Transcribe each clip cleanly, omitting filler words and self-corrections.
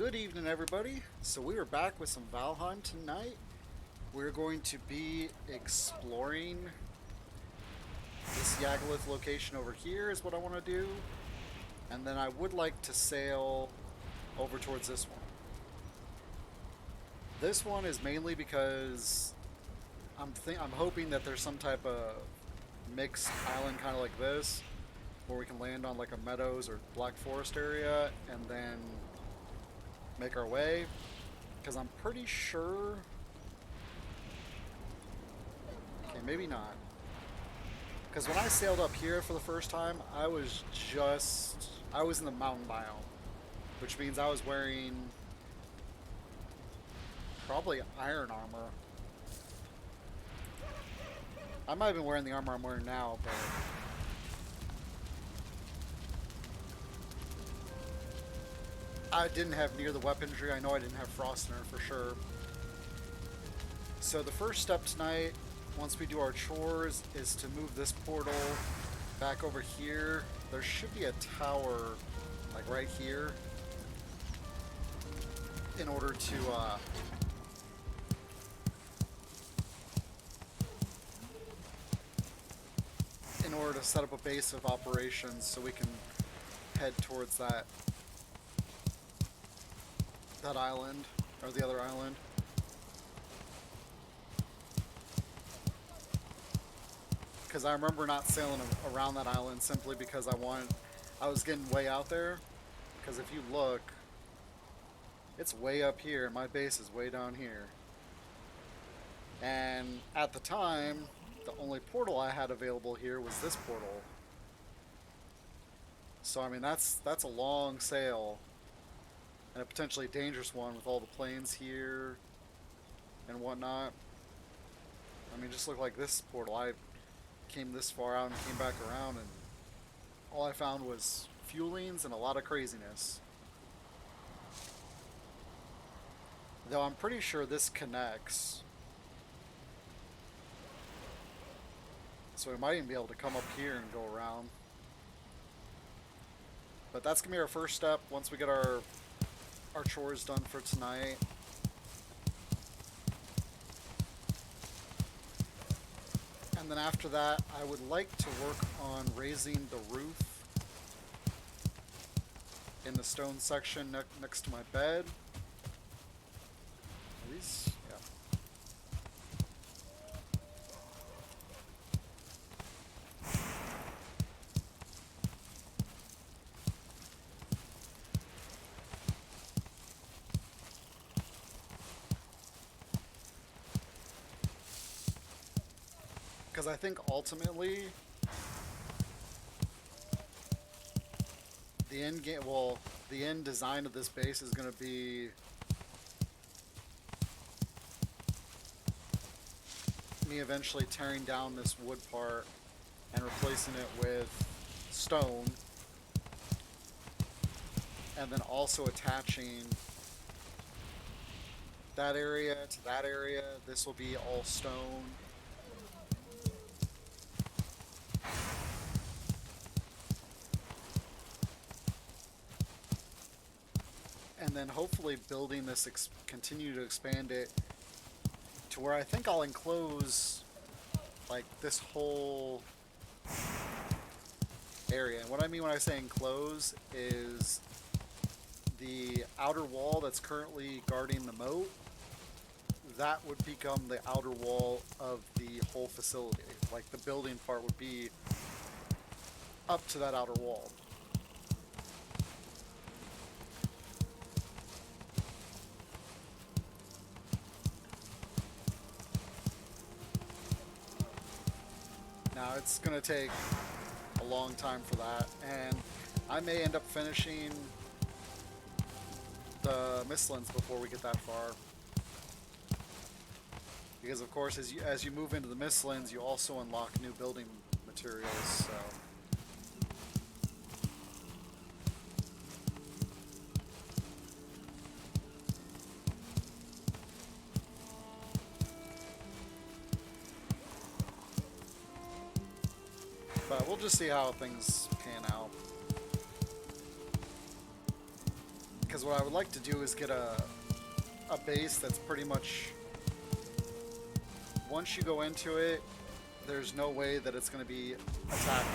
Good evening, everybody. So we are back with some Valheim tonight. We're going to be exploring this Yaggy location over here is what I want to do. And then I would like to sail over towards this one. This one is mainly because I'm hoping that there's some type of mixed island kind of like this where we can land on like a meadows or black forest area and then make our way, because I'm pretty sure. Okay, maybe not. Because when I sailed up here for the first time, I was in the mountain biome, which means I was wearing probably iron armor. I might have been wearing the armor I'm wearing now, but I didn't have near the weaponry. I know I didn't have frost in her for sure. So the first step tonight, once we do our chores, is to move this portal back over here. There should be a tower, like right here, in order to set up a base of operations, so we can head towards that island or the other island. Because I remember not sailing around that island simply because I was getting way out there. Because if you look, it's way up here, and my base is way down here. And at the time, the only portal I had available here was this portal. So I mean, that's a long sail, and a potentially dangerous one with all the planes here and whatnot. I mean, just look like this portal. I came this far out and came back around, and all I found was fuelings and a lot of craziness. Though I'm pretty sure this connects. So we might even be able to come up here and go around. But that's going to be our first step once we get our chores done for tonight. And then after that, I would like to work on raising the roof in the stone section next to my bed. Are these? Yeah. Because I think ultimately the end game, well, the end design of this base is going to be me eventually tearing down this wood part and replacing it with stone, and then also attaching that area to that area. This will be all stone. And then hopefully building this, continue to expand it to where I think I'll enclose like this whole area. And what I mean when I say enclose is the outer wall that's currently guarding the moat, that would become the outer wall of the whole facility. Like the building part would be up to that outer wall. Now it's going to take a long time for that, and I may end up finishing the Mistlands before we get that far. Because of course, as you move into the Mistlands, you also unlock new building materials. So. But we'll just see how things pan out. Because what I would like to do is get a base that's pretty much, once you go into it, there's no way that it's going to be attacked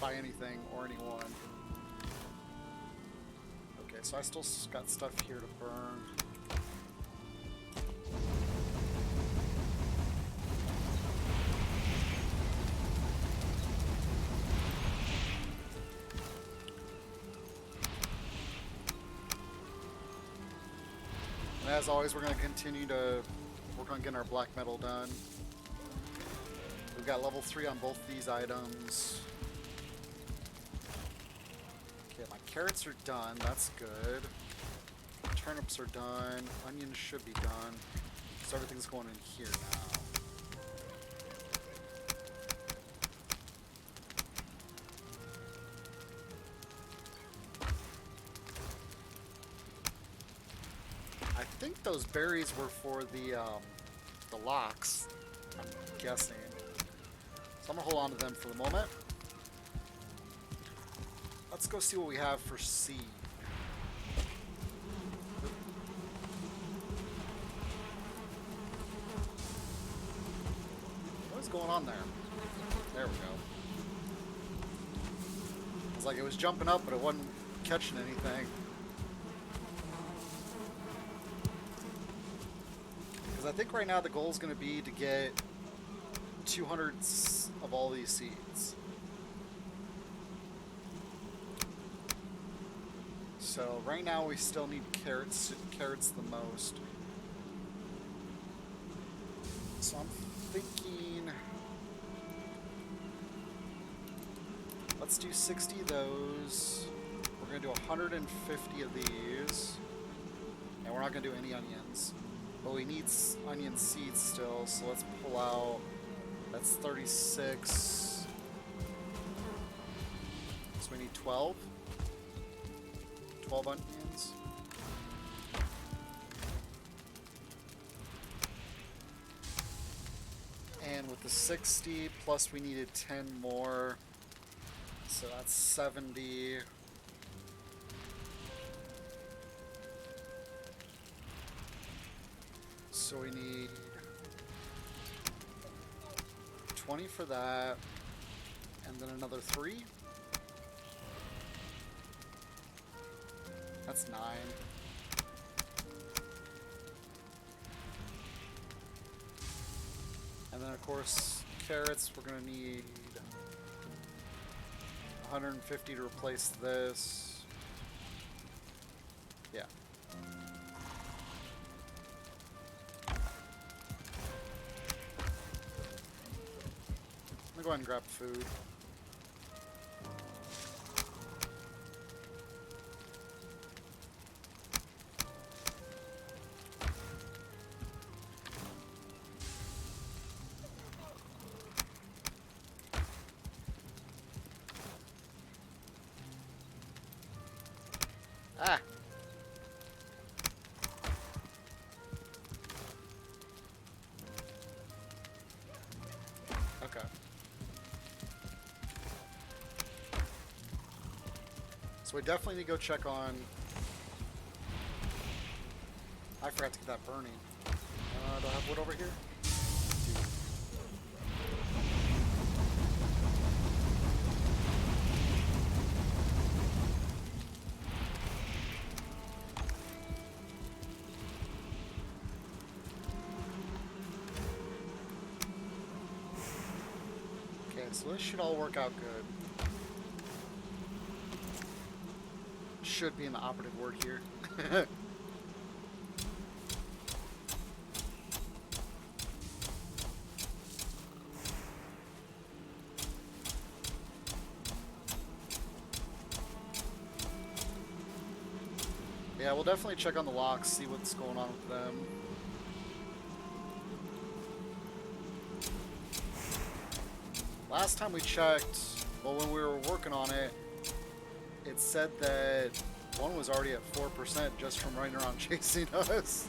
by anything or anyone. Okay, so I still got stuff here to burn. And as always, we're going to continue to work on getting our black metal done. We've got level 3 on both these items. Okay, my carrots are done. That's good. Turnips are done. Onions should be done. So everything's going in here now. I think those berries were for the locks, I'm guessing. So I'm gonna hold on to them for the moment. Let's go see what we have for seed. What is going on there? There we go. It's like it was jumping up, but it wasn't catching anything. Because I think right now the goal is going to be to get 200 of all these seeds. So right now we still need carrots the most. So I'm thinking, let's do 60 of those. We're going to do 150 of these. And we're not going to do any onions. But we need onion seeds still, so let's pull out, that's 36. So we need 12. 12 onions. And with the 60, plus we needed 10 more. So that's 70. So we need 20 for that, and then another 3. That's 9. And then of course, carrots, we're gonna need 150 to replace this. Yeah. I'm gonna go ahead and grab food. Ah! Okay. So we definitely need to go check on... I forgot to get that burning. Do I have wood over here? Okay, so this should all work out good. Should be an operative word here. Yeah, we'll definitely check on the locks, see what's going on with them. Last time we checked, well, when we were working on it, it said that one was already at 4% just from running around chasing us.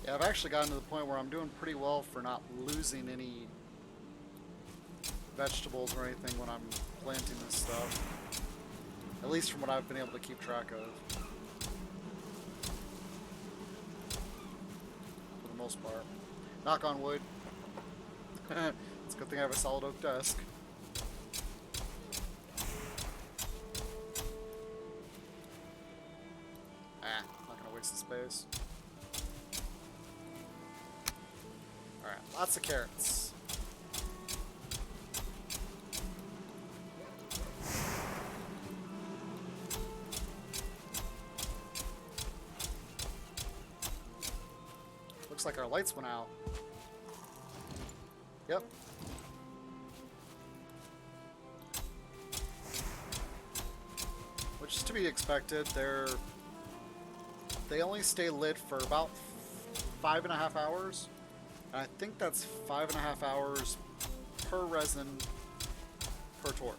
Yeah, I've actually gotten to the point where I'm doing pretty well for not losing any vegetables or anything when I'm planting this stuff. At least from what I've been able to keep track of. For the most part. Knock on wood. It's a good thing I have a solid oak desk. Not gonna waste the space. Alright, lots of carrots. Looks like our lights went out. Yep. Which is to be expected. They only stay lit for about 5.5 hours. And I think that's 5.5 hours per resin per torch.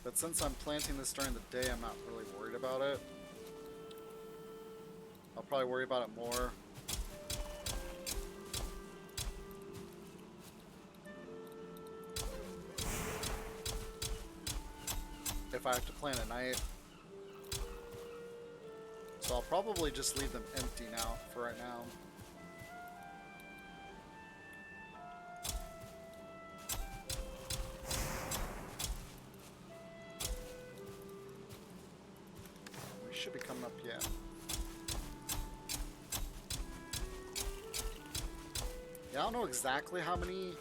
But since I'm planting this during the day, I'm not really worried about it. I'll probably worry about it more if I have to plant at night. So I'll probably just leave them empty now for right now. We should be coming up, yeah. Yeah, I don't know exactly how many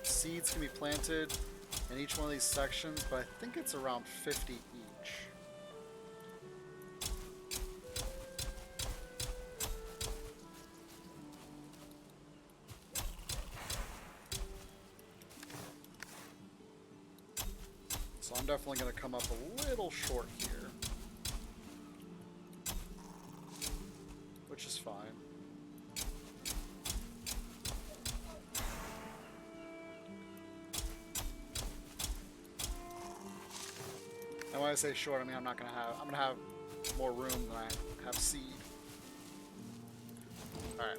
seeds can be planted in each one of these sections, but I think it's around 50 each. So I'm definitely going to come up a little short here, which is fine. And when I say short, I mean I'm gonna have more room than I have seed. Alright.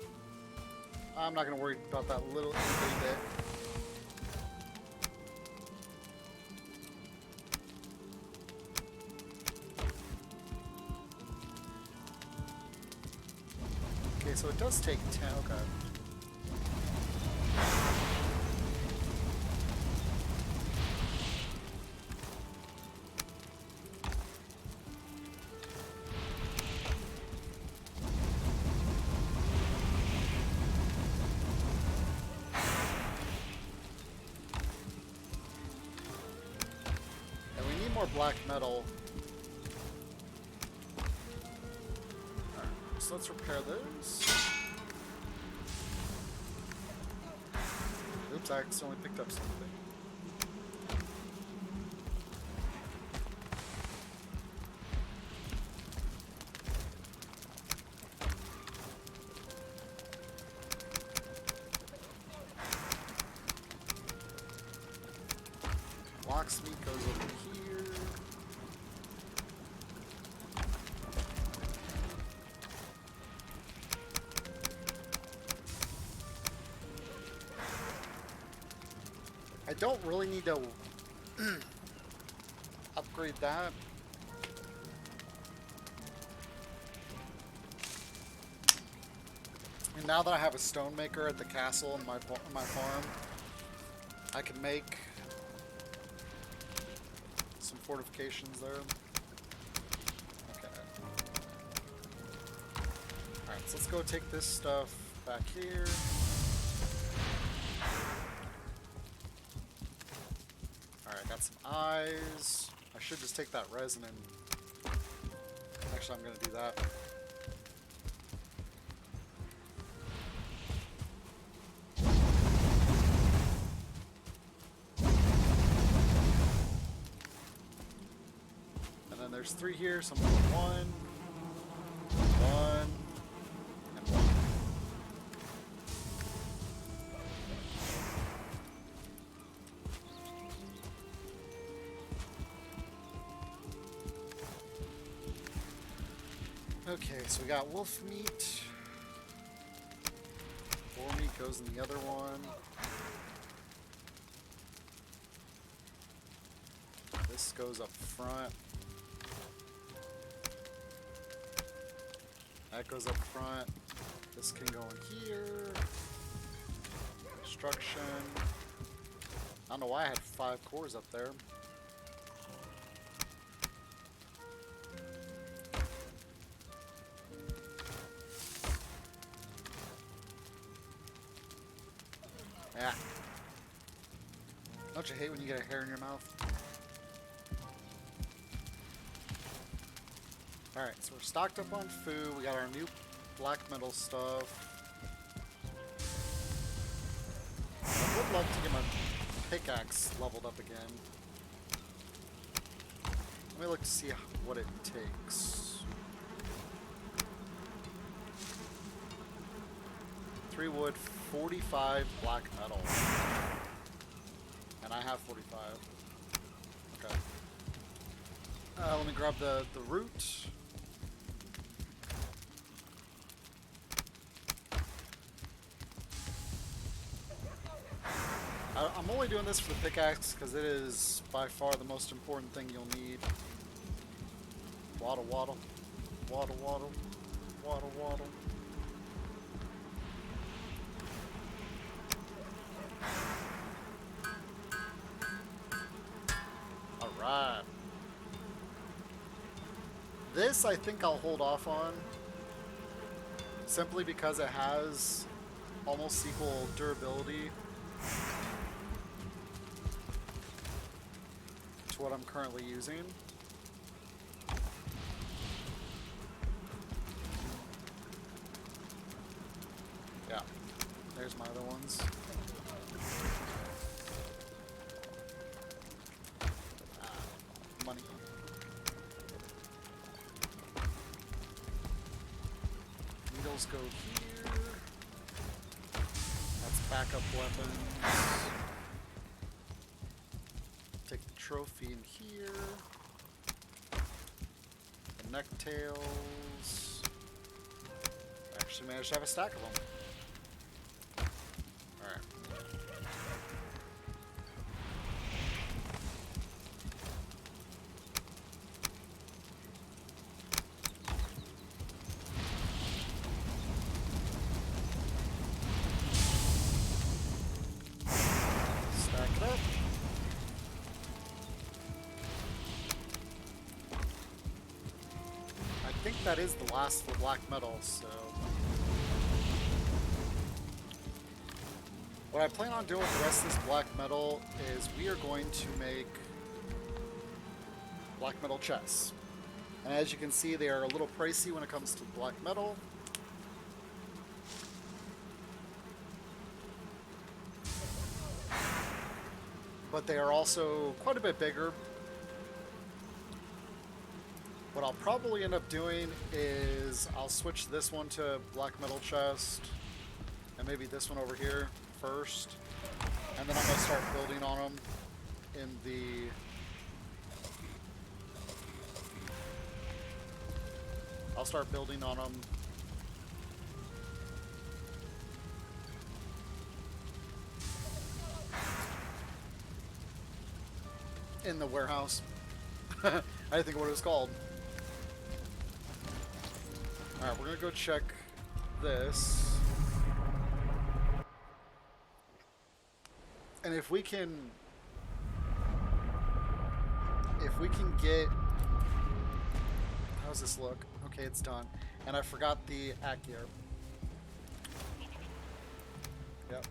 I'm not gonna worry about that little itty bit. Okay, so it does take 10, okay. More black metal. Alright, so let's repair those. Oops, I accidentally picked up something. Locksmith goes over here. I don't really need to upgrade that. And now that I have a stone maker at the castle in my farm, I can make some fortifications there. Okay. Alright, so let's go take this stuff back here. Alright, got some eyes. I should just take that resin and... Actually, I'm going to do that. And then there's 3 here, so I'm going to put 1, and 1. Okay, so we got wolf meat. Boar meat goes in the other one. This goes up front. That goes up front. This can go in here. Construction. I don't know why I had 5 cores up there. Yeah. Don't you hate when you get a hair in your mouth? Alright, so we're stocked up on food. We got our new black metal stuff. I would love to get my pickaxe leveled up again. Let me look to see what it takes. 3 wood, 45 black metal. And I have 45. Okay. Let me grab the root. I'm only doing this for the pickaxe because it is by far the most important thing you'll need. Waddle, waddle. Waddle, waddle. Waddle, waddle. Alright. This I think I'll hold off on. Simply because it has almost equal durability to what I'm currently using. Yeah, there's my other ones. Money. Needles go here. That's backup weapons. Take the trophy in here. The necktails. Actually managed to have a stack of them. Alright. Stack it up. I think that is the last for black metal, so... What I plan on doing with the rest of this black metal is we are going to make black metal chests. And as you can see, they are a little pricey when it comes to black metal. But they are also quite a bit bigger. What I'll probably end up doing is I'll switch this one to black metal chest and maybe this one over here first, and then I'm going to start building on them in the I'll start building on them in the warehouse. I didn't think of what it was called. Alright, we're going to go check this. And if we can get, how's this look? Okay, it's done. And I forgot the act gear. Yep.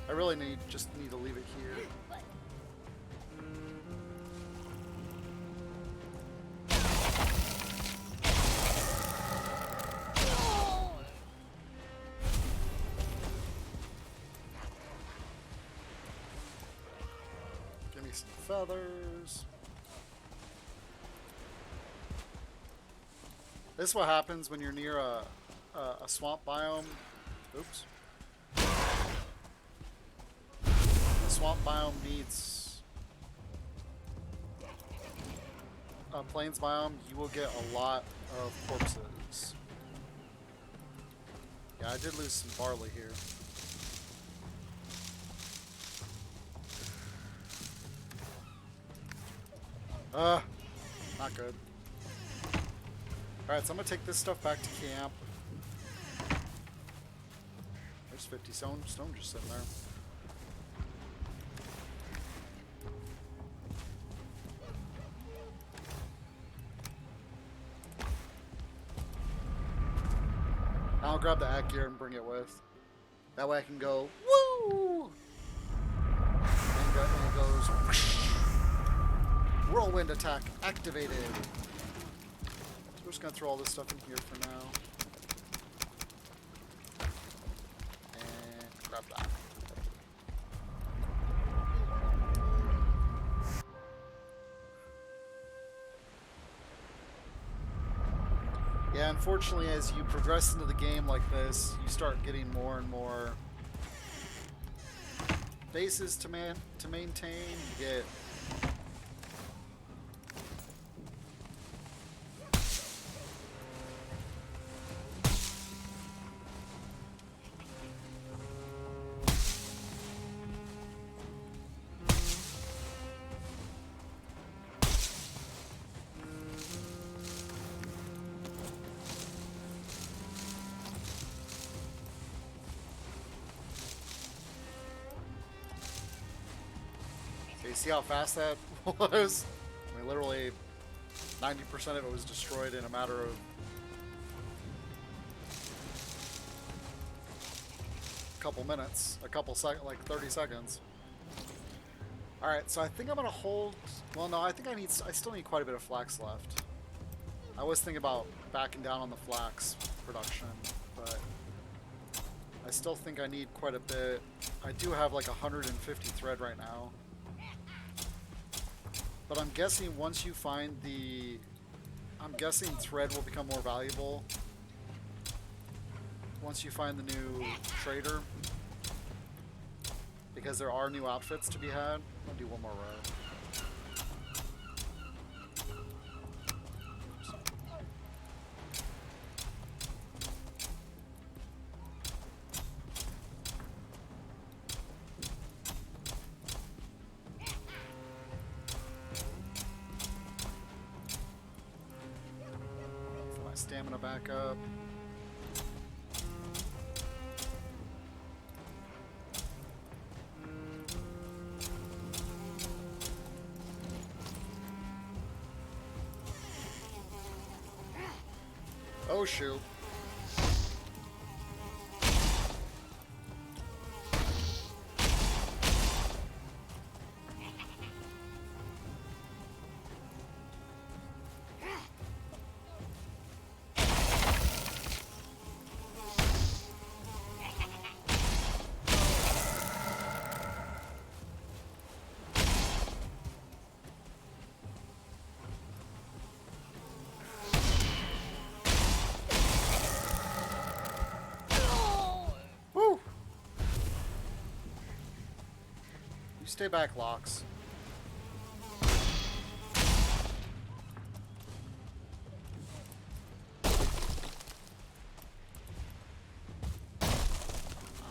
I really just need to leave it here. Give me some feathers. This is what happens when you're near a a swamp biome. Oops. The swamp biome needs a plains biome. You will get a lot of corpses. Yeah, I did lose some barley here. Not good. Alright, so I'm gonna take this stuff back to camp. There's 50 stone just sitting there. I'll grab the ag gear and bring it with. That way I can go, woo! And it goes, whoosh. Whirlwind attack activated. So we're just gonna throw all this stuff in here for now. And grab that. Yeah, unfortunately, as you progress into the game like this, you start getting more and more bases to maintain. You get see how fast that was? I mean, literally 90% of it was destroyed in a matter of a couple minutes, like 30 seconds. All right, so I think I'm gonna hold. Well, no, I think I still need quite a bit of flax left. I was thinking about backing down on the flax production, but I still think I need quite a bit. I do have like 150 thread right now. But I'm guessing once you find the... I'm guessing thread will become more valuable once you find the new trader. Because there are new outfits to be had. I'm gonna do one more row. Stamina back up. Oh shoot. Stay back, Locks.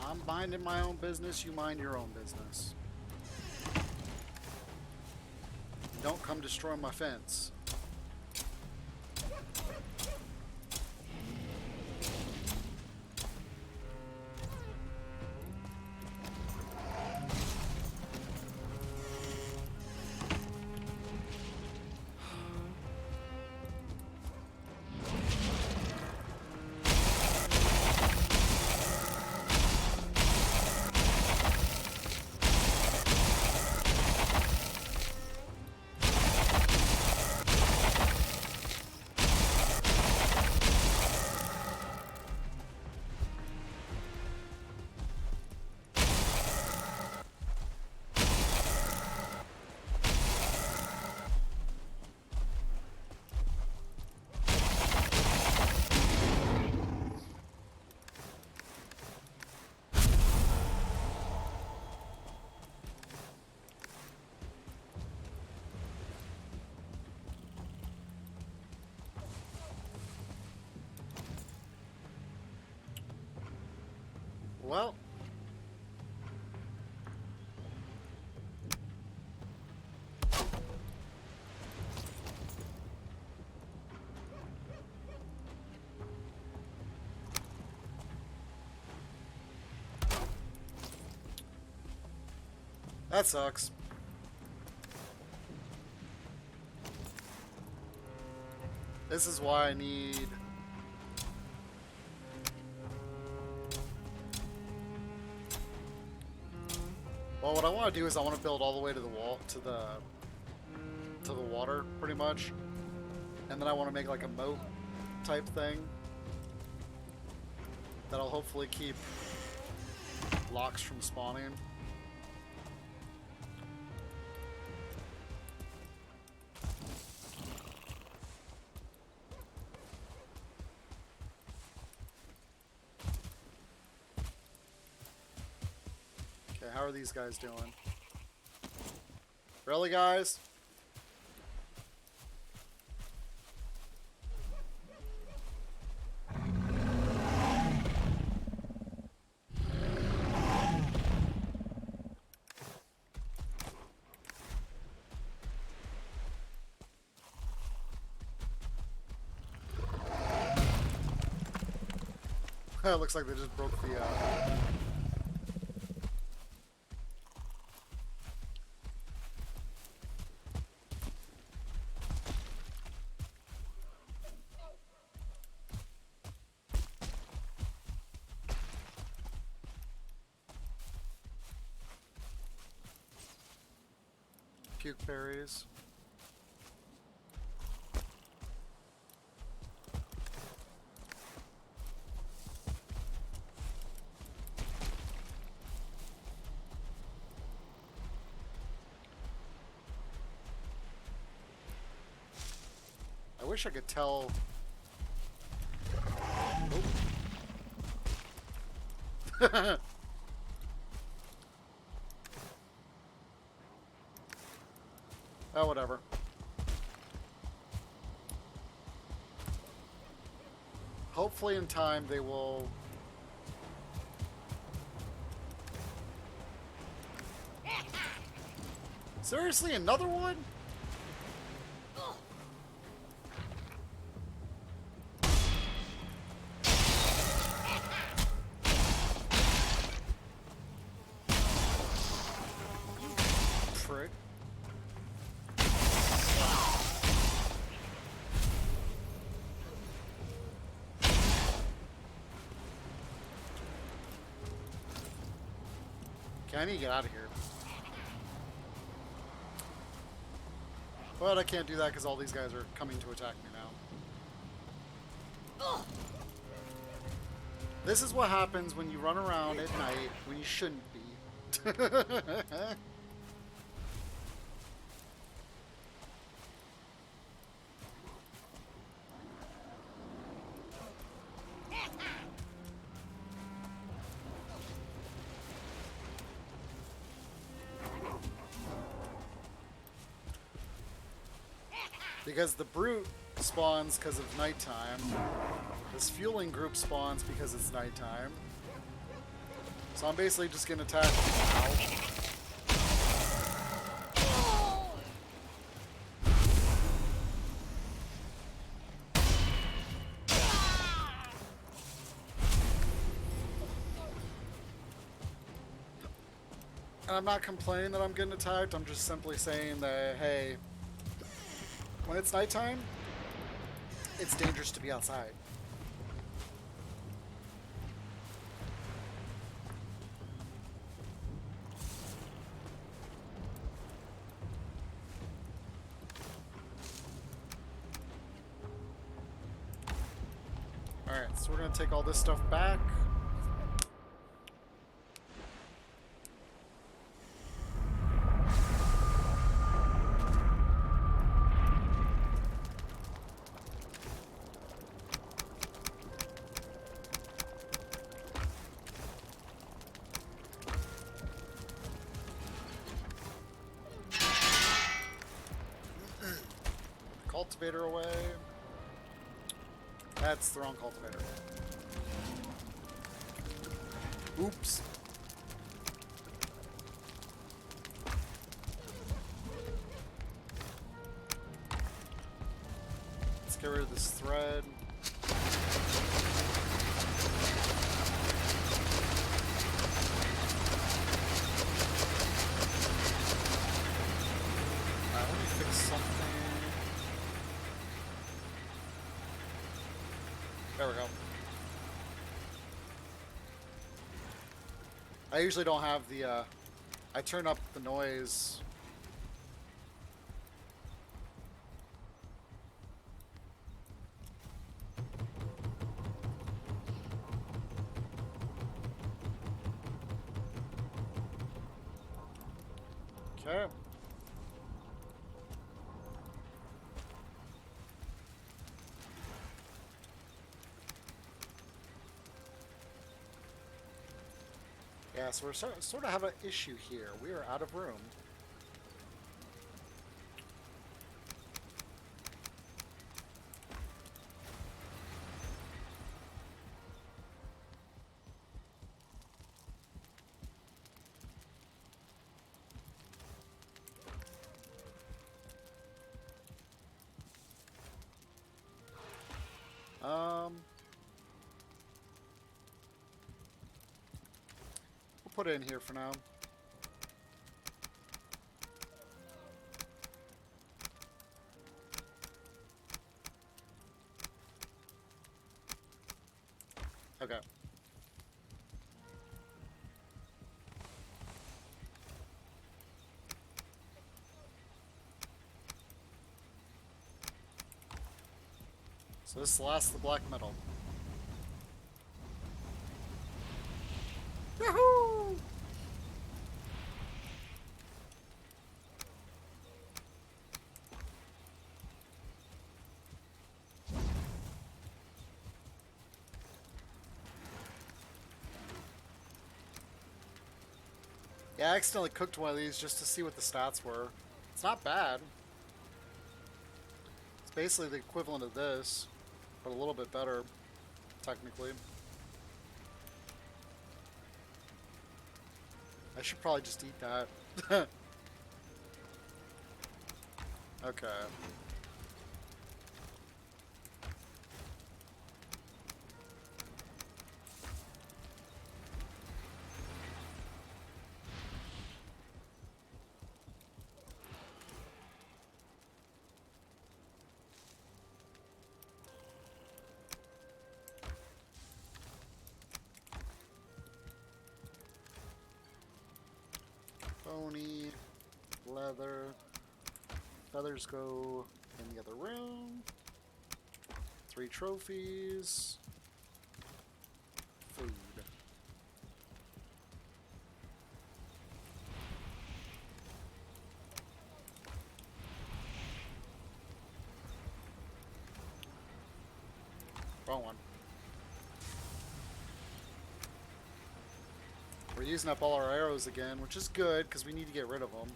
I'm minding my own business, you mind your own business. Don't come destroy my fence. Well, that sucks. This is why I need... Well, what I want to do is I want to build all the way to the wall, to the water, pretty much. And then I want to make like a moat type thing that'll hopefully keep locks from spawning. Okay, how are these guys doing? Really, guys? It looks like they just broke the, puke berries. I wish I could tell. Oh. Oh, whatever. Hopefully in time they will... Seriously, another one? Frick. Okay, I need to get out of here. But I can't do that because all these guys are coming to attack me now. This is what happens when you run around at night when you shouldn't be. Because the brute spawns because of nighttime. This fueling group spawns because it's nighttime. So I'm basically just going to attack now. And I'm not complaining that I'm getting attacked. I'm just simply saying that, hey, when it's nighttime, it's dangerous to be outside. Alright, so we're going to take all this stuff back. Cultivator away. That's the wrong cultivator. Oops. Let's get rid of this thread. Alright, let me fix something. There we go. I usually don't have the, I turn up the noise. Okay. Yeah, so we're sort of have an issue here. We are out of room. We'll put it in here for now. Okay. So this is the last of the black metal. Yahoo! Yeah, I accidentally cooked one of these just to see what the stats were. It's not bad. It's basically the equivalent of this, but a little bit better, technically. I should probably just eat that. Okay. Bony, leather, feathers go in the other room. 3 trophies. Food. Wrong one. We're using up all our arrows again, which is good because we need to get rid of them.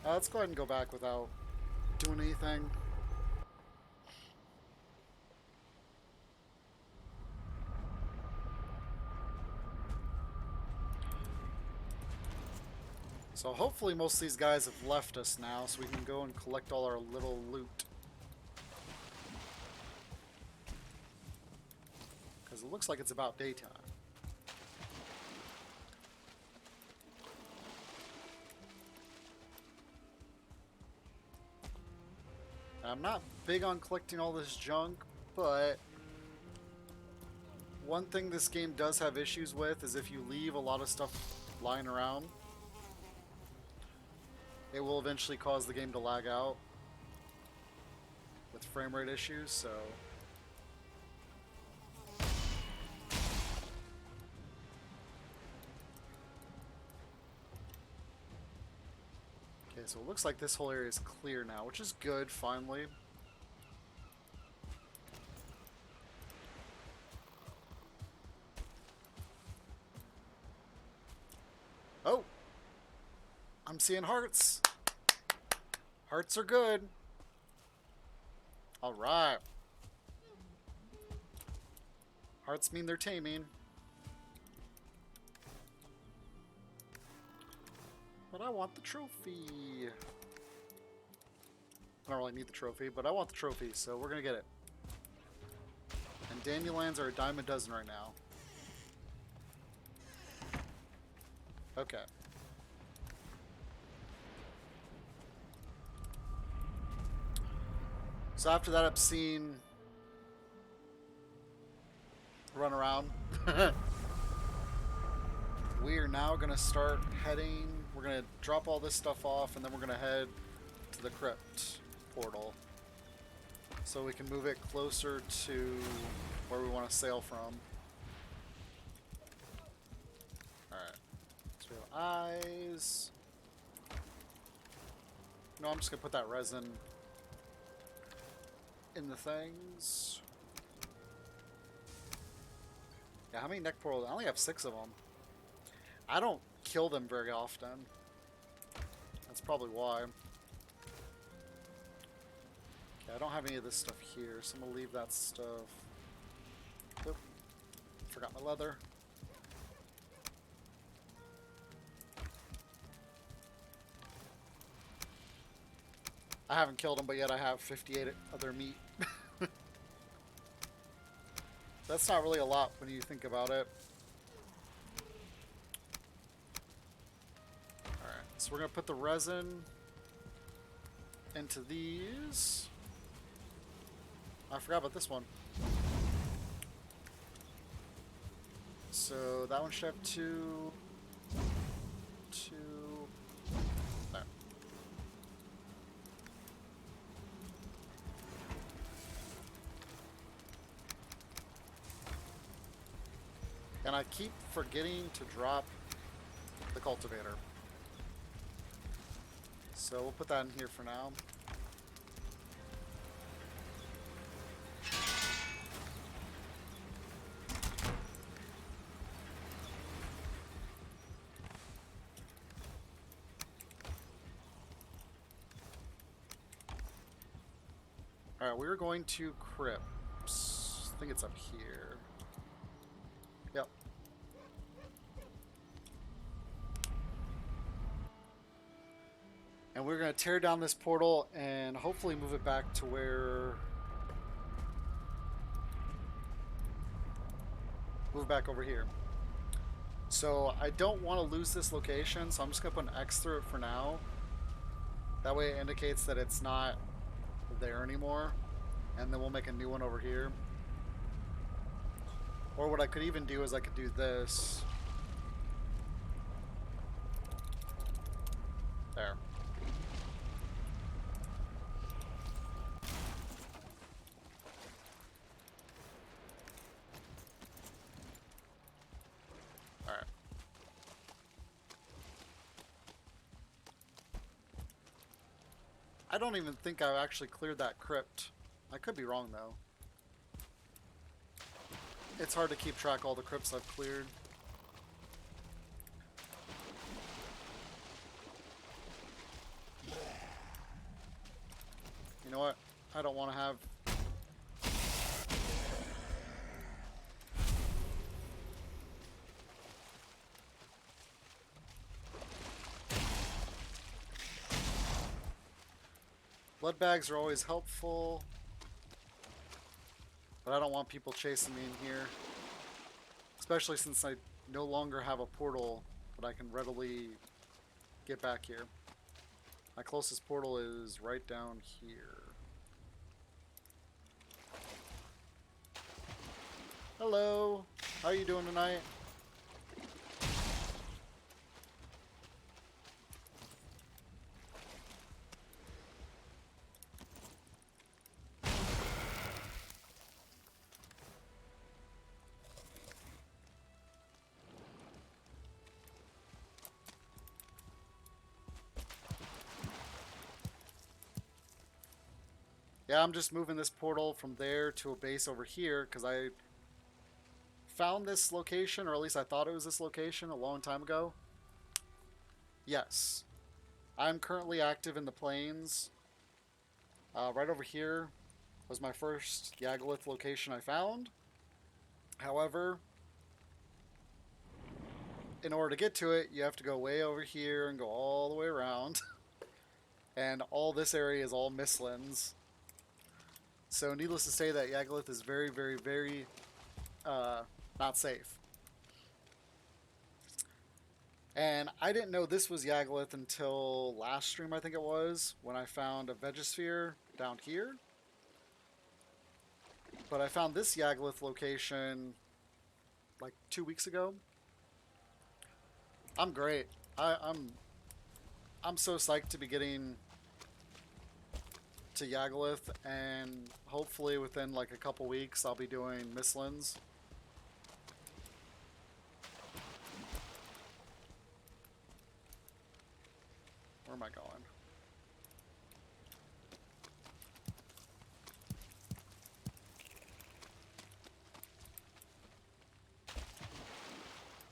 Let's go ahead and go back without doing anything. So hopefully most of these guys have left us now, so we can go and collect all our little loot. Because it looks like it's about daytime. I'm not big on collecting all this junk, but one thing this game does have issues with is if you leave a lot of stuff lying around, it will eventually cause the game to lag out with frame rate issues, so... Okay, so it looks like this whole area is clear now, which is good, finally. Oh! I'm seeing hearts! Hearts are good! Alright. Hearts mean they're taming. But I want the trophy. I don't really need the trophy, but I want the trophy, so we're gonna get it. And dandelions are a dime a dozen right now. Okay. So after that obscene run around, we are now going to start heading. We're going to drop all this stuff off, and then we're going to head to the crypt portal. So we can move it closer to where we want to sail from. Alright. So we have eyes. No, I'm just going to put that resin in the things. Yeah, how many neck portals? I only have 6 of them. I don't kill them very often. That's probably why. Okay, I don't have any of this stuff here, so I'm going to leave that stuff. Oop. Forgot my leather. I haven't killed them, but yet I have 58 other meat. That's not really a lot when you think about it. Alright, so we're going to put the resin into these. I forgot about this one. So that one should have 2. 2. There. And I keep forgetting to drop the cultivator. So we'll put that in here for now. Alright, we're going to crypts. I think it's up here. Yep. And we're going to tear down this portal and hopefully move it back to where... Move it back over here. So I don't want to lose this location, so I'm just going to put an X through it for now. That way it indicates that it's not there anymore. And then we'll make a new one over here. Or what I could even do is I could do this. There. Alright. I don't even think I've actually cleared that crypt. I could be wrong though. It's hard to keep track of all the crypts I've cleared. You know what? I don't want to have... Blood bags are always helpful. But I don't want people chasing me in here. Especially since I no longer have a portal that I can readily get back here. My closest portal is right down here. Hello! How are you doing tonight? Yeah, I'm just moving this portal from there to a base over here because I found this location, or at least I thought it was this location a long time ago. Yes. I'm currently active in the plains. Right over here was my first Yaggy location I found. However, in order to get to it, you have to go way over here and go all the way around. And all this area is all mistlands. So needless to say that Yagglith is very, very, very not safe. And I didn't know this was Yagglith until last stream, I think it was, when I found a Vegisphere down here. But I found this Yagglith location like 2 weeks ago. I'm great. I'm so psyched to be getting to Yagglith, and hopefully within like a couple weeks I'll be doing Mistlands. Where am I going?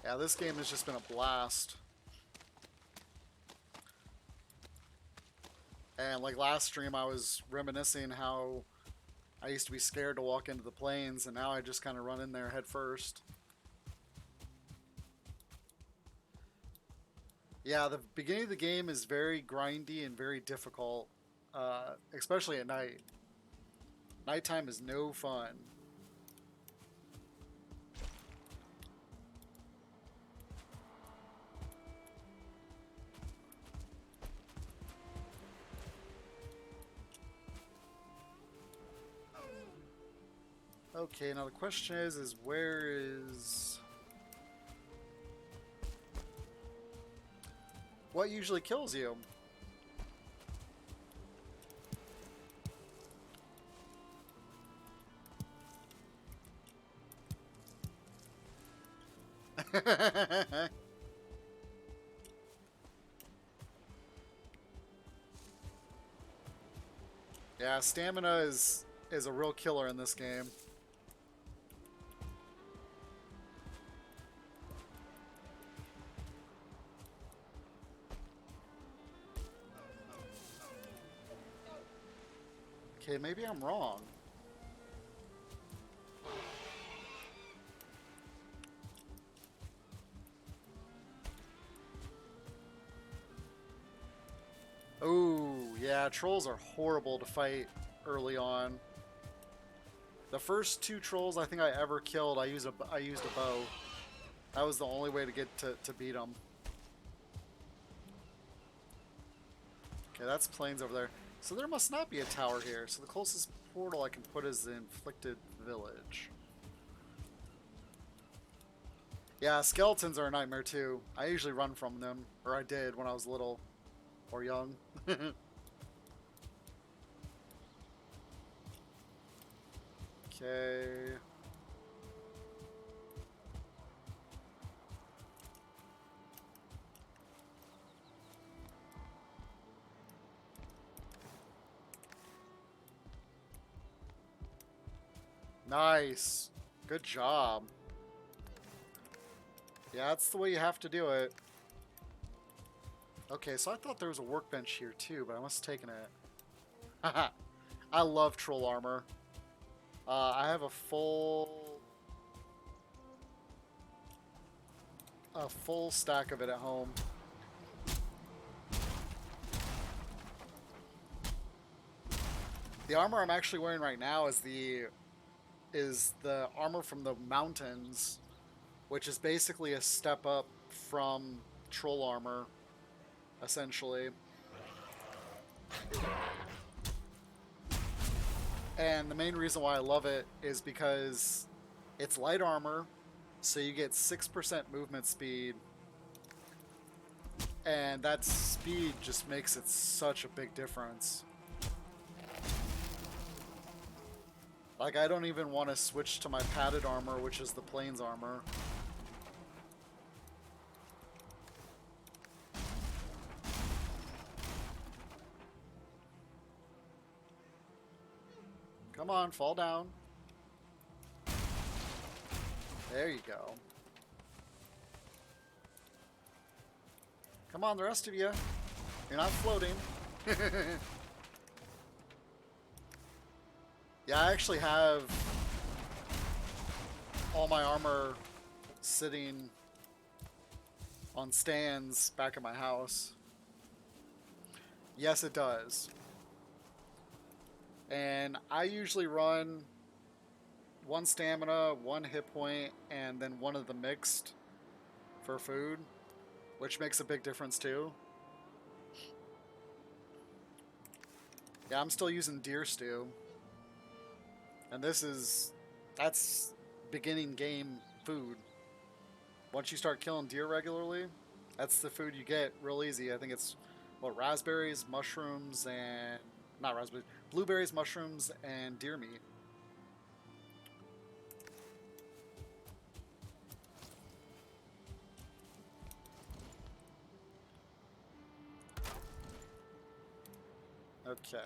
Yeah, this game has just been a blast. And like last stream, I was reminiscing how I used to be scared to walk into the plains, and now I just kind of run in there head first. Yeah, the beginning of the game is very grindy and very difficult, especially at night. Nighttime is no fun. Okay, now the question is where is... What usually kills you? Yeah, stamina is a real killer in this game. Okay, maybe I'm wrong. Oh, yeah, trolls are horrible to fight early on. The first 2 trolls I think I ever killed, I used a bow. That was the only way to get to beat them. Okay, that's plains over there. So there must not be a tower here. So the closest portal I can put is the Inflicted Village. Yeah, skeletons are a nightmare too. I usually run from them, or I did when I was little or young. Okay. Nice. Good job. Yeah, that's the way you have to do it. Okay, so I thought there was a workbench here too, but I must have taken it. Haha. I love troll armor. I have a full stack of it at home. The armor I'm actually wearing right now is the armor from the mountains, which is basically a step up from troll armor, essentially. And the main reason why I love it is because it's light armor, so you get 6% movement speed. And that speed just makes it such a big difference. Like, I don't even want to switch to my padded armor, which is the plains armor. Come on, fall down. There you go. Come on, the rest of you. You're not floating. Yeah, I actually have all my armor sitting on stands back at my house. Yes, it does. And I usually run one stamina, one hit point, and then one of the mixed for food, which makes a big difference too. Yeah, I'm still using deer stew. And that's beginning game food. Once you start killing deer regularly, that's the food you get real easy. I think it's, what, raspberries, mushrooms, and, not raspberries, blueberries, mushrooms, and deer meat. Okay.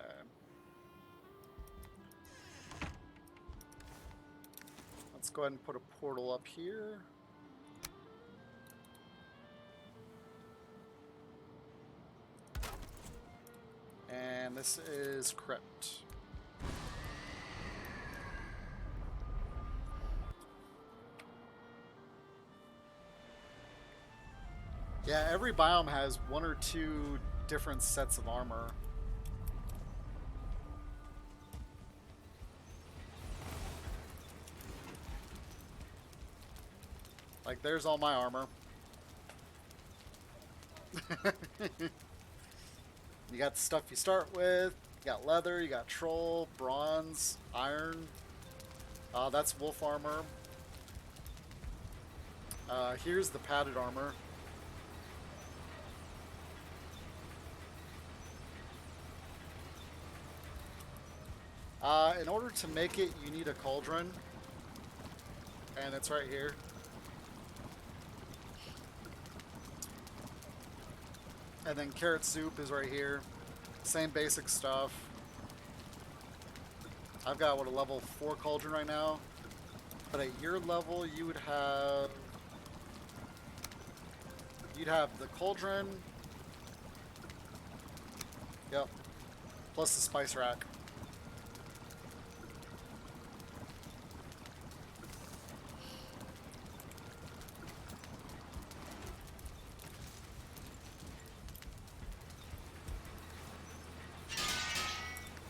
Let's go ahead and put a portal up here. And this is Crypt. Yeah, every biome has one or two different sets of armor. Like, there's all my armor. You got the stuff you start with. You got leather, you got troll, bronze, iron. That's wolf armor. Here's the padded armor. In order to make it, you need a cauldron. And it's right here. And then carrot soup is right here. Same basic stuff. I've got, what, a level 4 cauldron right now. But at your level, you would have... You'd have the cauldron. Yep. Plus the spice rack.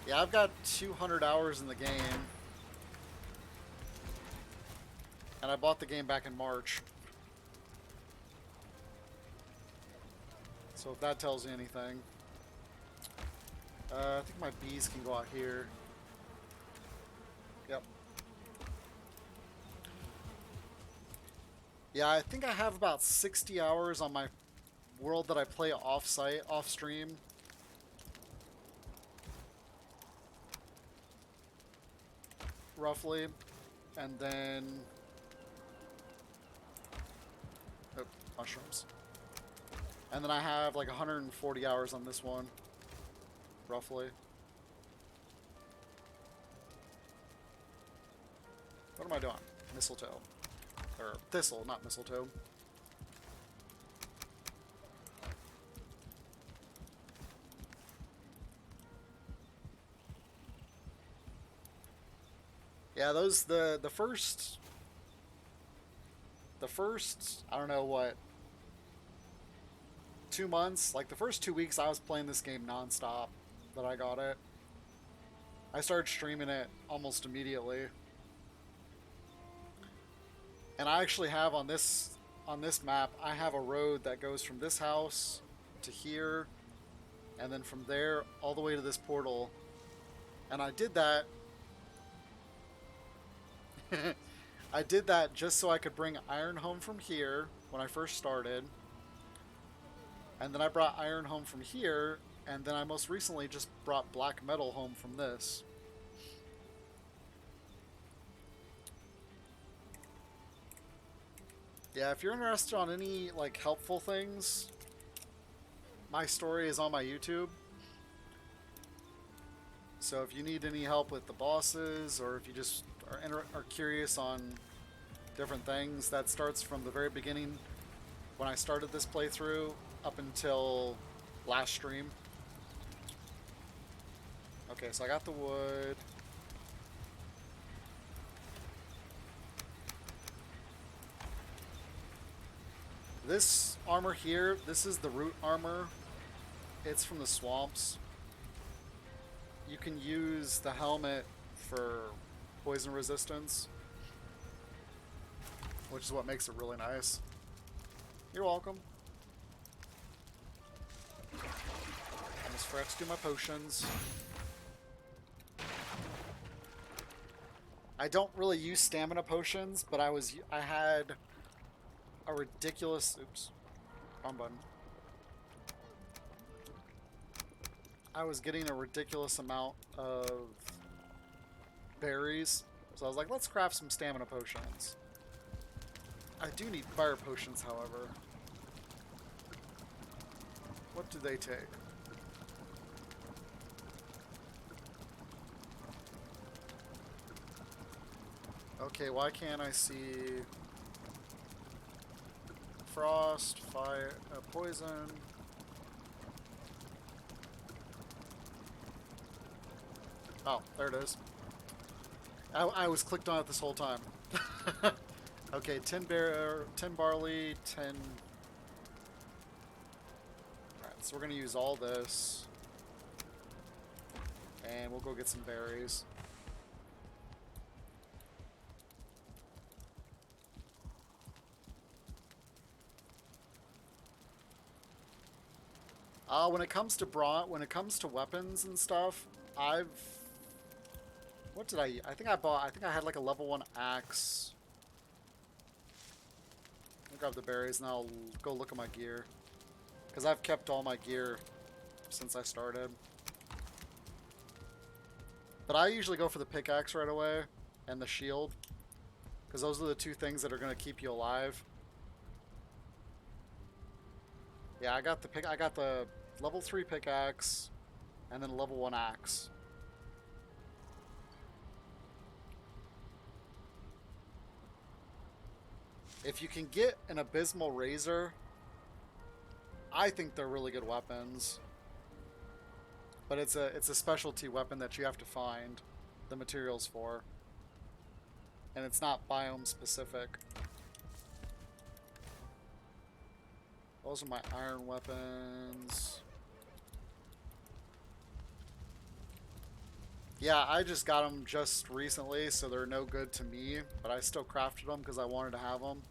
Yeah, I've got 200 hours in the game. And I bought the game back in March. So if that tells you anything. I think my bees can go out here. Yep. Yeah, I think I have about 60 hours on my world that I play off-site, off-stream. Roughly. And then... Oh, mushrooms. And then I have like 140 hours on this one. Roughly. What am I doing? Mistletoe. Or thistle, not mistletoe. Yeah, those the first I don't know what, 2 months, like the first 2 weeks I was playing this game nonstop that I got it. I started streaming it almost immediately. And I actually have on this map, I have a road that goes from this house to here, and then from there all the way to this portal. And I did that I did that just so I could bring iron home from here when I first started. And then I brought iron home from here, and then I most recently just brought black metal home from this. Yeah, if you're interested on any like helpful things, my story is on my YouTube. So if you need any help with the bosses, or if you just are curious on different things, that starts from the very beginning when I started this playthrough up until last stream. Okay, so I got the wood. This armor here, this is the root armor. It's from the swamps. You can use the helmet for poison resistance, which is what makes it really nice. You're welcome. I just forgot to do my potions. I don't really use stamina potions, but I had a ridiculous... Oops. Wrong button. I was getting a ridiculous amount of berries, so I was like, let's craft some stamina potions. I do need fire potions, however. What do they take? Okay, why can't I see frost, fire, poison? Oh, there it is. I was clicked on it this whole time. Okay, 10 barley, 10... Alright, so we're going to use all this. And we'll go get some berries. When it comes to weapons and stuff, what did I think I had like a level 1 axe. I'll grab the berries and I'll go look at my gear. Because I've kept all my gear since I started. But I usually go for the pickaxe right away and the shield. Because those are the two things that are going to keep you alive. Yeah, I got the level 3 pickaxe and then level 1 axe. If you can get an abysmal razor, I think they're really good weapons. But it's a specialty weapon that you have to find the materials for. And it's not biome specific. Those are my iron weapons. Yeah, I just got them just recently, so they're no good to me. But I still crafted them because I wanted to have them.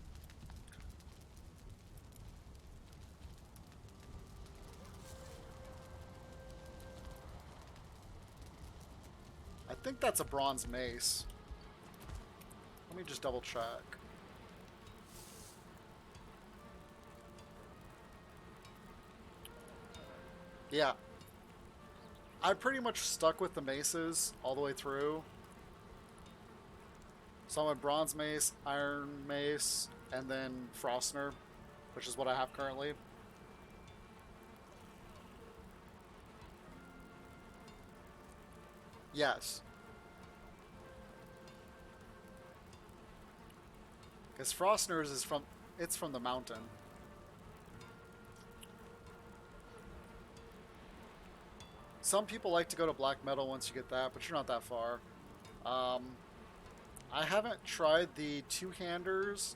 I think that's a bronze mace. Let me just double check. Yeah. I pretty much stuck with the maces all the way through. So I'm a bronze mace, iron mace, and then Frostner, which is what I have currently. Yes. Because Frostner's is from the mountain. Some people like to go to black metal once you get that, but you're not that far. I haven't tried the two-handers.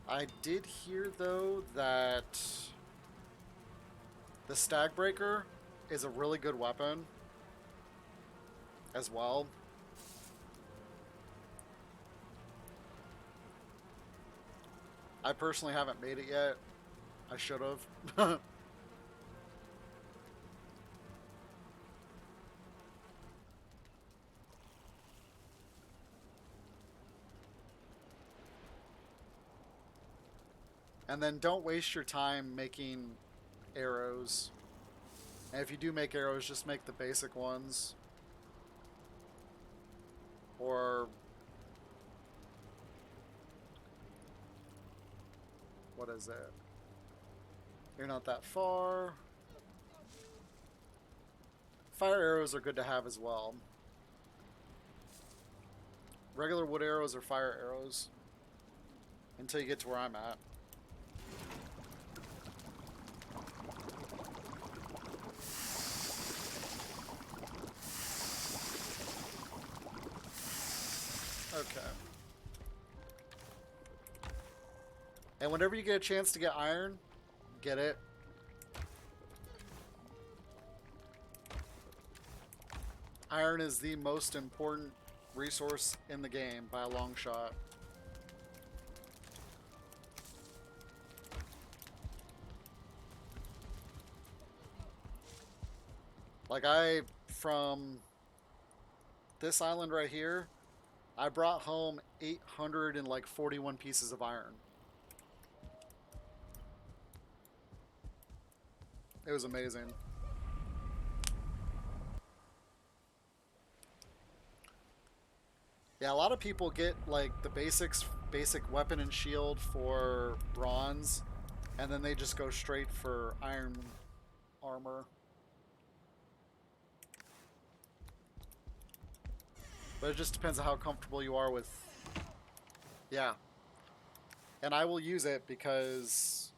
I did hear, though, that the Stagbreaker is a really good weapon as well. I personally haven't made it yet. I should have. And then don't waste your time making arrows. And if you do make arrows, just make the basic ones. Or... what is it? You're not that far. Fire arrows are good to have as well. Regular wood arrows or fire arrows. Until you get to where I'm at. Okay. And whenever you get a chance to get iron, get it. Iron is the most important resource in the game by a long shot. Like from this island right here, I brought home 841 pieces of iron. It was amazing. Yeah, a lot of people get like the basic weapon and shield for bronze, and then they just go straight for iron armor. But it just depends on how comfortable you are with. Yeah. And I will use it because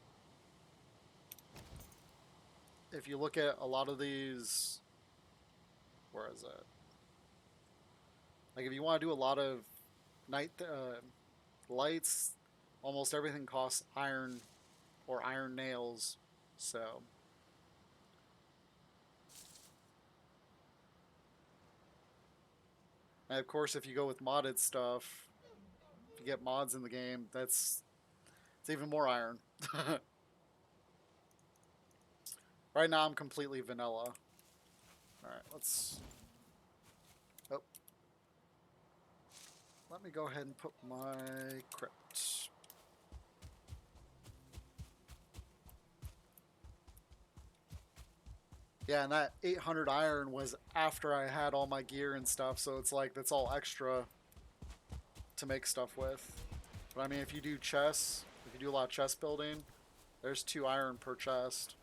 if you look at a lot of these, where is it? Like if you want to do a lot of night lights, almost everything costs iron or iron nails. So, and of course, if you go with modded stuff, if you get mods in the game, it's even more iron. Right now, I'm completely vanilla. All right, let's. Oh, let me go ahead and put my crypt. Yeah, and that 800 iron was after I had all my gear and stuff, so it's like that's all extra to make stuff with. But I mean, if you do chests, if you do a lot of chest building, there's 2 iron per chest.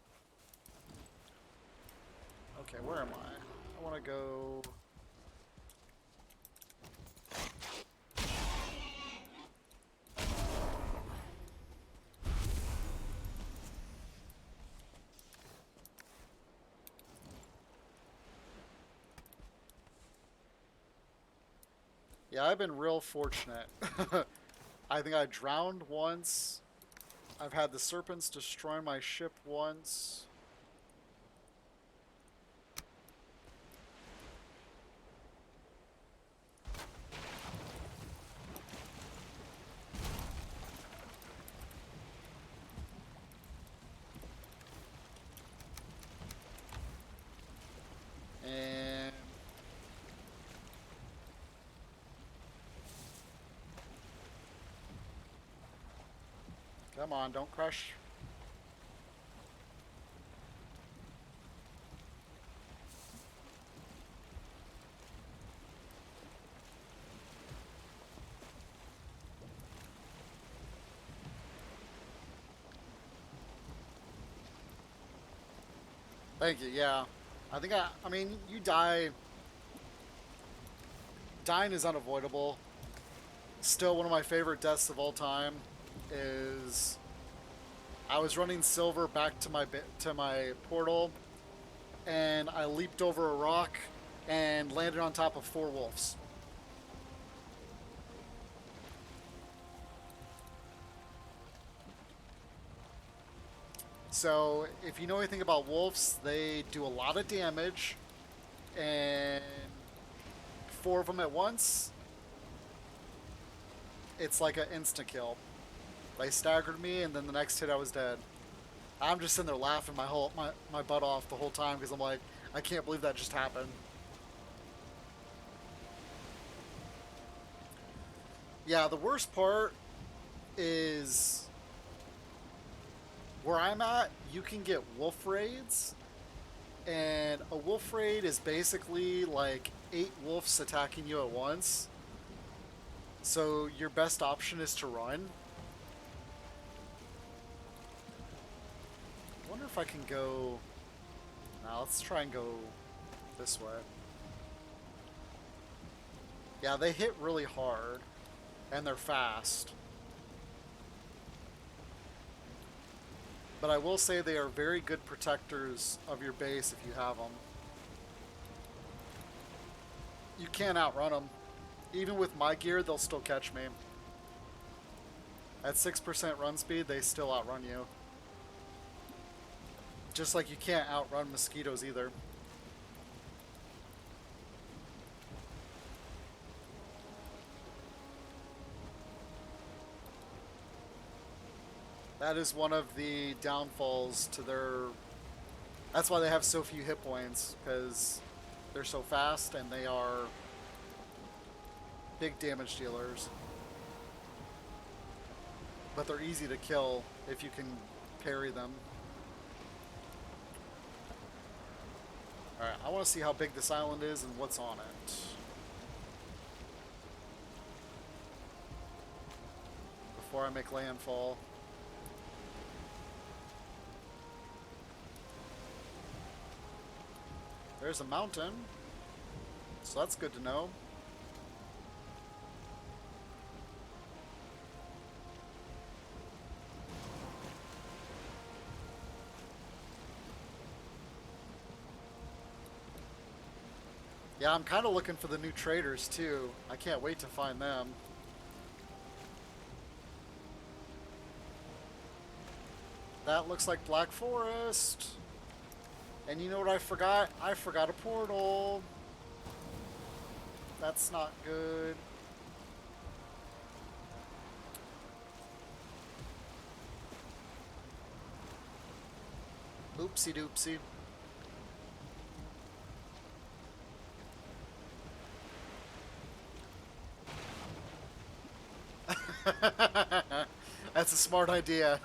Okay, where am I? I want to go. Yeah, I've been real fortunate. I think I drowned once. I've had the serpents destroy my ship once. And come on, don't crush. Thank you, yeah. I mean, you die. Dying is unavoidable. Still, one of my favorite deaths of all time is I was running silver back to my portal, and I leaped over a rock and landed on top of 4 wolves. So, if you know anything about wolves, they do a lot of damage, and 4 of them at once, it's like an insta kill. They staggered me, and then the next hit I was dead. I'm just sitting there laughing my butt off the whole time because I'm like, I can't believe that just happened. Yeah, the worst part is where I'm at, you can get wolf raids, and a wolf raid is basically like 8 wolves attacking you at once. So your best option is to run. I wonder if I can go. Now let's try and go this way. Yeah, they hit really hard, and they're fast. But I will say they are very good protectors of your base if you have them. You can't outrun them. Even with my gear, they'll still catch me. At 6% run speed, they still outrun you. Just like you can't outrun mosquitoes either. That is one of the downfalls to their... That's why they have so few hit points, because they're so fast and they are big damage dealers. But they're easy to kill if you can parry them. Alright, I want to see how big this island is and what's on it. Before I make landfall. There's a mountain, so that's good to know. Yeah, I'm kind of looking for the new traders too. I can't wait to find them. That looks like Black Forest. And you know what I forgot? I forgot a portal. That's not good. Oopsie doopsie. That's a smart idea.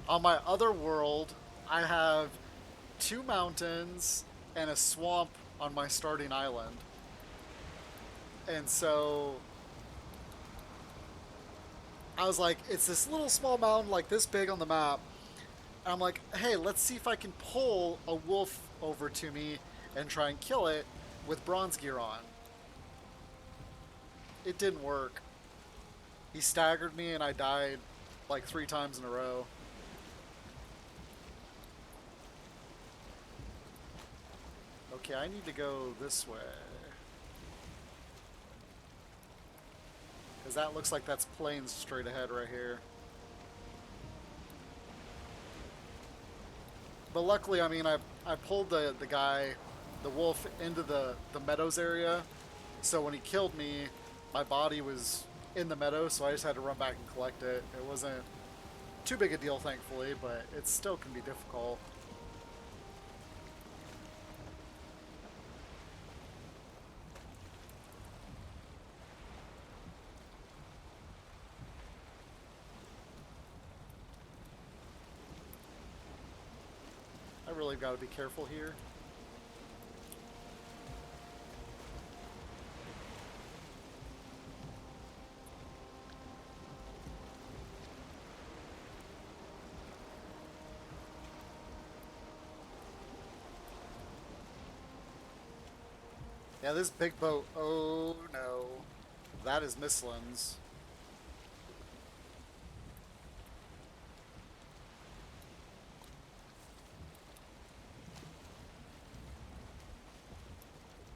On my other world, I have 2 mountains and a swamp on my starting island. And so I was like, it's this little small mountain like this big on the map. And I'm like, hey, let's see if I can pull a wolf over to me and try and kill it with bronze gear on. It didn't work. He staggered me and I died like 3 times in a row. Okay, I need to go this way. Because that looks like that's plains straight ahead right here. But luckily, I mean, I pulled the guy, the wolf, into the meadows area. So when he killed me, my body was in the meadow, so I just had to run back and collect it. It wasn't too big a deal, thankfully, but it still can be difficult. I really got to be careful here. Yeah, this big boat. Oh no. That is Misslin's.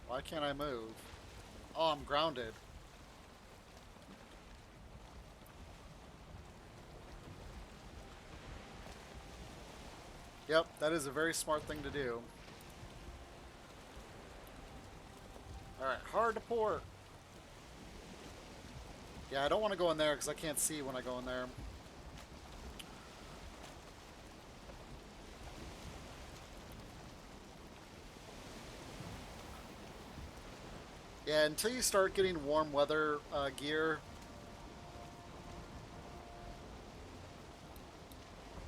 Why can't I move? Oh, I'm grounded. Yep, that is a very smart thing to do. Alright, hard to port. Yeah, I don't want to go in there because I can't see when I go in there. Yeah, until you start getting warm weather gear,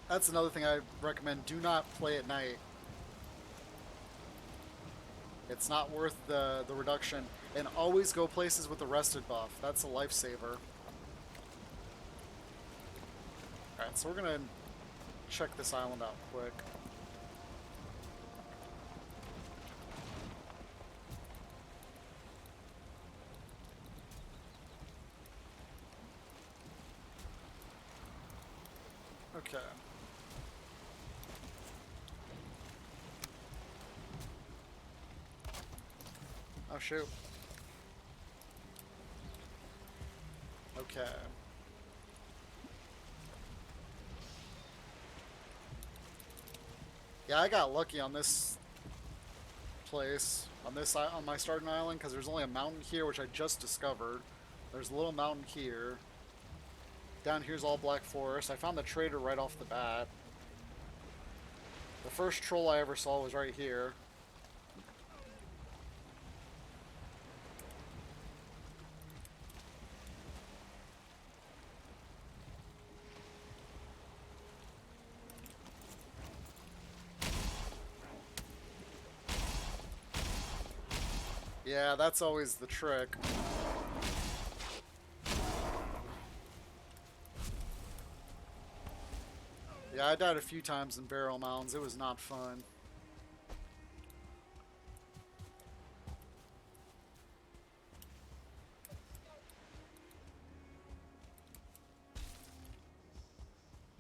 that's another thing I recommend. Do not play at night. It's not worth the reduction. And always go places with the rested buff. That's a lifesaver. Alright, so we're going to check this island out quick. Okay. Oh, shoot. Okay. Yeah, I got lucky on this place, on my starting island, because there's only a mountain here, which I just discovered. There's a little mountain here. Down here's all black forest. I found the trader right off the bat. The first troll I ever saw was right here. Yeah, that's always the trick. Yeah, I died a few times in barrel mounds. It was not fun.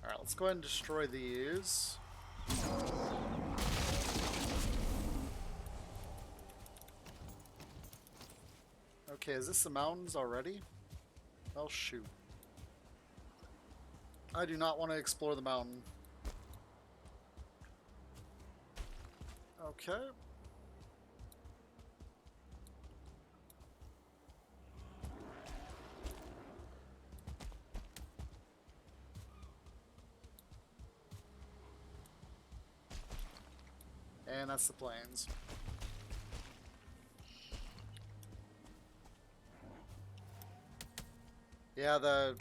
Alright, let's go ahead and destroy these. Okay, is this the mountains already? Oh, shoot. I do not want to explore the mountain. Okay. And that's the plains. Yeah, the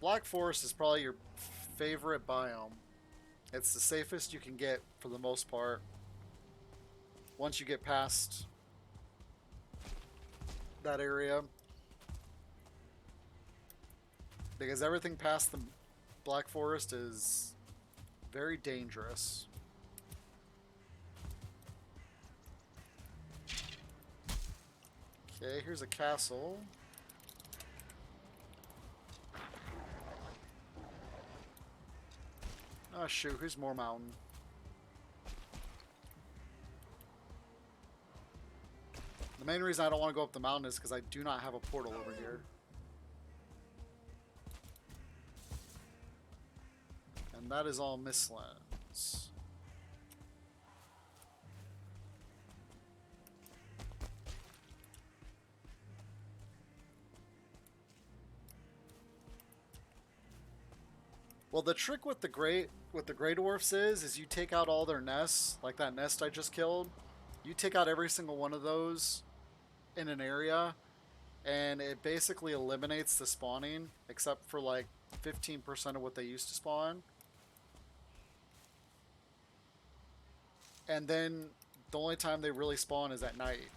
Black Forest is probably your favorite biome. It's the safest you can get for the most part. Once you get past that area. Because everything past the Black Forest is very dangerous. Okay, here's a castle. Oh shoot, here's more mountain. The main reason I don't want to go up the mountain is because I do not have a portal over here. And that is all Mistlands. Well, the trick with the Grey Dwarfs is you take out all their nests, like that nest I just killed. You take out every single one of those in an area, and it basically eliminates the spawning, except for like 15% of what they used to spawn. And then the only time they really spawn is at night.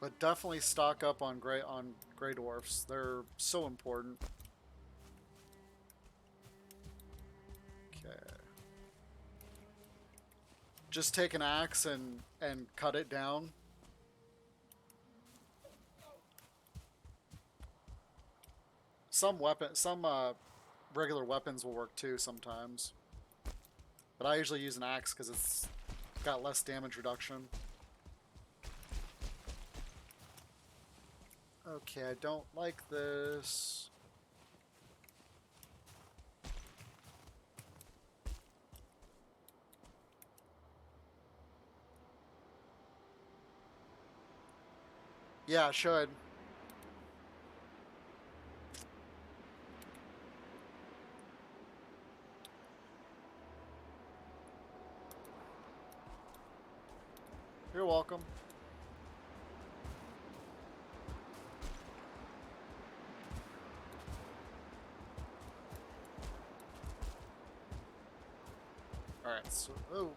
But definitely stock up on Grey Dwarfs. They're so important. Okay. Just take an axe and cut it down. Some regular weapons will work too sometimes. But I usually use an axe because it's got less damage reduction. Okay, I don't like this. Yeah, it should. You're welcome. Alright, so... Oh.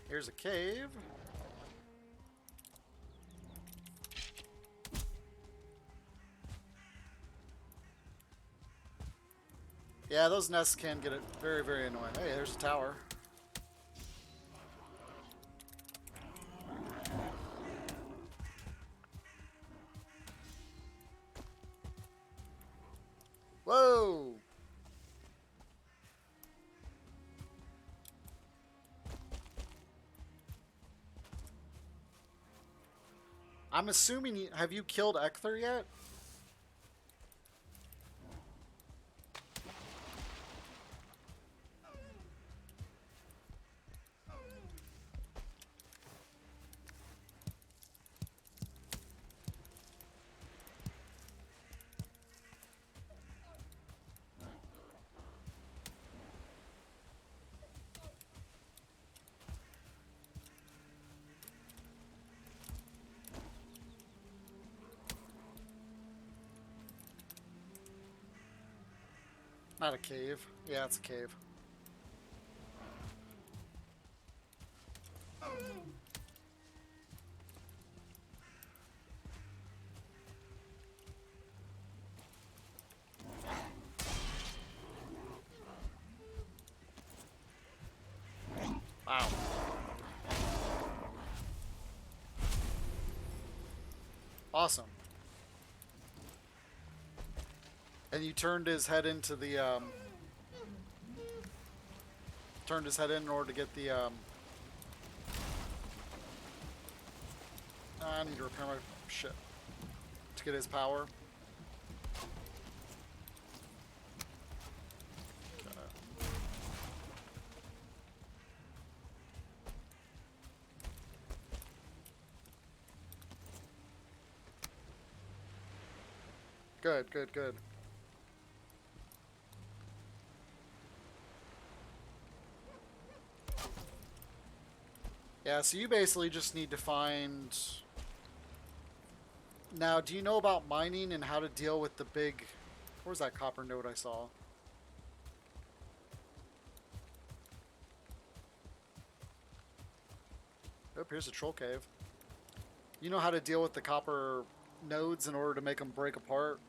Here's a cave. Yeah, those nests can get it very, very annoying. Hey, there's a tower. I'm assuming have you killed Ecther yet? Not a cave. Yeah, it's a cave. Wow. Awesome. And you turned his head into the turned his head in order to get the I need to repair my shit to get his power. Okay. Good, good, good. Yeah, so you basically just need to find... Now, do you know about mining and how to deal with the big... Where's that copper node I saw? Oh, here's a troll cave. You know how to deal with the copper nodes in order to make them break apart?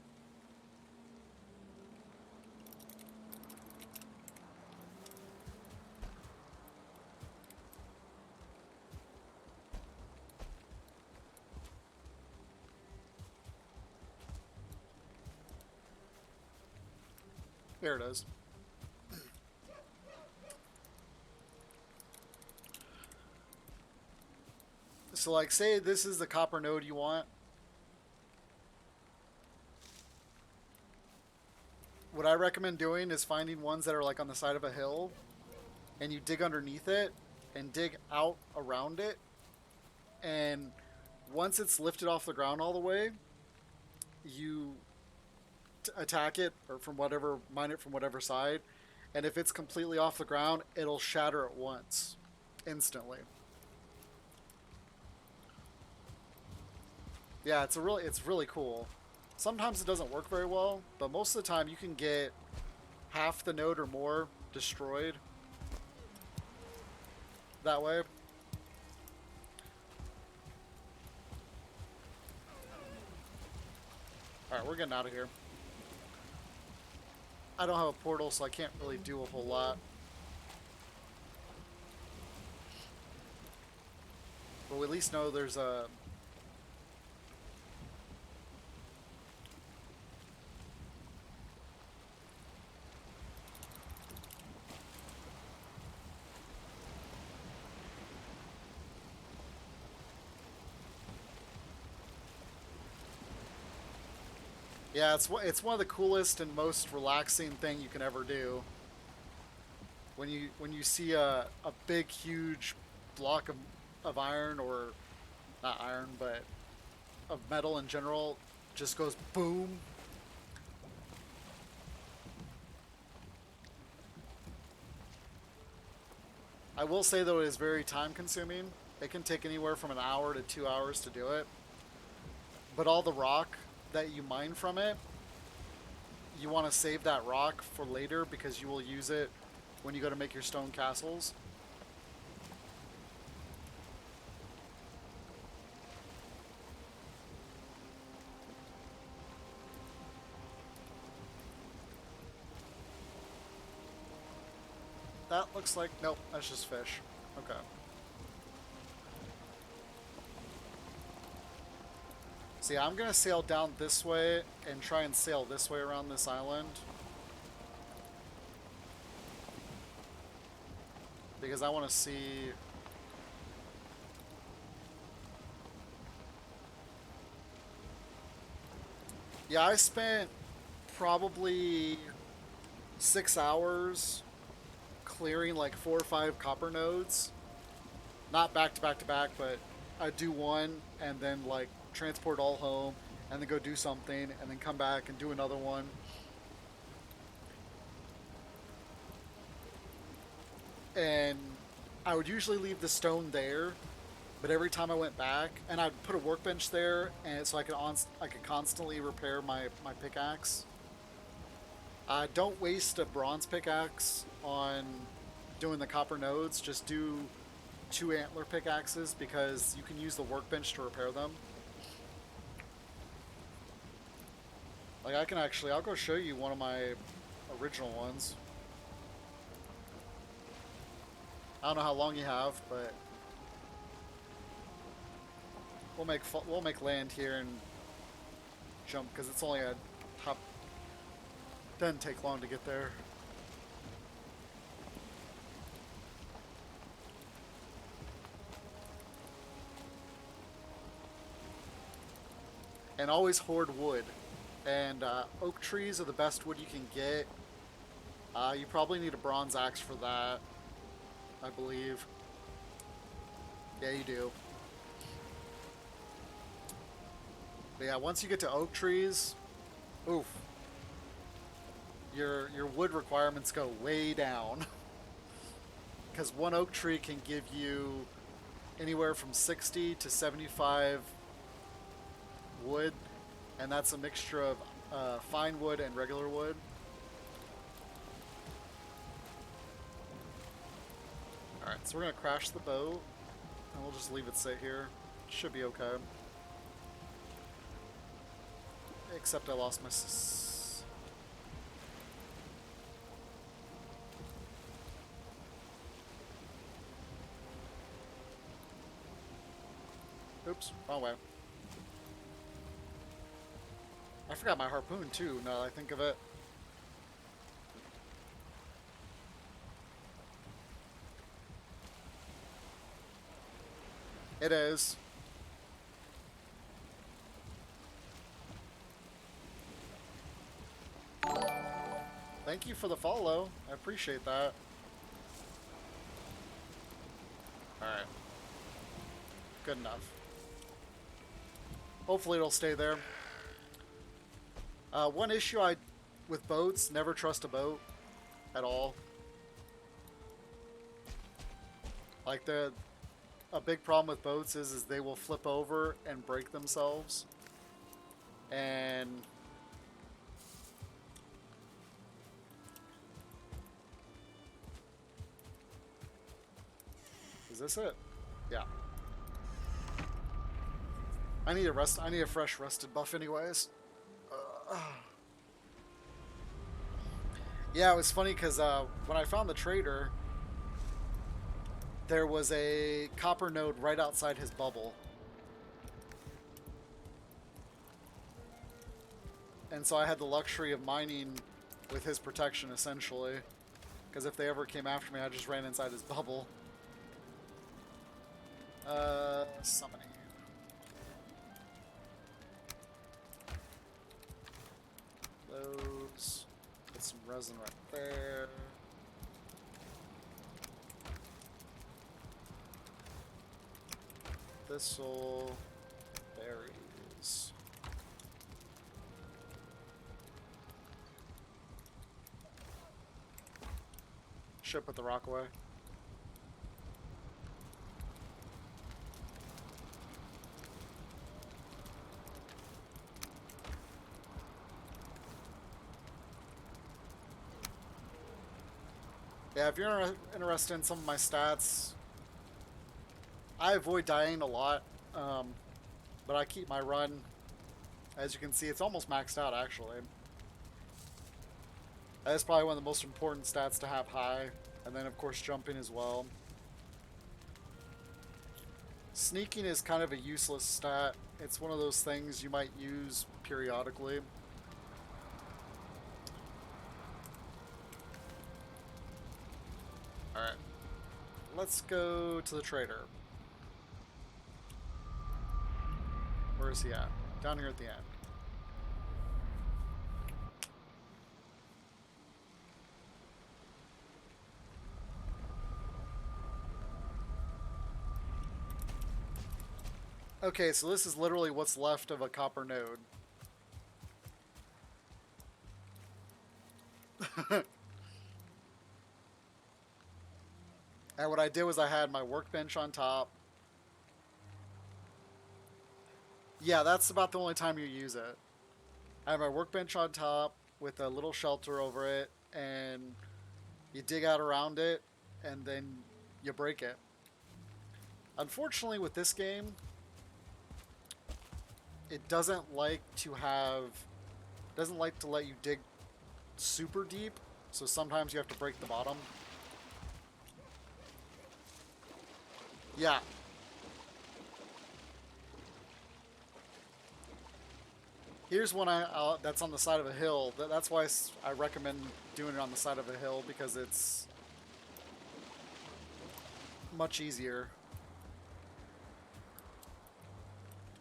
There it is. So, like, say this is the copper node you want. What I recommend doing is finding ones that are, like, on the side of a hill, and you dig underneath it, and dig out around it, and once it's lifted off the ground all the way, you attack it, or from whatever, mine it from whatever side, and if it's completely off the ground, it'll shatter at once, instantly. Yeah, it's really cool. Sometimes it doesn't work very well, but most of the time you can get half the node or more destroyed that way. Alright, we're getting out of here. I don't have a portal, so I can't really do a whole lot. But we at least know there's a... Yeah, it's one of the coolest and most relaxing thing you can ever do. When you see a big huge block of iron, or not iron, but of metal in general, just goes boom. I will say though, it is very time consuming. It can take anywhere from an hour to 2 hours to do it. But all the rock that you mine from it, you want to save that rock for later because you will use it when you go to make your stone castles. That looks like... Nope, that's just fish. Okay. See, I'm going to sail down this way and try and sail this way around this island. Because I want to see... Yeah, I spent probably 6 hours clearing like 4 or 5 copper nodes. Not back to back to back, but I'd do one and then like transport all home and then go do something and then come back and do another one. And I would usually leave the stone there, but every time I went back, and I'd put a workbench there, and so I could constantly repair my pickaxe. Don't waste a bronze pickaxe on doing the copper nodes. Just do 2 antler pickaxes because you can use the workbench to repair them. Like I'll go show you one of my original ones. I don't know how long you have, but we'll make land here and jump because it's only a top. Doesn't take long to get there. And always hoard wood. And oak trees are the best wood you can get. You probably need a bronze axe for that, I believe. Yeah, you do. But yeah, once you get to oak trees, oof, your wood requirements go way down. Because one oak tree can give you anywhere from 60 to 75 wood, and that's a mixture of fine wood and regular wood. Alright, so we're going to crash the boat, and we'll just leave it sit here. Should be okay. Except I lost my... Oops, wrong way. I forgot my harpoon too, now that I think of it. It is. Thank you for the follow. I appreciate that. Alright. Good enough. Hopefully it'll stay there. One issue with boats, never trust a boat at all. Like a big problem with boats is they will flip over and break themselves. And is this it? Yeah. I need a fresh rusted buff anyways. Yeah, it was funny because when I found the trader, there was a copper node right outside his bubble. And so I had the luxury of mining with his protection, essentially. Because if they ever came after me, I just ran inside his bubble. Summoning. Those. Put some resin right there. Thistle. Berries. Should put the rock away. Yeah, if you're interested in some of my stats, I avoid dying a lot, but I keep my run. As you can see, it's almost maxed out, actually. That's probably one of the most important stats to have high, and then of course jumping as well. Sneaking is kind of a useless stat. It's one of those things you might use periodically. Alright. Let's go to the trader. Where is he at? Down here at the end. Okay, so this is literally what's left of a copper node. And what I did was I had my workbench on top. Yeah, that's about the only time you use it. I have my workbench on top with a little shelter over it, and you dig out around it, and then you break it. Unfortunately, with this game, it doesn't like to let you dig super deep, so sometimes you have to break the bottom. Yeah. Here's one that's on the side of a hill. That's why I recommend doing it on the side of a hill, because it's much easier.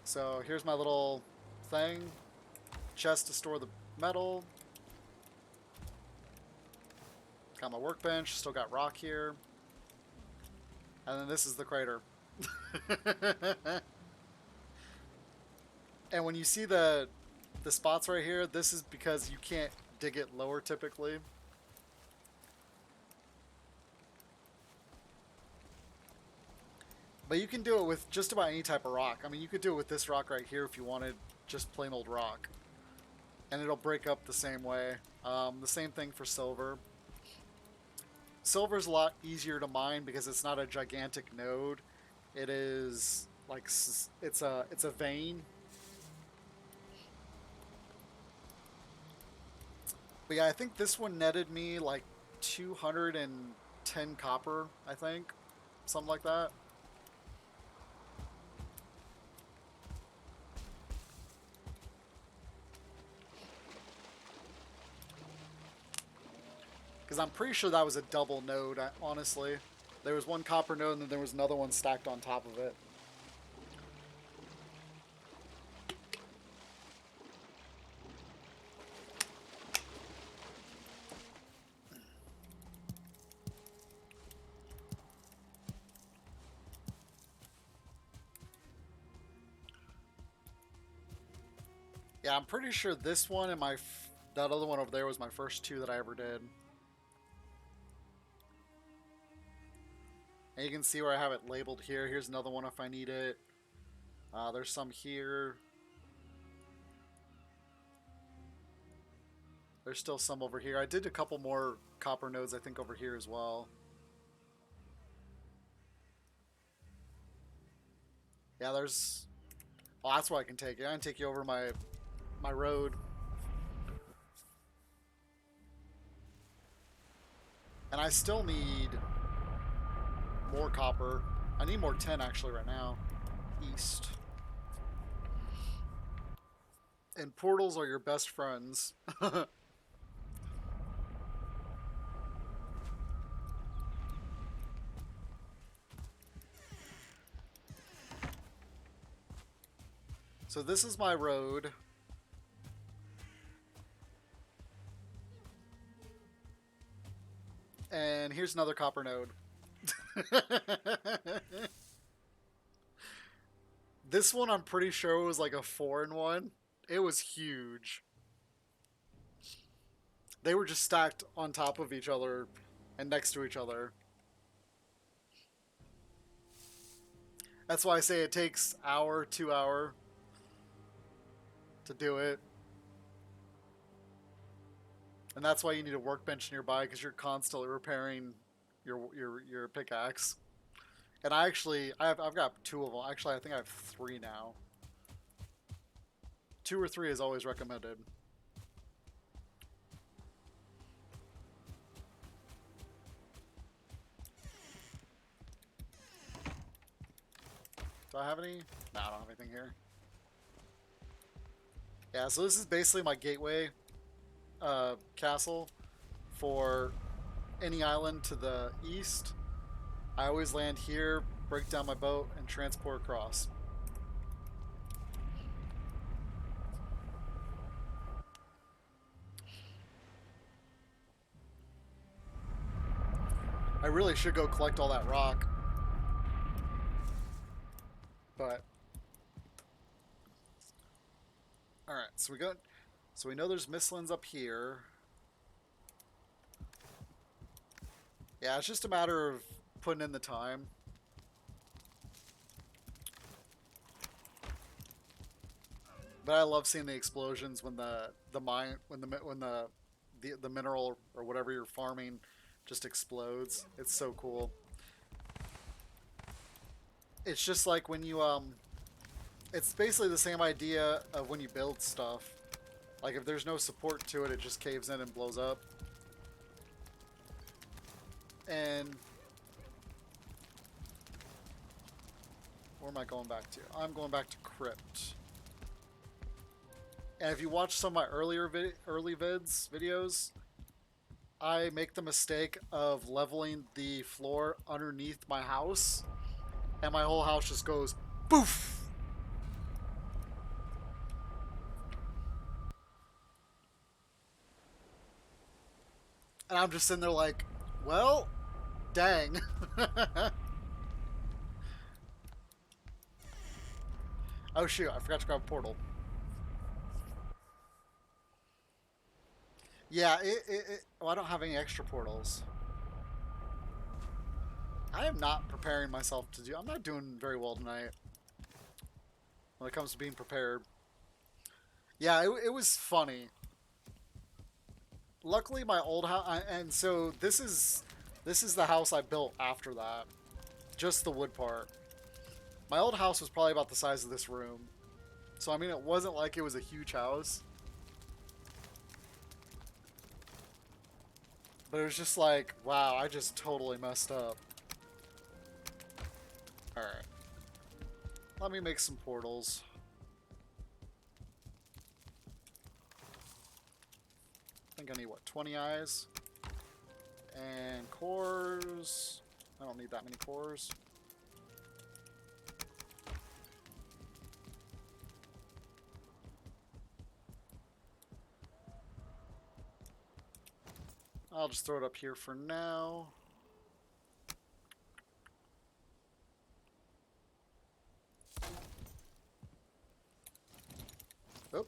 So here's my little thing. Chest to store the metal. Got my workbench. Still got rock here. And then this is the crater. And when you see the spots right here, this is because you can't dig it lower typically. But you can do it with just about any type of rock. I mean, you could do it with this rock right here if you wanted just plain old rock. And it'll break up the same way. The same thing for silver. Silver's a lot easier to mine because it's not a gigantic node. It is like it's a vein. But yeah, I think this one netted me like 210 copper, I think. Something like that. Because I'm pretty sure that was a double node, honestly. There was one copper node and then there was another one stacked on top of it. Yeah, I'm pretty sure this one and that other one over there was my first two that I ever did. And you can see where I have it labeled here. Here's another one if I need it. There's some here. There's still some over here. I did a couple more copper nodes, I think, over here as well. Yeah, there's... Oh, that's where I can take you. I can take you over my road. And I still need more copper. I need more tin, actually, right now. East. And portals are your best friends. So this is my road. And here's another copper node. This one I'm pretty sure was like a 4-in-1. It was huge. They were just stacked on top of each other and next to each other. That's why I say it takes hour, 2 hour to do it. And that's why you need a workbench nearby, because you're constantly repairing your pickaxe. And I've got 2 of them. Actually, I think I have 3 now. 2 or 3 is always recommended. Do I have any? No, I don't have anything here. Yeah, so this is basically my gateway castle for any island to the east. I always land here, break down my boat, and transport across. I really should go collect all that rock. But So we got. So we know there's Misslins up here. Yeah, it's just a matter of putting in the time. But I love seeing the explosions when the mine when the mineral or whatever you're farming just explodes. It's so cool. It's just like when you it's basically the same idea of when you build stuff. Like if there's no support to it, it just caves in and blows up. And where am I going back to? I'm going back to Crypt. And if you watch some of my early videos, I make the mistake of leveling the floor underneath my house, and my whole house just goes poof. And I'm just sitting there like, well, dang. Oh shoot, I forgot to grab a portal. Yeah, oh, I don't have any extra portals. I am not preparing myself to do. I'm not doing very well tonight when it comes to being prepared. Yeah, it was funny. Luckily, my old house, and so this is the house I built after that. Just the wood part. My old house was probably about the size of this room. So, I mean, it wasn't like it was a huge house. But it was just like, wow, I just totally messed up. Alright. Let me make some portals. I think I need, what, 20 eyes? And cores. I don't need that many cores. I'll just throw it up here for now. Oh.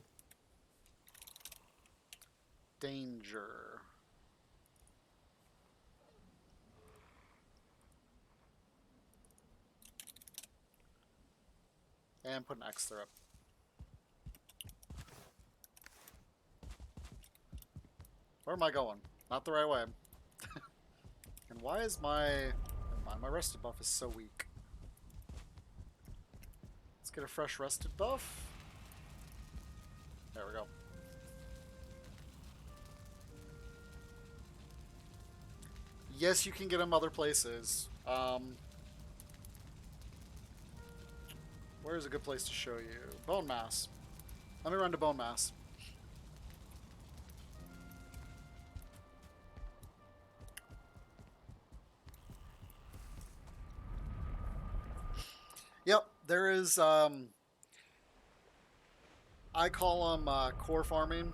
Danger. And put an X there up. Where am I going? Not the right way. And why is my rested buff is so weak? Let's get a fresh rested buff. There we go. Yes, you can get them other places. Where's a good place to show you? Bone mass. Let me run to bone mass. Yep, there is, I call them core farming.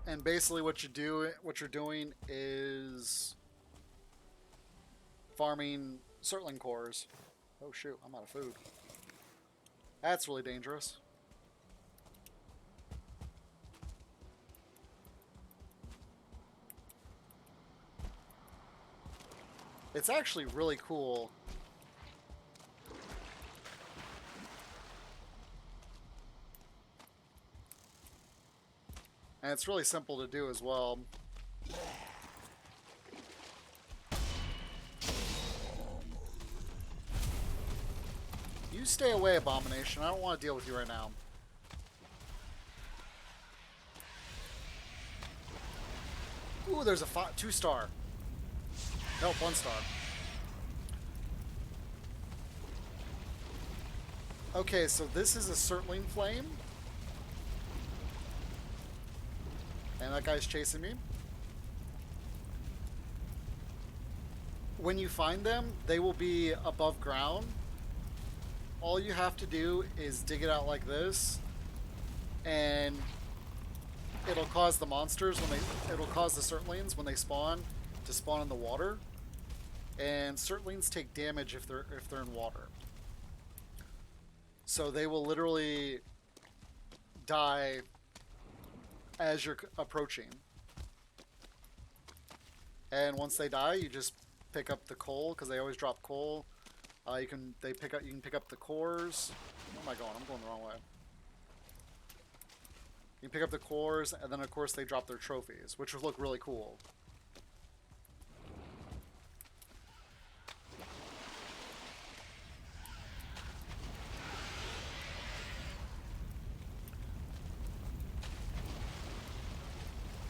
And basically what you're doing is farming Surtling cores. Oh shoot, I'm out of food. That's really dangerous. It's actually really cool. And it's really simple to do as well. You stay away, Abomination. I don't want to deal with you right now. Ooh, there's a 2-star. Nope, 1-star. Okay, so this is a Surtling Flame. And that guy's chasing me. When you find them, they will be above ground. All you have to do is dig it out like this, and it'll cause the monsters it'll cause the Surtlings when they spawn to spawn in the water. And Surtlings take damage if they're in water. So they will literally die as you're approaching. And once they die, you just pick up the coal because they always drop coal. You can pick up the cores. Where am I going? I'm going the wrong way. You can pick up the cores, and then of course they drop their trophies, which would look really cool.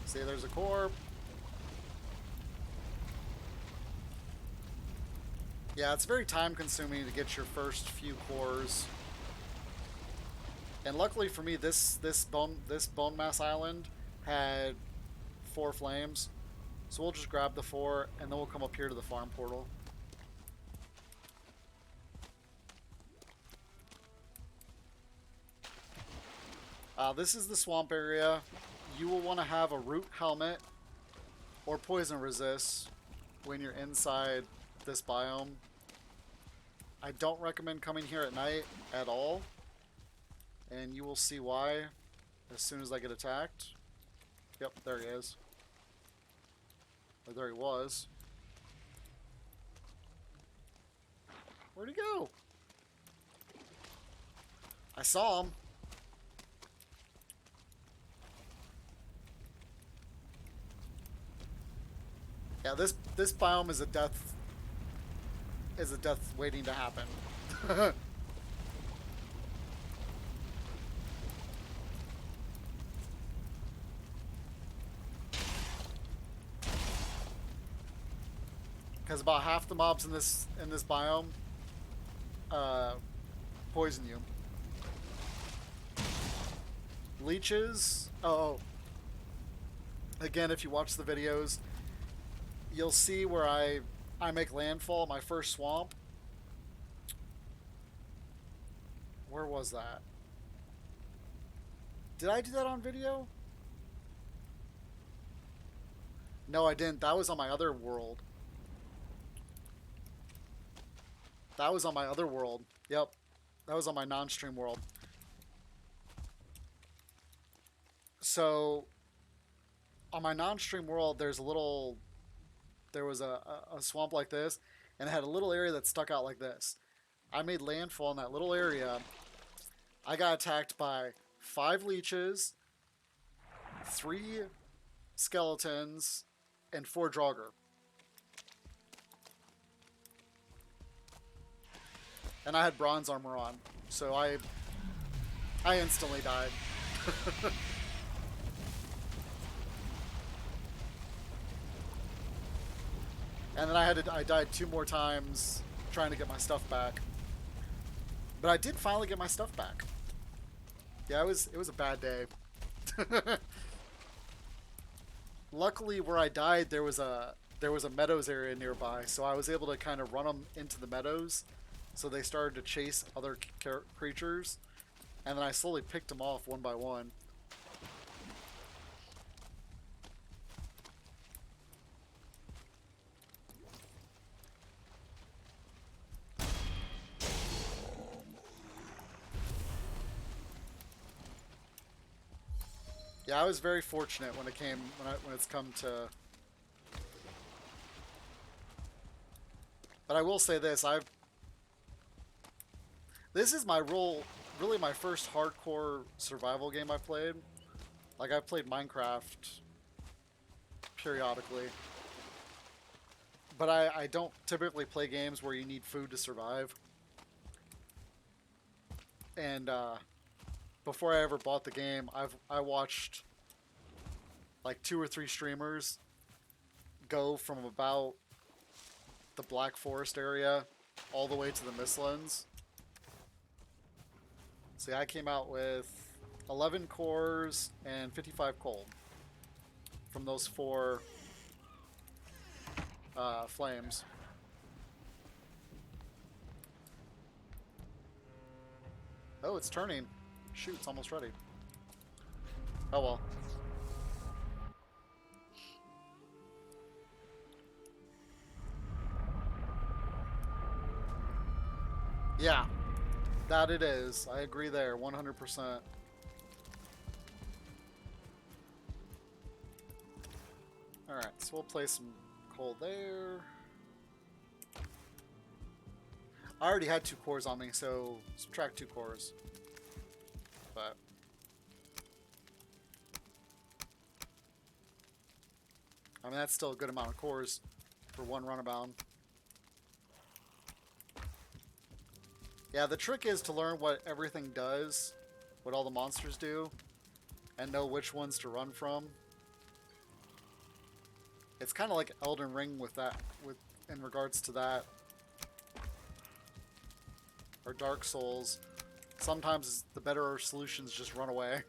See, there's a core. Yeah, it's very time consuming to get your first few cores. And luckily for me, this bone mass island had 4 flames. So we'll just grab the 4 and then we'll come up here to the farm portal. This is the swamp area. You will want to have a root helmet or poison resist when you're inside this biome. I don't recommend coming here at night at all, and you will see why as soon as I get attacked. Yep, there he is. Or there he was. Where'd he go? I saw him. Yeah, this biome is a death waiting to happen. Because about half the mobs in this biome poison you. Leeches. Oh. Again, if you watch the videos, you'll see where I make landfall at my first swamp. Where was that? Did I do that on video? No, I didn't. That was on my other world. That was on my other world. Yep. That was on my non-stream world. So, on my non-stream world, there was a swamp like this, and it had a little area that stuck out like this. I made landfall in that little area. I got attacked by 5 leeches, 3 skeletons, and 4 Draugr. And I had bronze armor on, so I instantly died. And then I died 2 more times trying to get my stuff back. But I did finally get my stuff back. Yeah, it was a bad day. Luckily, where I died, there was a meadows area nearby, so I was able to kind of run them into the meadows, so they started to chase other creatures, and then I slowly picked them off one by one. Yeah, I was very fortunate when it's come to. But I will say this: this is really my first hardcore survival game I played. Like, I've played Minecraft periodically, but I don't typically play games where you need food to survive. And before I ever bought the game, I watched like 2 or 3 streamers go from about the Black Forest area all the way to the Mistlands. See, I came out with 11 cores and 55 coal from those 4 flames. Oh, it's turning. Shoot, it's almost ready. Oh well. Yeah. That it is. I agree there, 100%. Alright, so we'll place some coal there. I already had 2 cores on me, so subtract 2 cores. But I mean, that's still a good amount of cores for one runabout. Yeah, the trick is to learn what everything does, what all the monsters do, and know which ones to run from. It's kind of like Elden Ring with that, in regards to that, or Dark Souls. Sometimes the better solutions just run away.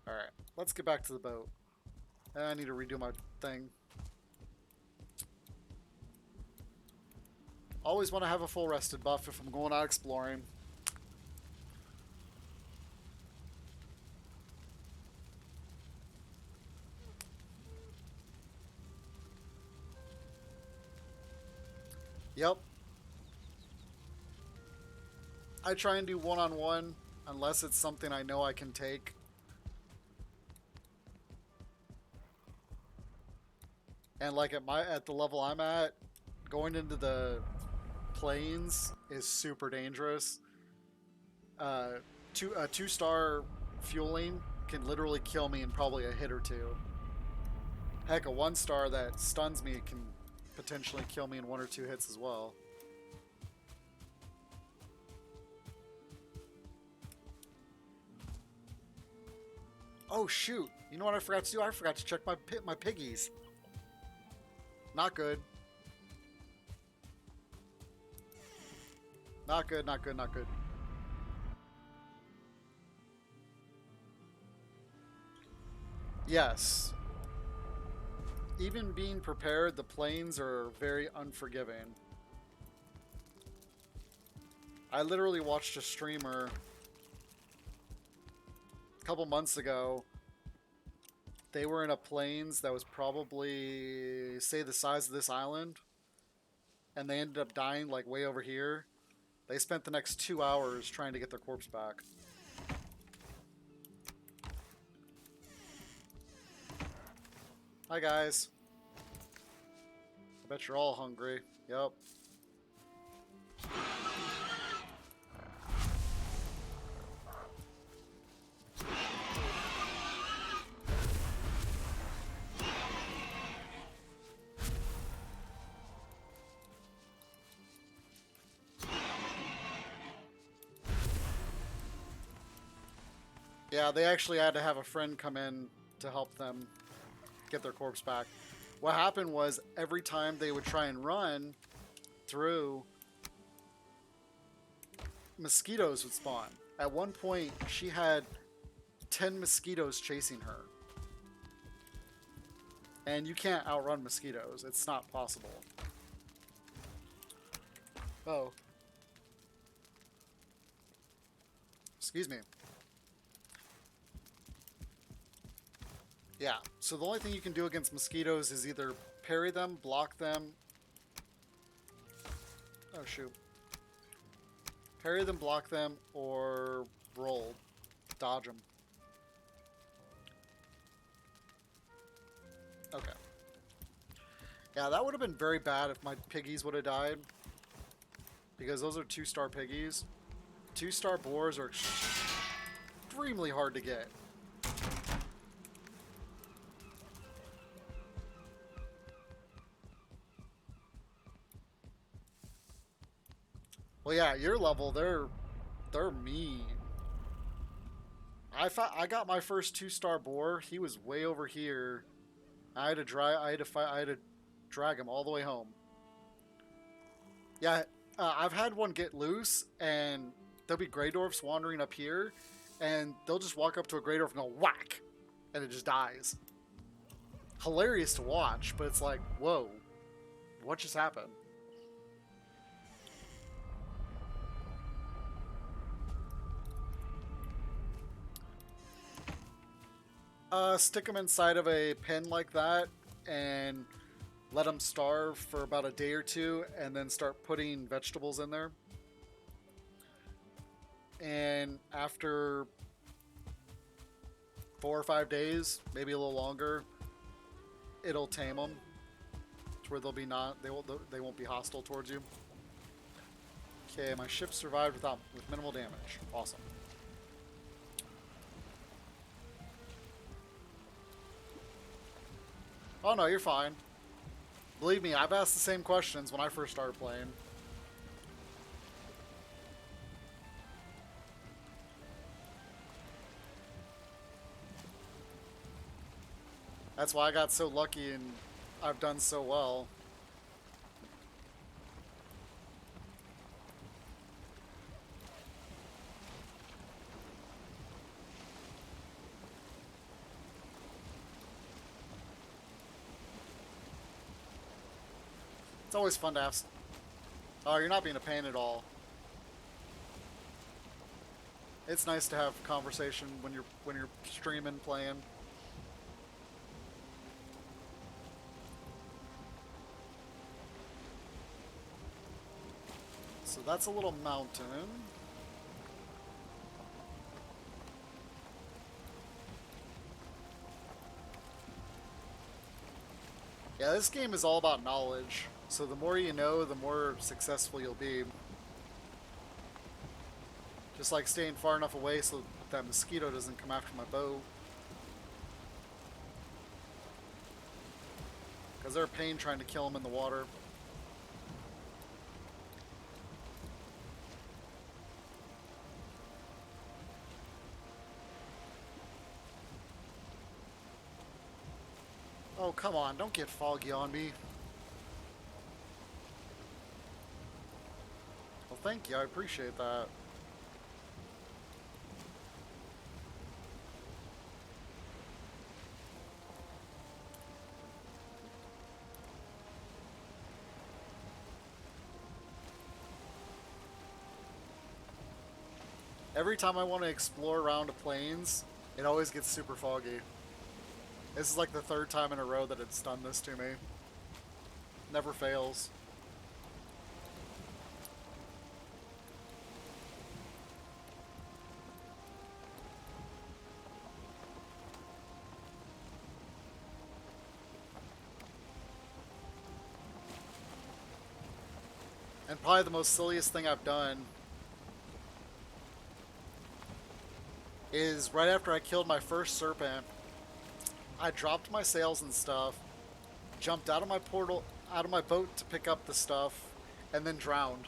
Alright, let's get back to the boat. I need to redo my thing. Always want to have a full rested buff if I'm going out exploring. Yep. I try and do one-on-one unless it's something I know I can take. And like at the level I'm at, going into the plains is super dangerous. A 2-star fueling can literally kill me in probably a hit or two. Heck, a 1-star that stuns me can potentially kill me in 1 or 2 hits as well. Oh shoot! You know what I forgot to do? I forgot to check my piggies. Not good. Not good, not good, not good. Yes. Even being prepared, the plains are very unforgiving. I literally watched a streamer a couple months ago. They were in a plains that was probably, say, the size of this island. And they ended up dying like way over here. They spent the next 2 hours trying to get their corpse back. Hi guys. I bet you're all hungry. Yep. Yeah, they actually had to have a friend come in to help them get their corpse back. What happened was every time they would try and run through, mosquitoes would spawn. At one point, she had 10 mosquitoes chasing her. And you can't outrun mosquitoes. It's not possible. Oh. Excuse me. Yeah, so the only thing you can do against mosquitoes is either parry them, block them. Oh, shoot. Parry them, block them, or roll. Dodge them. Okay. Yeah, that would have been very bad if my piggies would have died. Because those are 2-star piggies. 2-star boars are extremely hard to get. Well, yeah, your level, they're mean. I got my first 2-star boar. He was way over here. I had to drag him all the way home. Yeah, I've had one get loose, and there'll be Grey Dwarfs wandering up here, and they'll just walk up to a Grey Dwarf and go whack, and it just dies. Hilarious to watch, but it's like, whoa, what just happened? Stick them inside of a pen like that, and let them starve for about a day or two, and then start putting vegetables in there. And after 4 or 5 days, maybe a little longer, it'll tame them to where they won't be hostile towards you. Okay, my ship survived with minimal damage. Awesome. Oh no, you're fine. Believe me, I've asked the same questions when I first started playing. That's why I got so lucky and I've done so well. It's always fun to ask. Oh, you're not being a pain at all. It's nice to have conversation when you're streaming, playing. So that's a little mountain. Yeah, this game is all about knowledge. So the more you know, the more successful you'll be. Just like staying far enough away so that mosquito doesn't come after my boat. Because they're a pain trying to kill them in the water. Oh, come on, don't get foggy on me. Well, thank you, I appreciate that. Every time I want to explore around the plains, it always gets super foggy. This is like the third time in a row that it's done this to me. Never fails. And probably the most silliest thing I've done is right after I killed my first serpent, I dropped my sails and stuff, jumped out of my portal, out of my boat to pick up the stuff, and then drowned.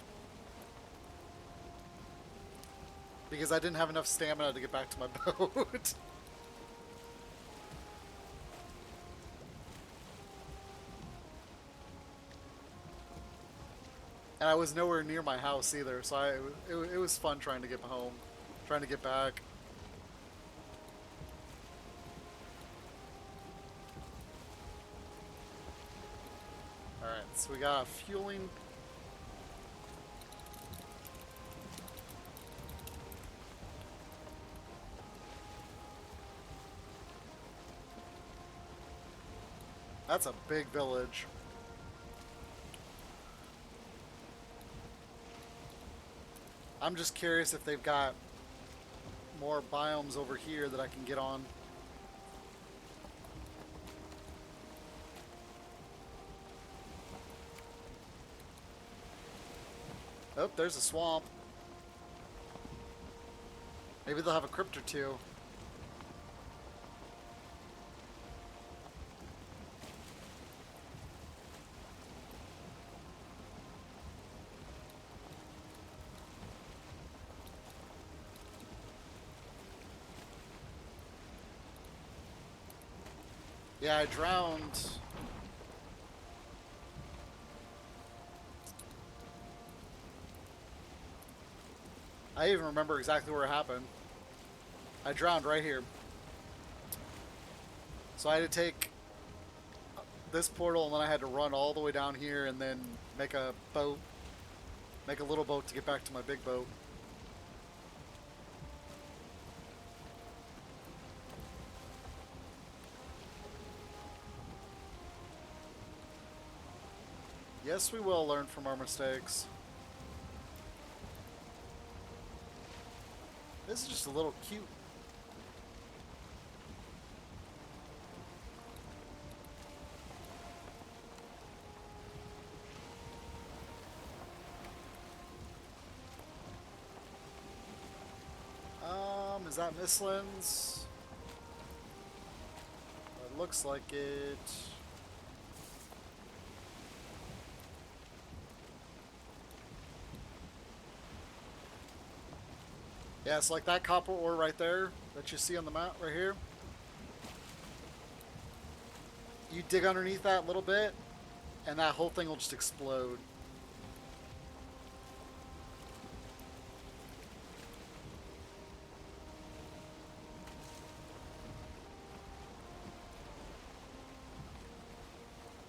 Because I didn't have enough stamina to get back to my boat. And I was nowhere near my house either, so it was fun trying to get home, trying to get back. Alright, so we got fueling. That's a big village. I'm just curious if they've got more biomes over here that I can get on. Oh, there's a swamp. Maybe they'll have a crypt or two. Yeah, I drowned. I even remember exactly where it happened. I drowned right here. So I had to take this portal and then I had to run all the way down here and then make a boat. Make a little boat to get back to my big boat. Yes, we will learn from our mistakes. This is just a little cute. Is that Misslands? It looks like it. Yeah, it's like that copper ore right there that you see on the map right here. You dig underneath that a little bit, and that whole thing will just explode.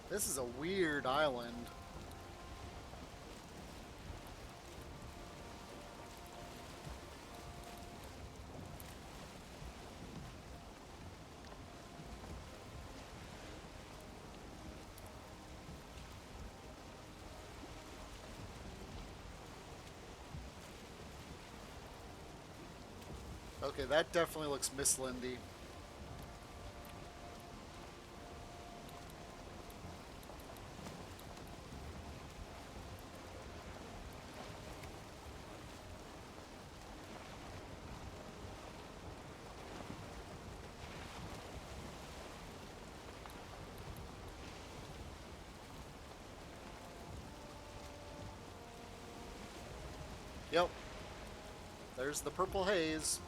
This is a weird island. Okay, that definitely looks Miss Lindy. Yep. There's the purple haze.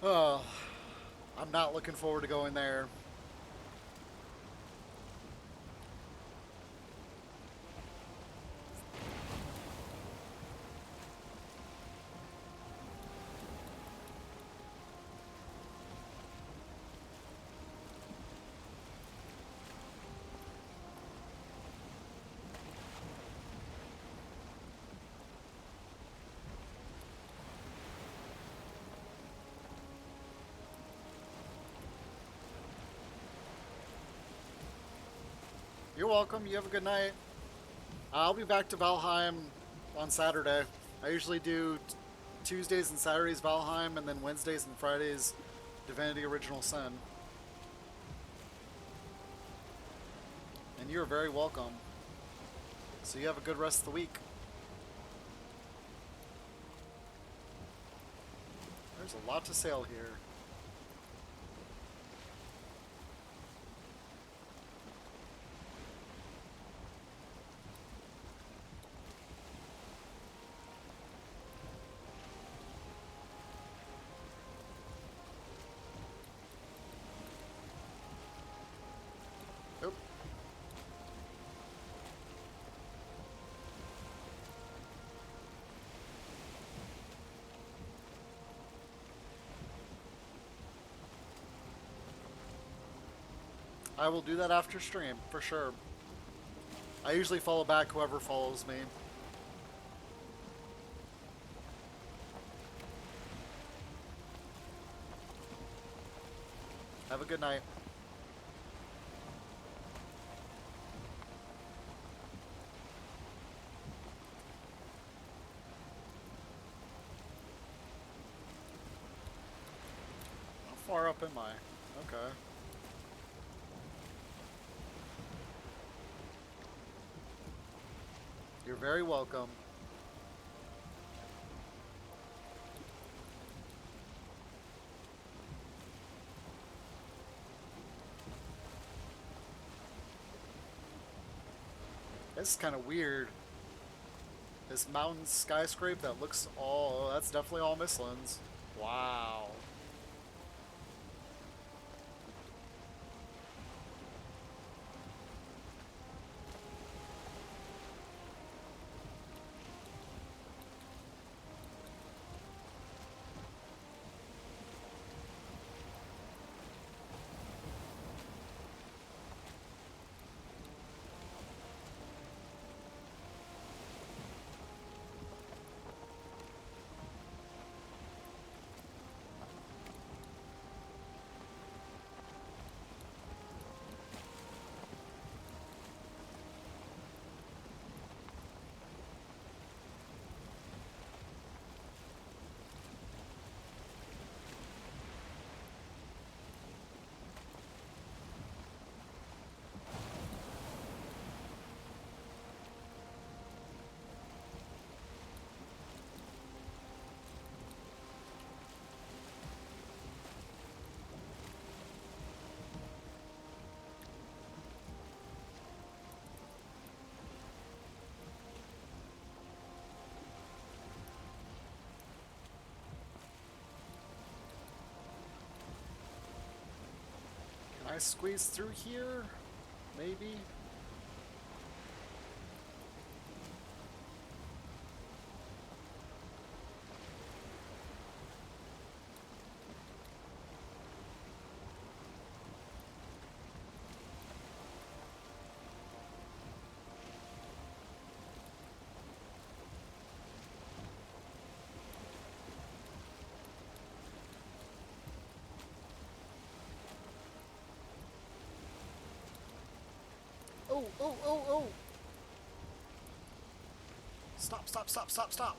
Oh, I'm not looking forward to going there. You're welcome. You have a good night. I'll be back to Valheim on Saturday. I usually do Tuesdays and Saturdays Valheim, and then Wednesdays and Fridays Divinity Original Sin. And you're very welcome. So you have a good rest of the week. There's a lot to sail here. Oop. I will do that after stream, for sure. I usually follow back whoever follows me. Have a good night. How far up am I? Okay. You're very welcome. This is kind of weird. This mountain skyscraper that looks all... Oh, that's definitely all Misslands. Wow. squeeze through here? Maybe? Oh, oh, oh, oh! Stop, stop, stop, stop, stop!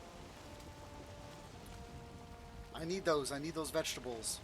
I need those. I need those vegetables.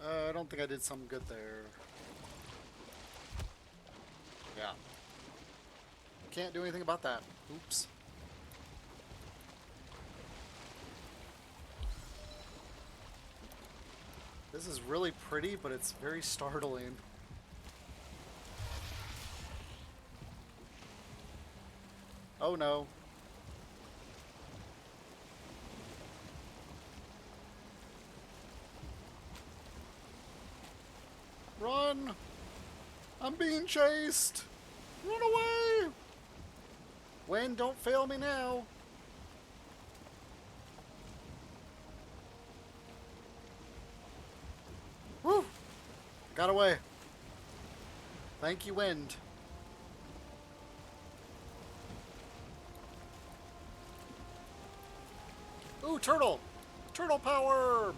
I don't think I did something good there. Yeah. Can't do anything about that. Oops. This is really pretty, but it's very startling. Oh no. Run! I'm being chased! Run away! Wind, don't fail me now. Woo! Got away. Thank you, wind. Ooh, turtle! Turtle power!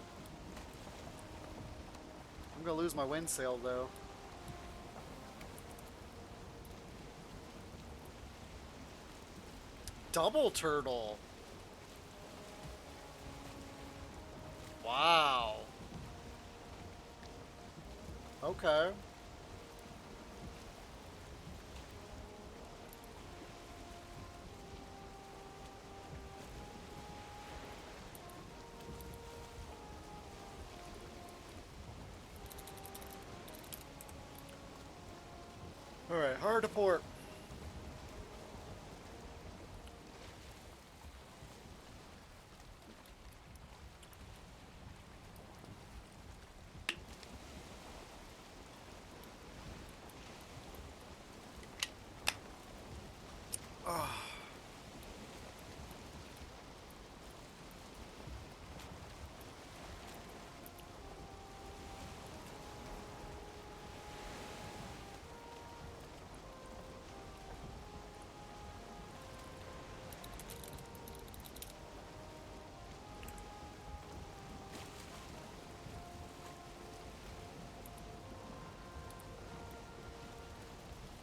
I'm gonna lose my wind sail, though. Double turtle! Wow. Okay. Alright, hard to port.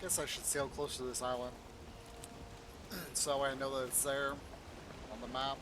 Guess I should sail closer to this island. So I know that it's there on the map.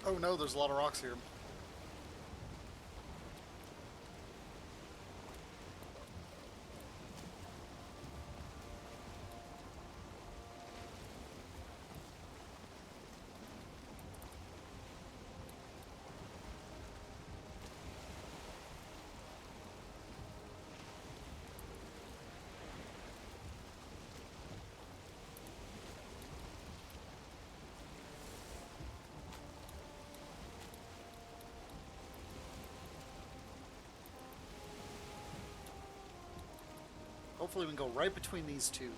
Oh no, there's a lot of rocks here. Hopefully we can go right between these two.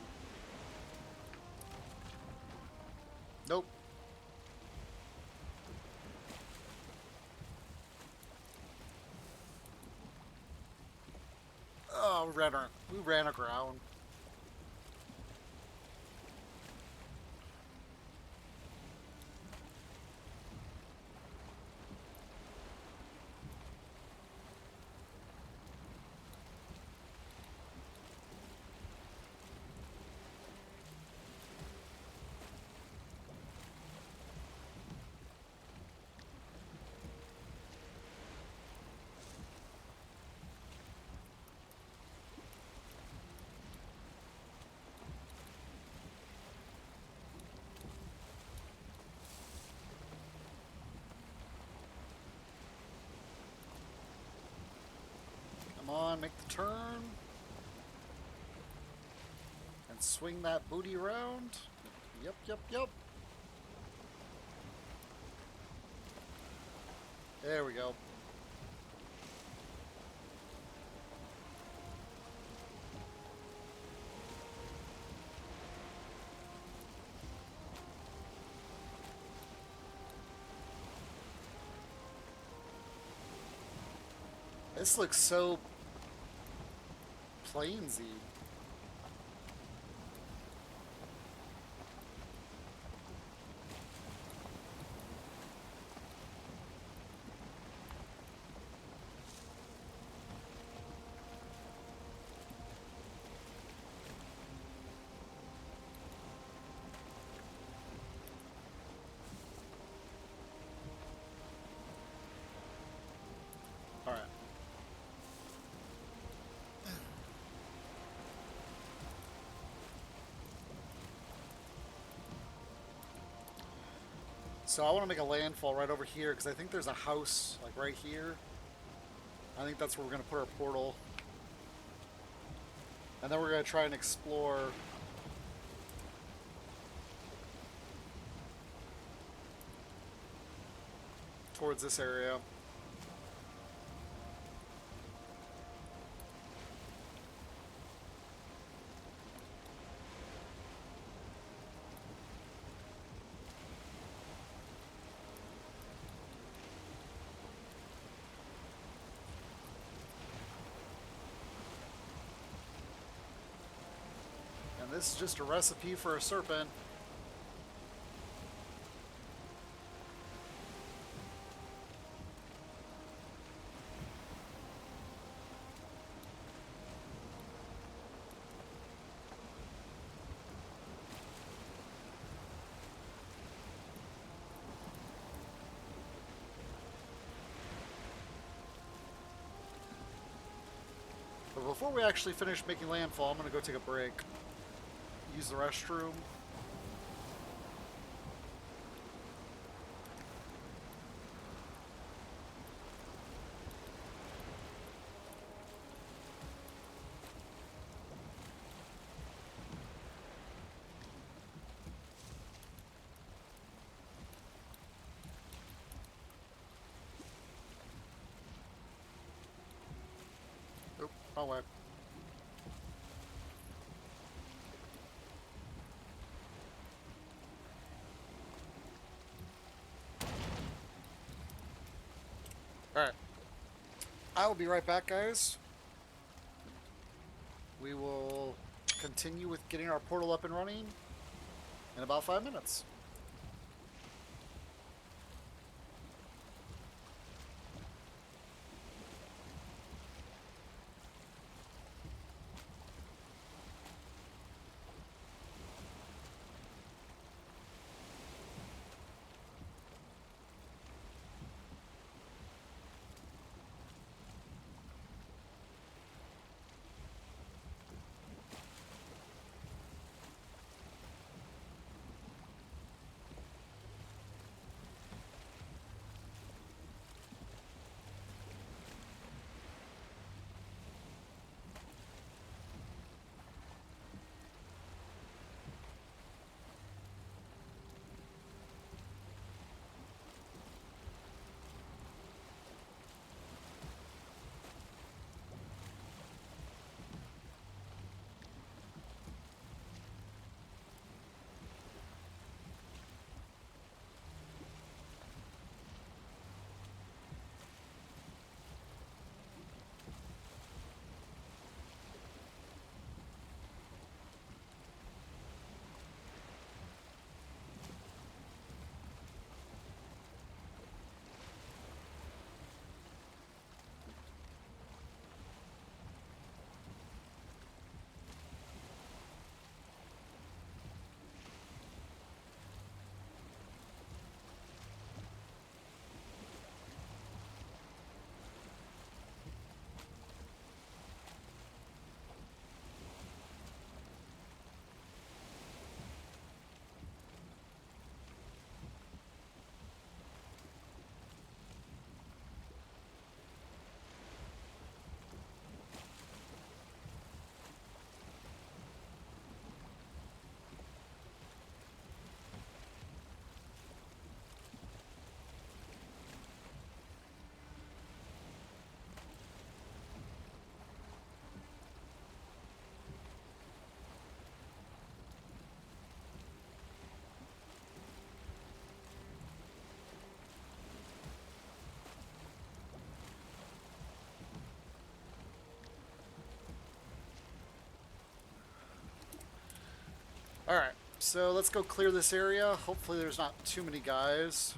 ran aground. Come on, make the turn. And swing that booty around. Yep, yep, yep. There we go. This looks so plainsy. All right. So I want to make a landfall right over here because I think there's a house like right here. I think that's where we're going to put our portal. And then we're going to try and explore towards this area. And this is just a recipe for a serpent. But before we actually finish making landfall, I'm going to go take a break. Use the restroom. Oop, wrong way. Alright. I will be right back, guys. We will continue with getting our portal up and running in about 5 minutes. Alright, so let's go clear this area. Hopefully there's not too many guys,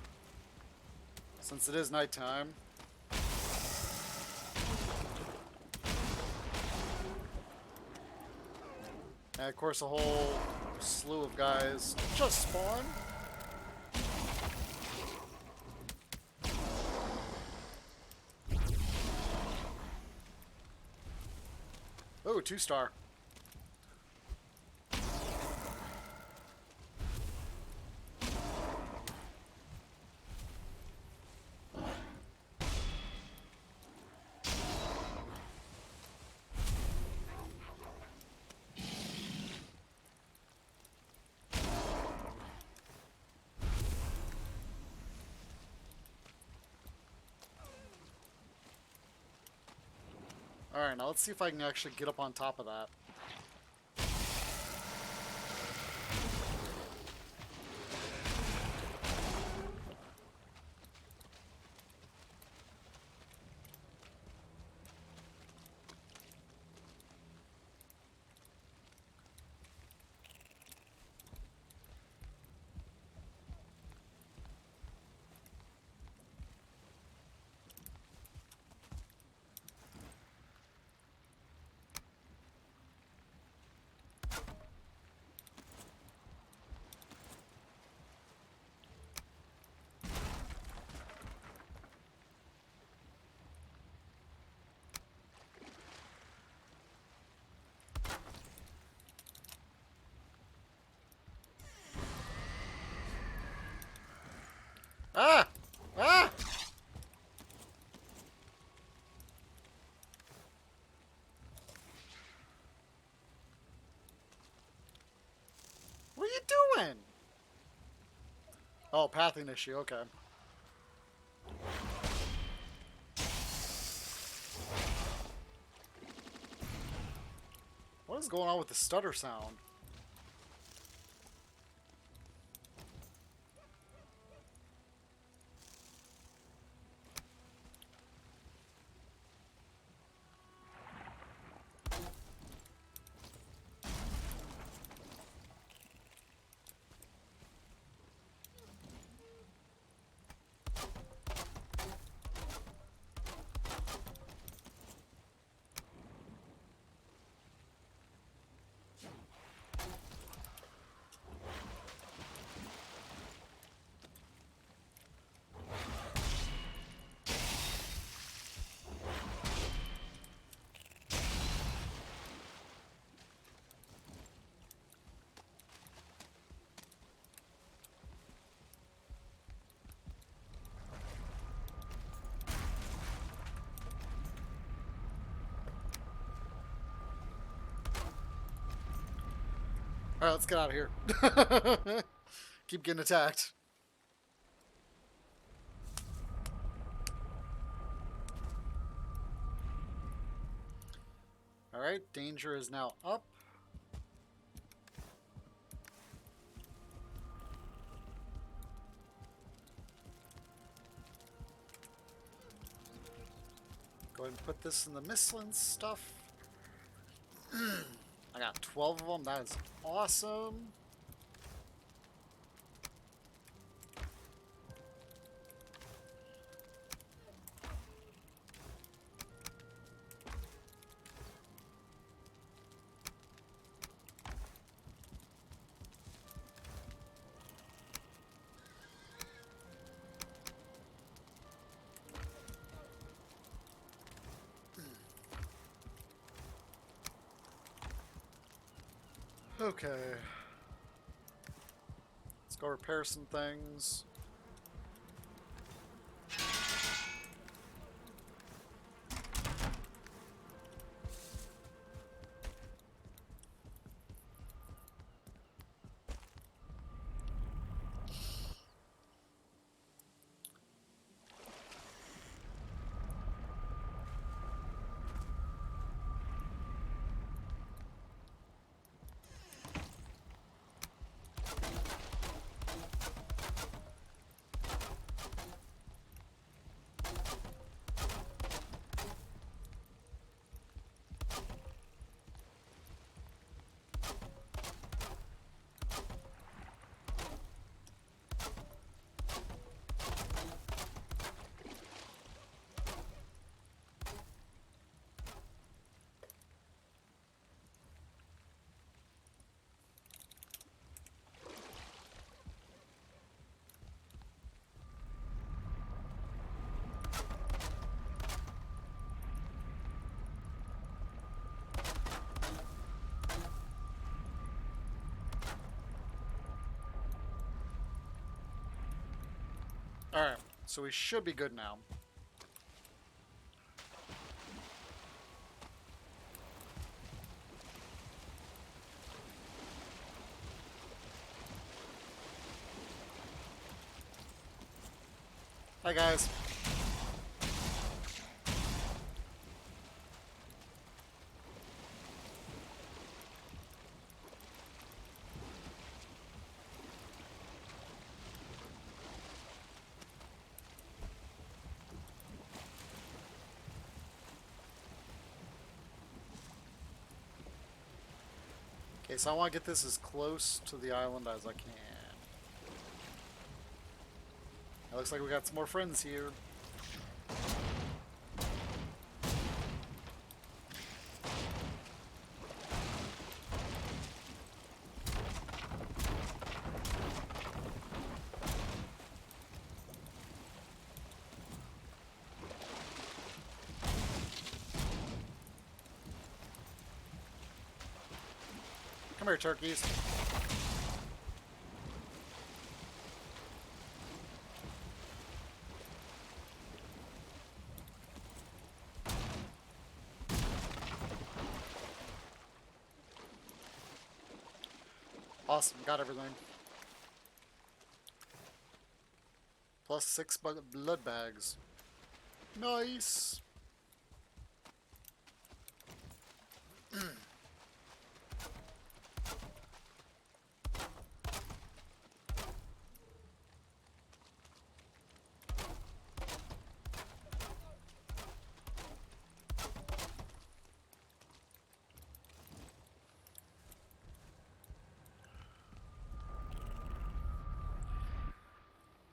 since it is nighttime. And of course a whole slew of guys just spawn. Oh, 2-star. Alright, now let's see if I can actually get up on top of that. Ah! Ah! What are you doing? Oh, pathing issue, okay. What is going on with the stutter sound? Alright, let's get out of here. Keep getting attacked. Alright, danger is now up. Go ahead and put this in the Michelin stuff. I got 12 of them. That is awesome. Okay. Let's go repair some things. Alright, so we should be good now. Hi guys. Okay, so I want to get this as close to the island as I can. It looks like we got some more friends here. Come here, turkeys. Awesome, got everything. Plus 6 blood bags. Nice.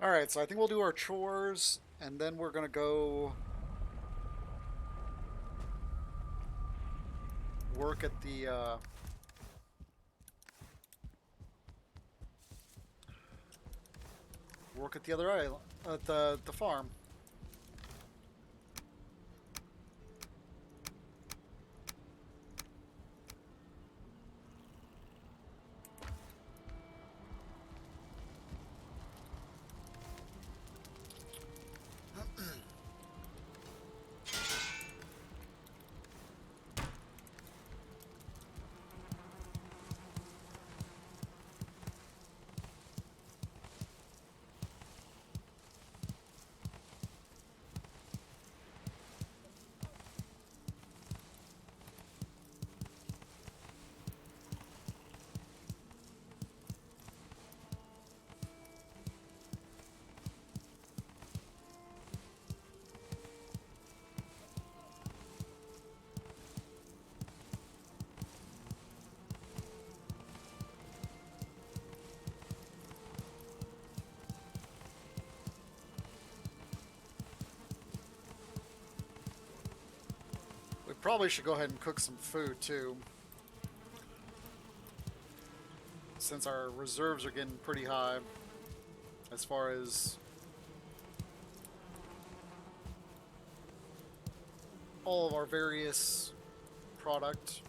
Alright, so I think we'll do our chores, and then we're gonna go work at the, other island, at the farm. We probably should go ahead and cook some food, too. Since our reserves are getting pretty high. As far as all of our various product.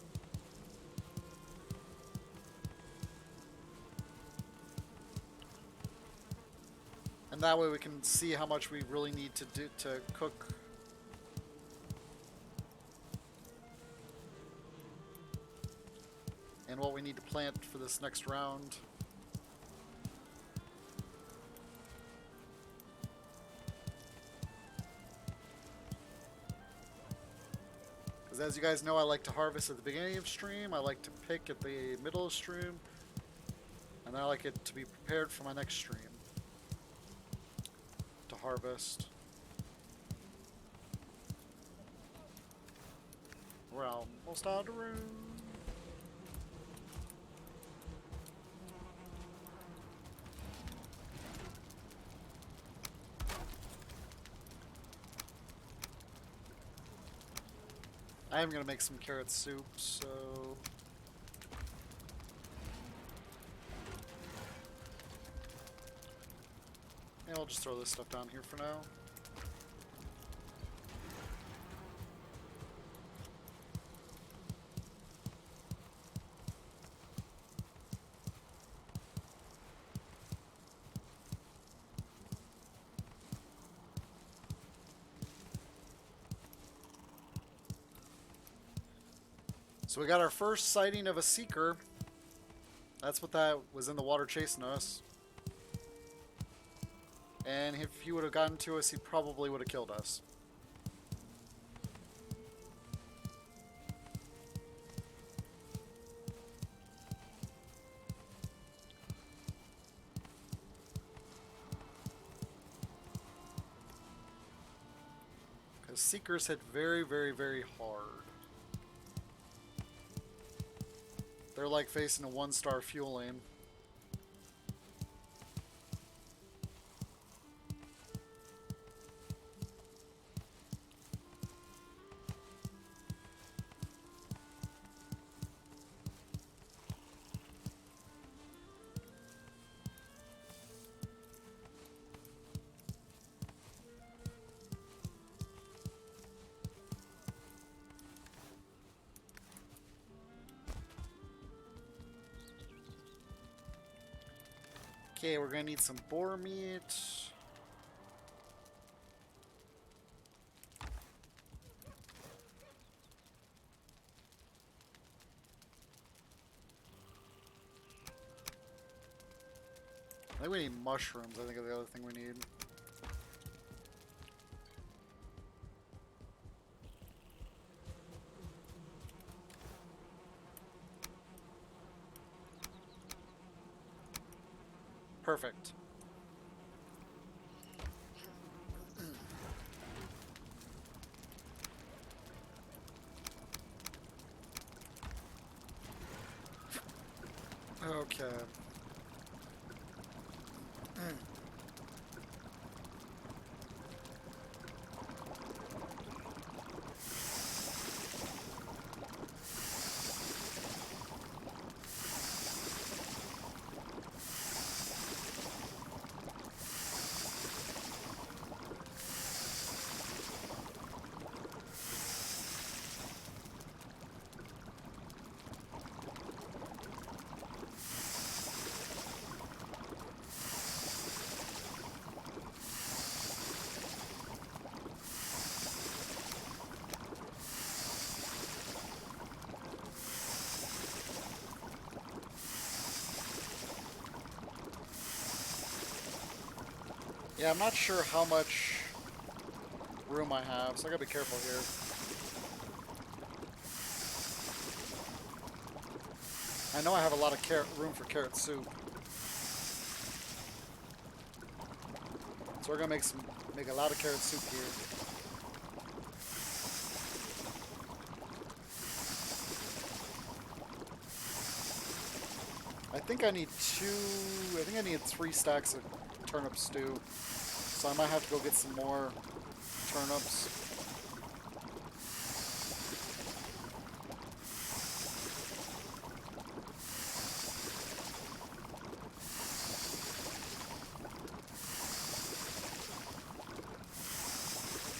And that way we can see how much we really need to do to cook. And what we need to plant for this next round. Because as you guys know, I like to harvest at the beginning of stream, I like to pick at the middle of stream, and I like it to be prepared for my next stream to harvest. We're almost out of room. I am going to make some carrot soup, so... And I'll just throw this stuff down here for now. So we got our first sighting of a seeker. That's what that was in the water chasing us. And if he would have gotten to us, he probably would have killed us. Because seekers hit very, very, very hard. They're like facing a 1-star fuel lane. Okay, we're gonna need some boar meat. I think we need mushrooms, I think is the other thing we need. Perfect. Okay. Yeah, I'm not sure how much room I have, so I gotta be careful here. I know I have a lot of room for carrot soup. So we're gonna make a lot of carrot soup here. I think I need 3 stacks of turnip stew. So I might have to go get some more turnips.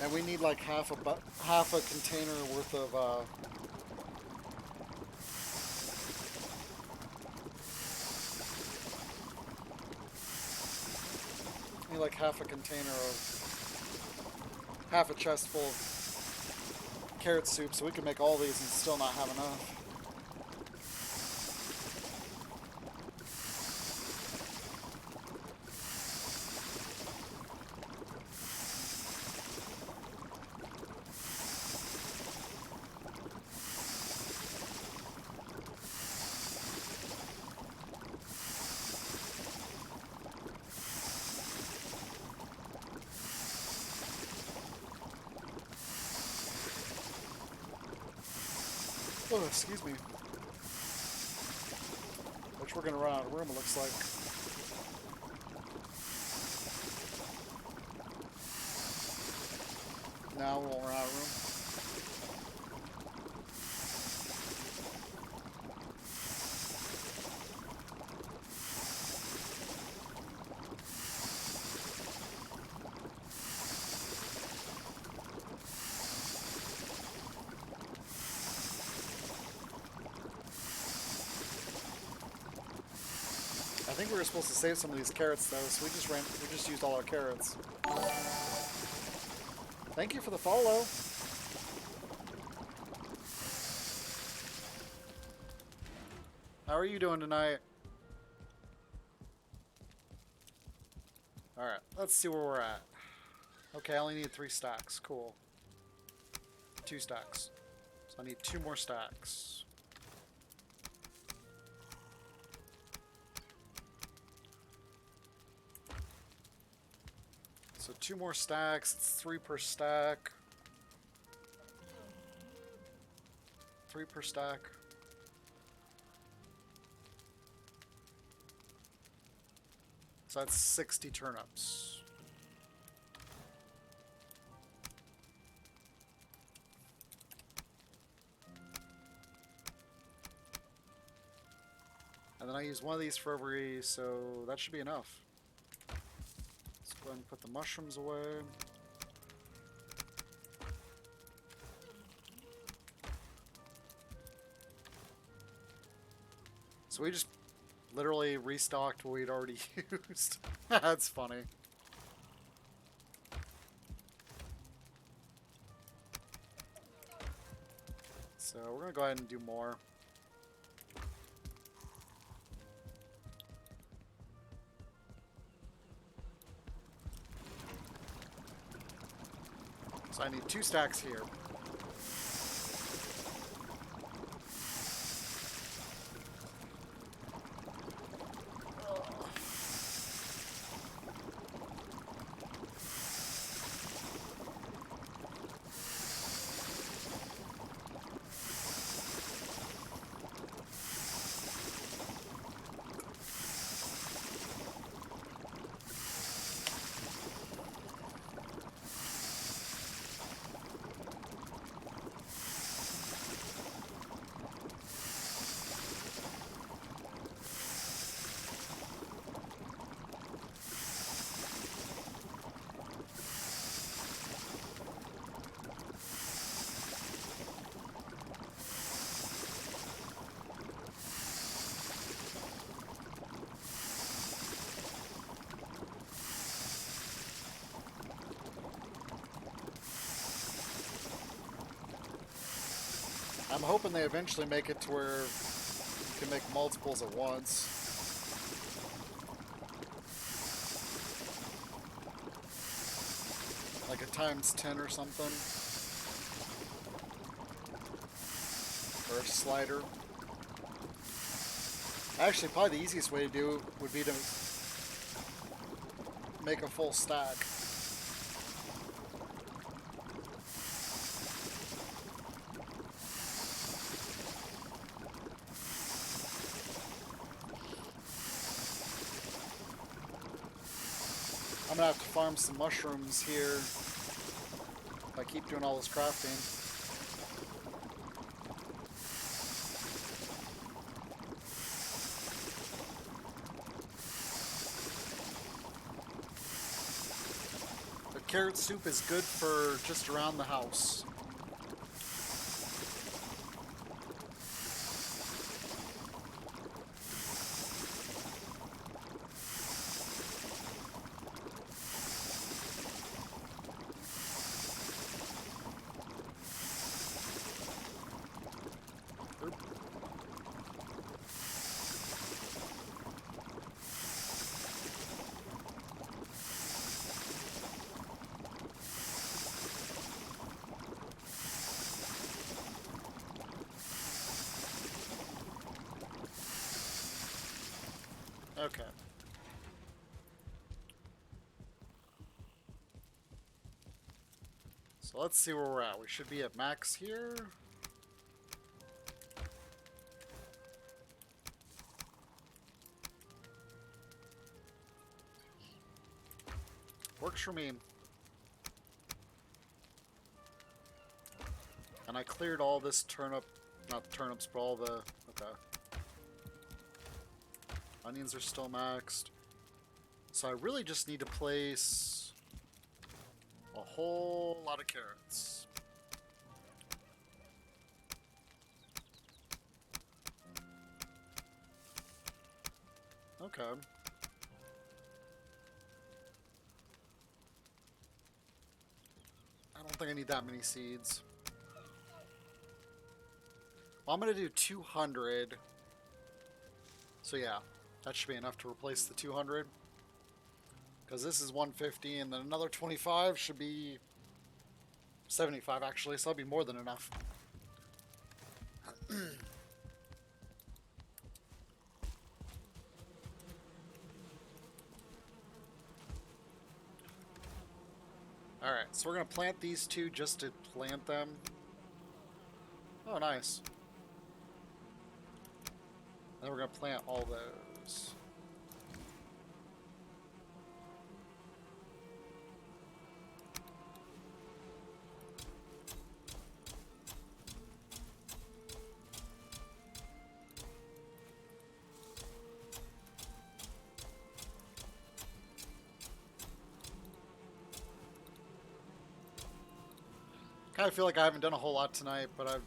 And we need like half a container worth of like half a container of half a chest full of carrot soup, so we can make all these and still not have enough. Oh, excuse me. Which we're gonna run out of room, it looks like. Now we won't run out of room. I think we were supposed to save some of these carrots though, so we just used all our carrots. Thank you for the follow. How are you doing tonight? Alright, let's see where we're at. Okay, I only need 3 stacks. Cool. 2 stacks. So I need 2 more stacks. So 2 more stacks. It's 3 per stack. 3 per stack. So that's 60 turnips. And then I use one of these for every, so that should be enough. Let's go ahead and put the mushrooms away. So we just literally restocked what we'd already used. That's funny. So we're going to go ahead and do more. So I need 2 stacks here. I'm hoping they eventually make it to where you can make multiples at once. Like a times 10 or something. Or a slider. Actually, probably the easiest way to do it would be to make a full stack. I'm gonna have to farm some mushrooms here if I keep doing all this crafting. The carrot soup is good for just around the house. Okay. So let's see where we're at. We should be at max here. Works for me. And I cleared all this turnip, not the turnips, but all the, okay. Onions are still maxed. So I really just need to place a whole lot of carrots. Okay. I don't think I need that many seeds. Well, I'm going to do 200. So yeah, that should be enough to replace the 200. Because this is 150, and then another 25 should be 75 actually, so that'll be more than enough. Alright, so we're going to plant these two just to plant them. Oh, nice. And then we're going to plant all those. Kind of feel like I haven't done a whole lot tonight, but I've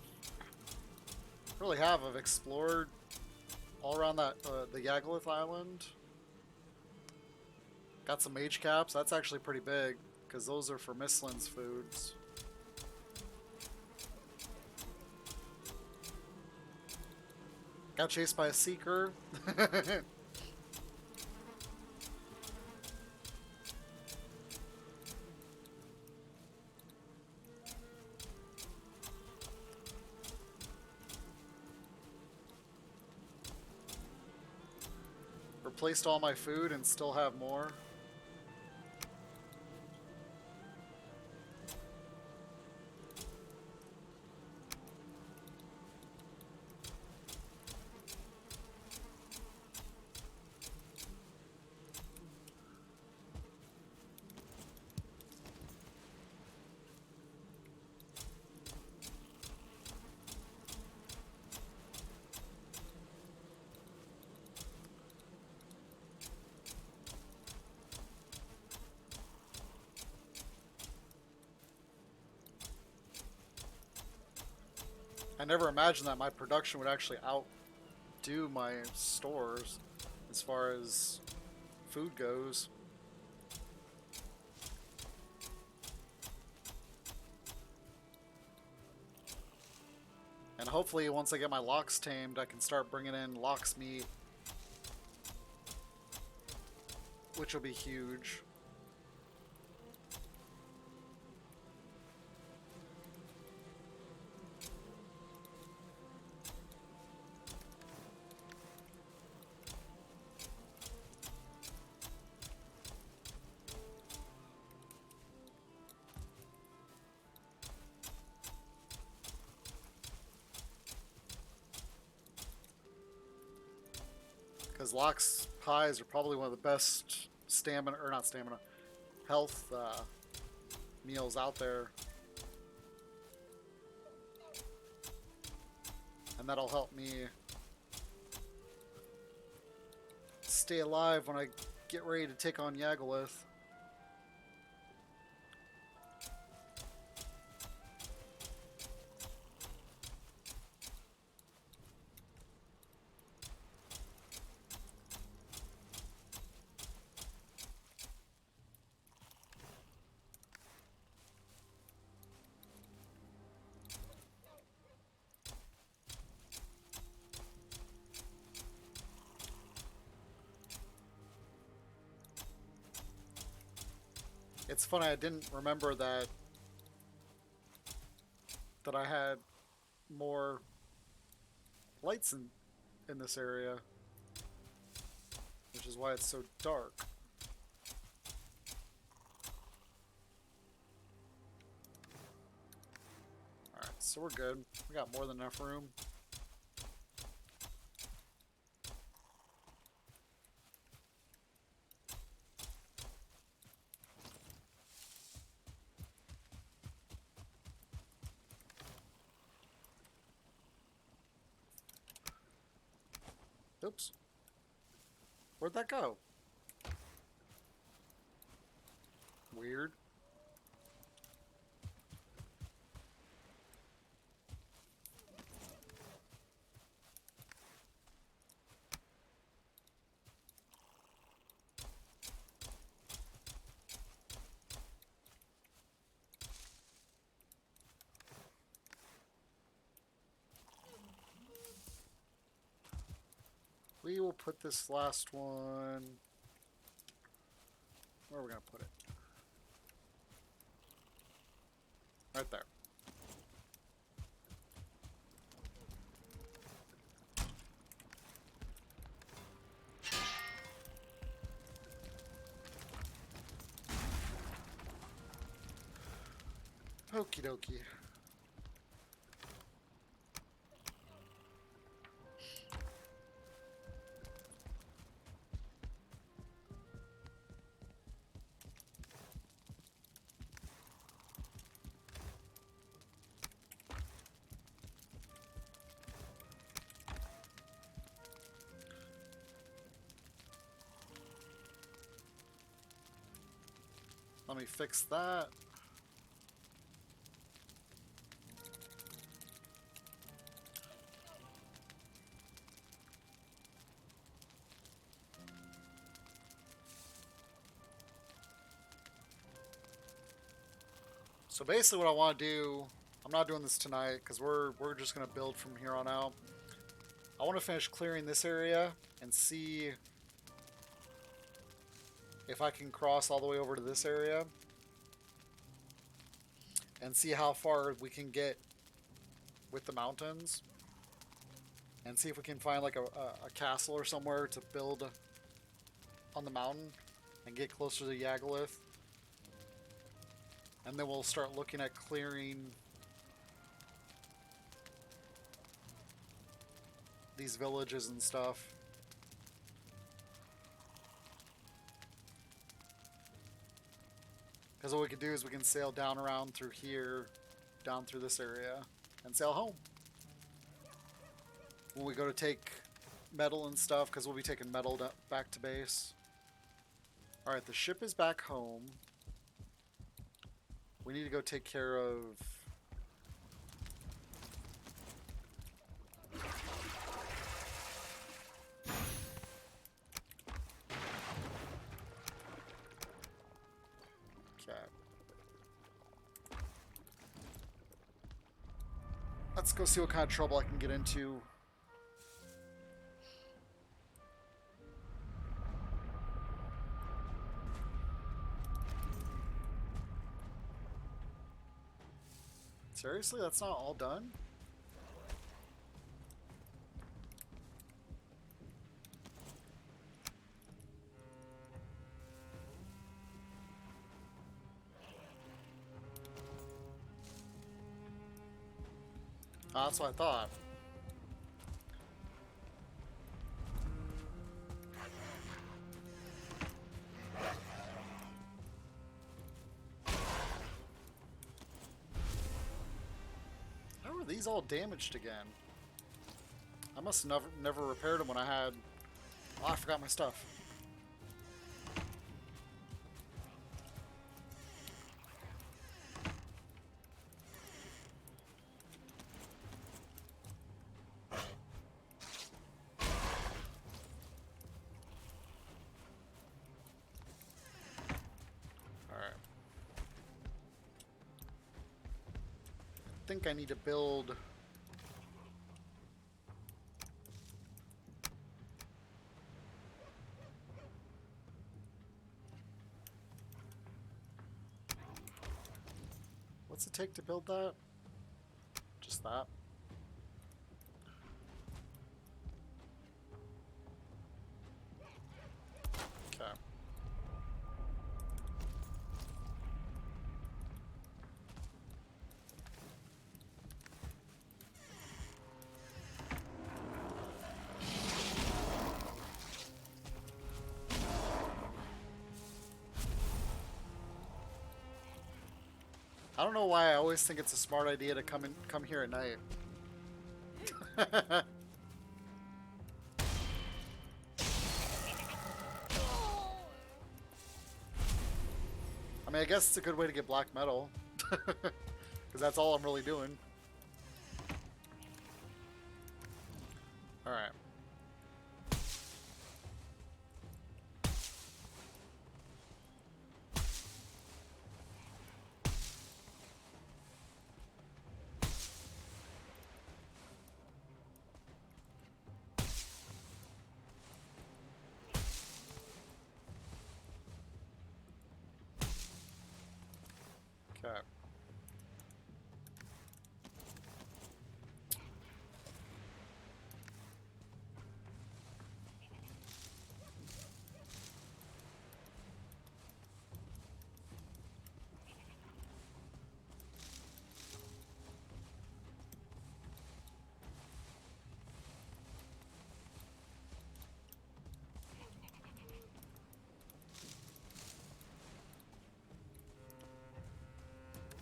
really have. I've explored all around that the Yaggy Island. Got some mage caps. That's actually pretty big because those are for Mistlin's foods. Got chased by a seeker. Replaced all my food and still have more. I never imagined that my production would actually outdo my stores as far as food goes. And hopefully once I get my lox tamed, I can start bringing in lox meat, which will be huge. Because lox pies are probably one of the best stamina, or not stamina, health meals out there. And that'll help me stay alive when I get ready to take on Yaggy. It's funny, I didn't remember that I had more lights in this area, which is why it's so dark. Alright, so we're good. We got more than enough room. Oops. Where'd that go? Weird. Wee we'll put this last one. Where are we gonna put it? Right there. Okie dokie. Let me fix that. So basically what I want to do, I'm not doing this tonight because we're just going to build from here on out. I want to finish clearing this area and see if I can cross all the way over to this area and see how far we can get with the mountains and see if we can find like a castle or somewhere to build on the mountain and get closer to Yaggalith. And then we'll start looking at clearing these villages and stuff. Because what we can do is we can sail down around through here, down through this area, and sail home. When we go to take metal and stuff, because we'll be taking metal back to base. Alright, the ship is back home. We need to go take care of... Okay. Let's go see what kind of trouble I can get into. Seriously, that's not all done? Oh, that's what I thought. How are these all damaged again? I must have never repaired them when I had... Oh, I forgot my stuff. Alright. I think I need to build... What's it take to build that? Just that. Okay. I don't know why I always think it's a smart idea to come here at night. I mean, I guess it's a good way to get black metal. Because that's all I'm really doing. Alright. Okay.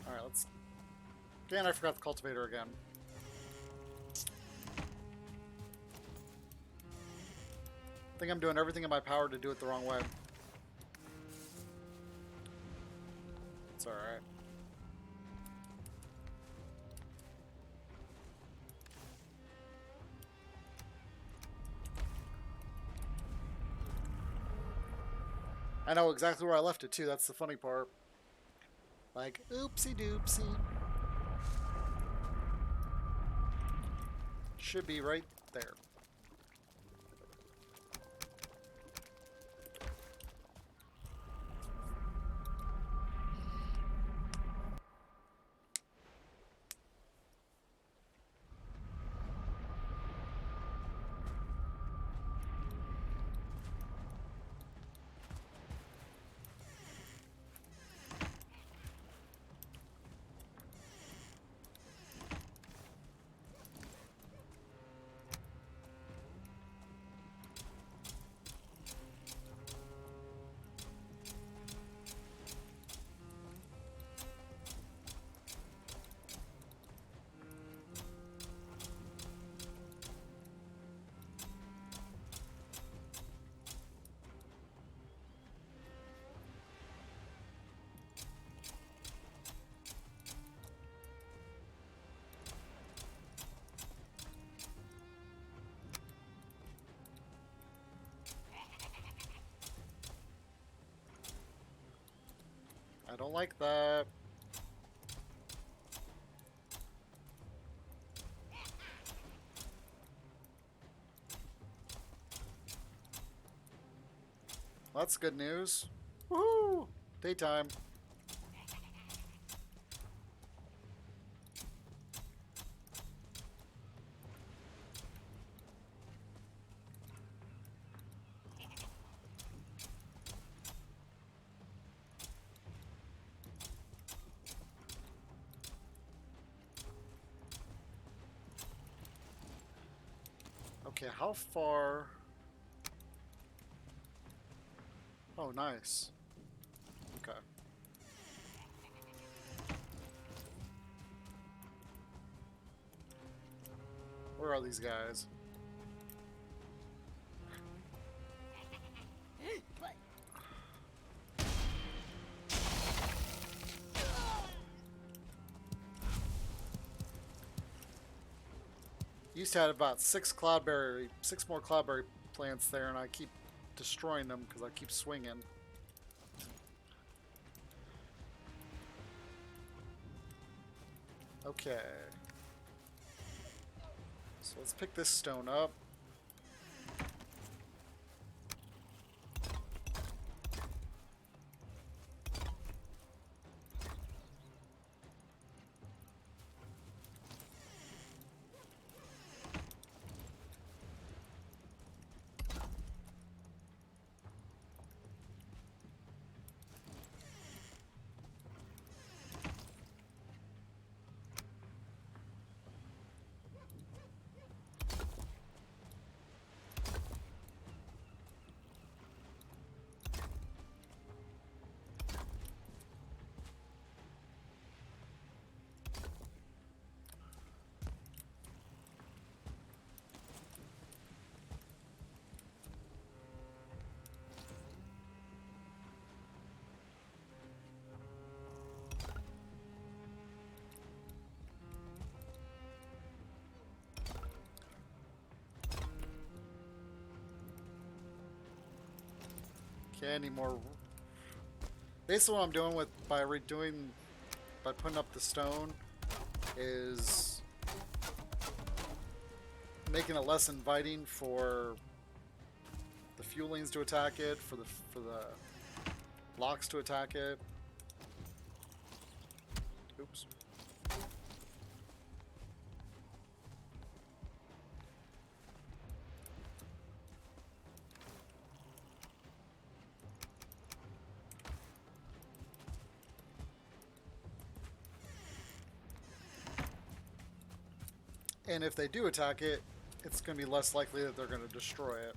Alright, let's... Again, I forgot the cultivator again. I think I'm doing everything in my power to do it the wrong way. It's alright. I know exactly where I left it, too. That's the funny part. Like, oopsie doopsie. Should be right there. I don't like that. Well, that's good news. Woohoo! Daytime. Okay, how far... Oh, nice. Okay. Where are these guys? Used to have about six more cloudberry plants there, and I keep destroying them because I keep swinging. Okay. So let's pick this stone up. Okay, any more... Basically what I'm doing by putting up the stone is making it less inviting for the fuelings to attack it, for the blocks to attack it. Oops. And if they do attack it, it's going to be less likely that they're going to destroy it.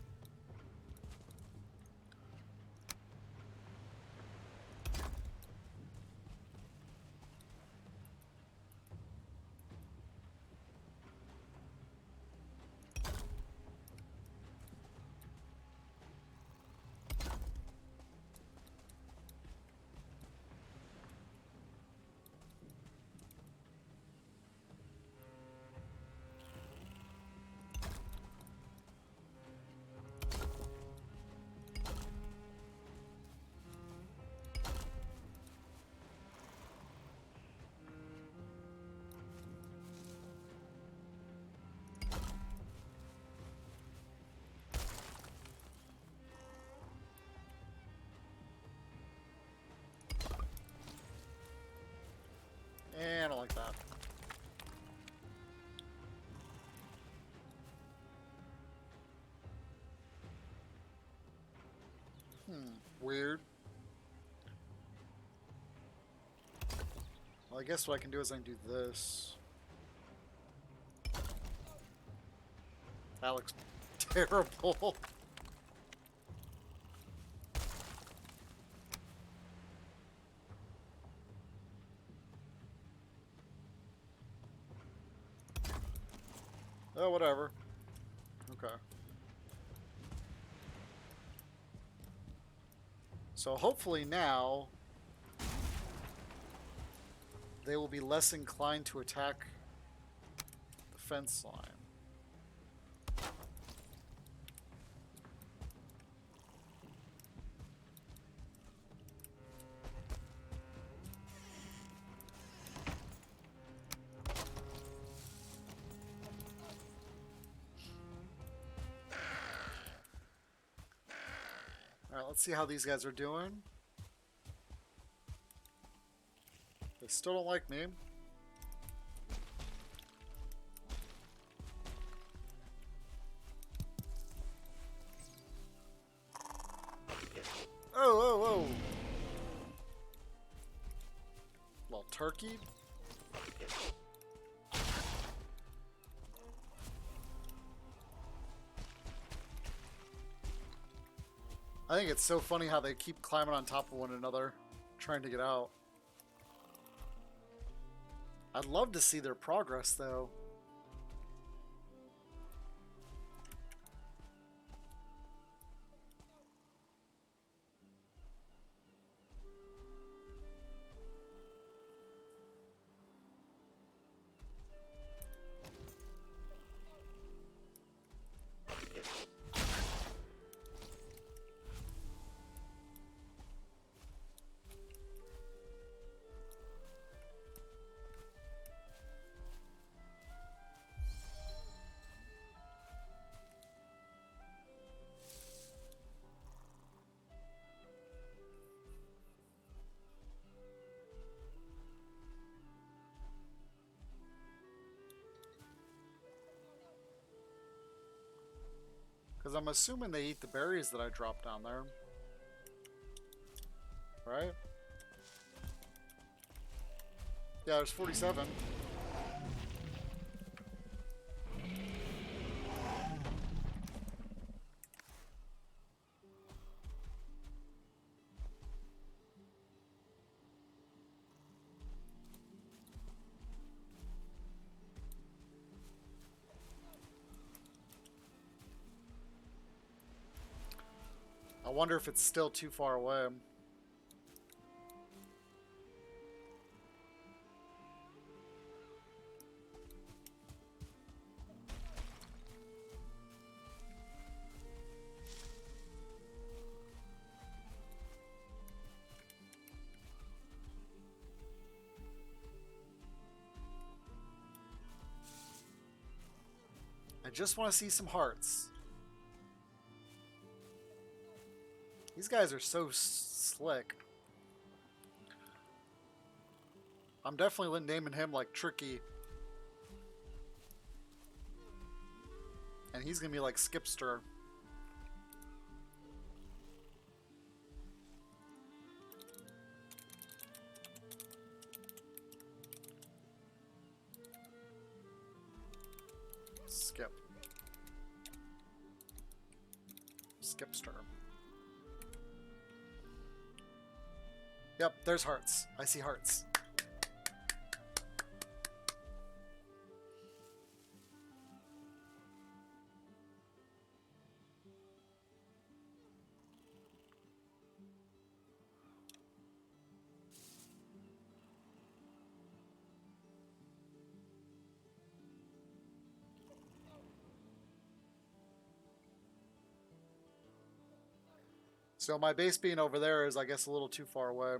And I don't like that. Weird. Well, I guess what I can do is I can do this. That looks terrible. Oh, whatever. Okay. So hopefully now they will be less inclined to attack the fence line. Alright, let's see how these guys are doing. They still don't like me. Oh, oh, oh! Little turkey. I think it's so funny how they keep climbing on top of one another, trying to get out. I'd love to see their progress, though. Because I'm assuming they eat the berries that I dropped down there. Right? Yeah, there's 47. I wonder if it's still too far away. I just want to see some hearts. These guys are so slick. I'm definitely naming him like Tricky. And he's gonna be like Skipster. Skip. Skipster. Yep, there's hearts. I see hearts. So my base being over there is, I guess, a little too far away.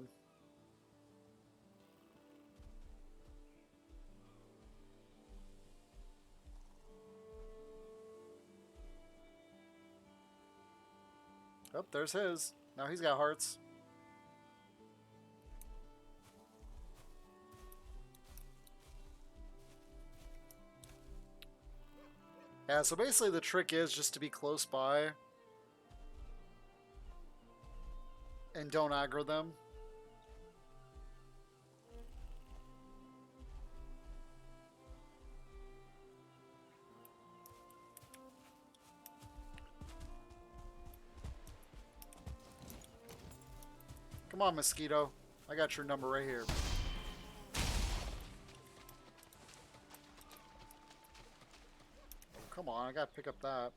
Oh, there's his. Now he's got hearts. Yeah, so basically the trick is just to be close by and don't aggro them. Come on, mosquito. I got your number right here. Come on, I gotta pick up that.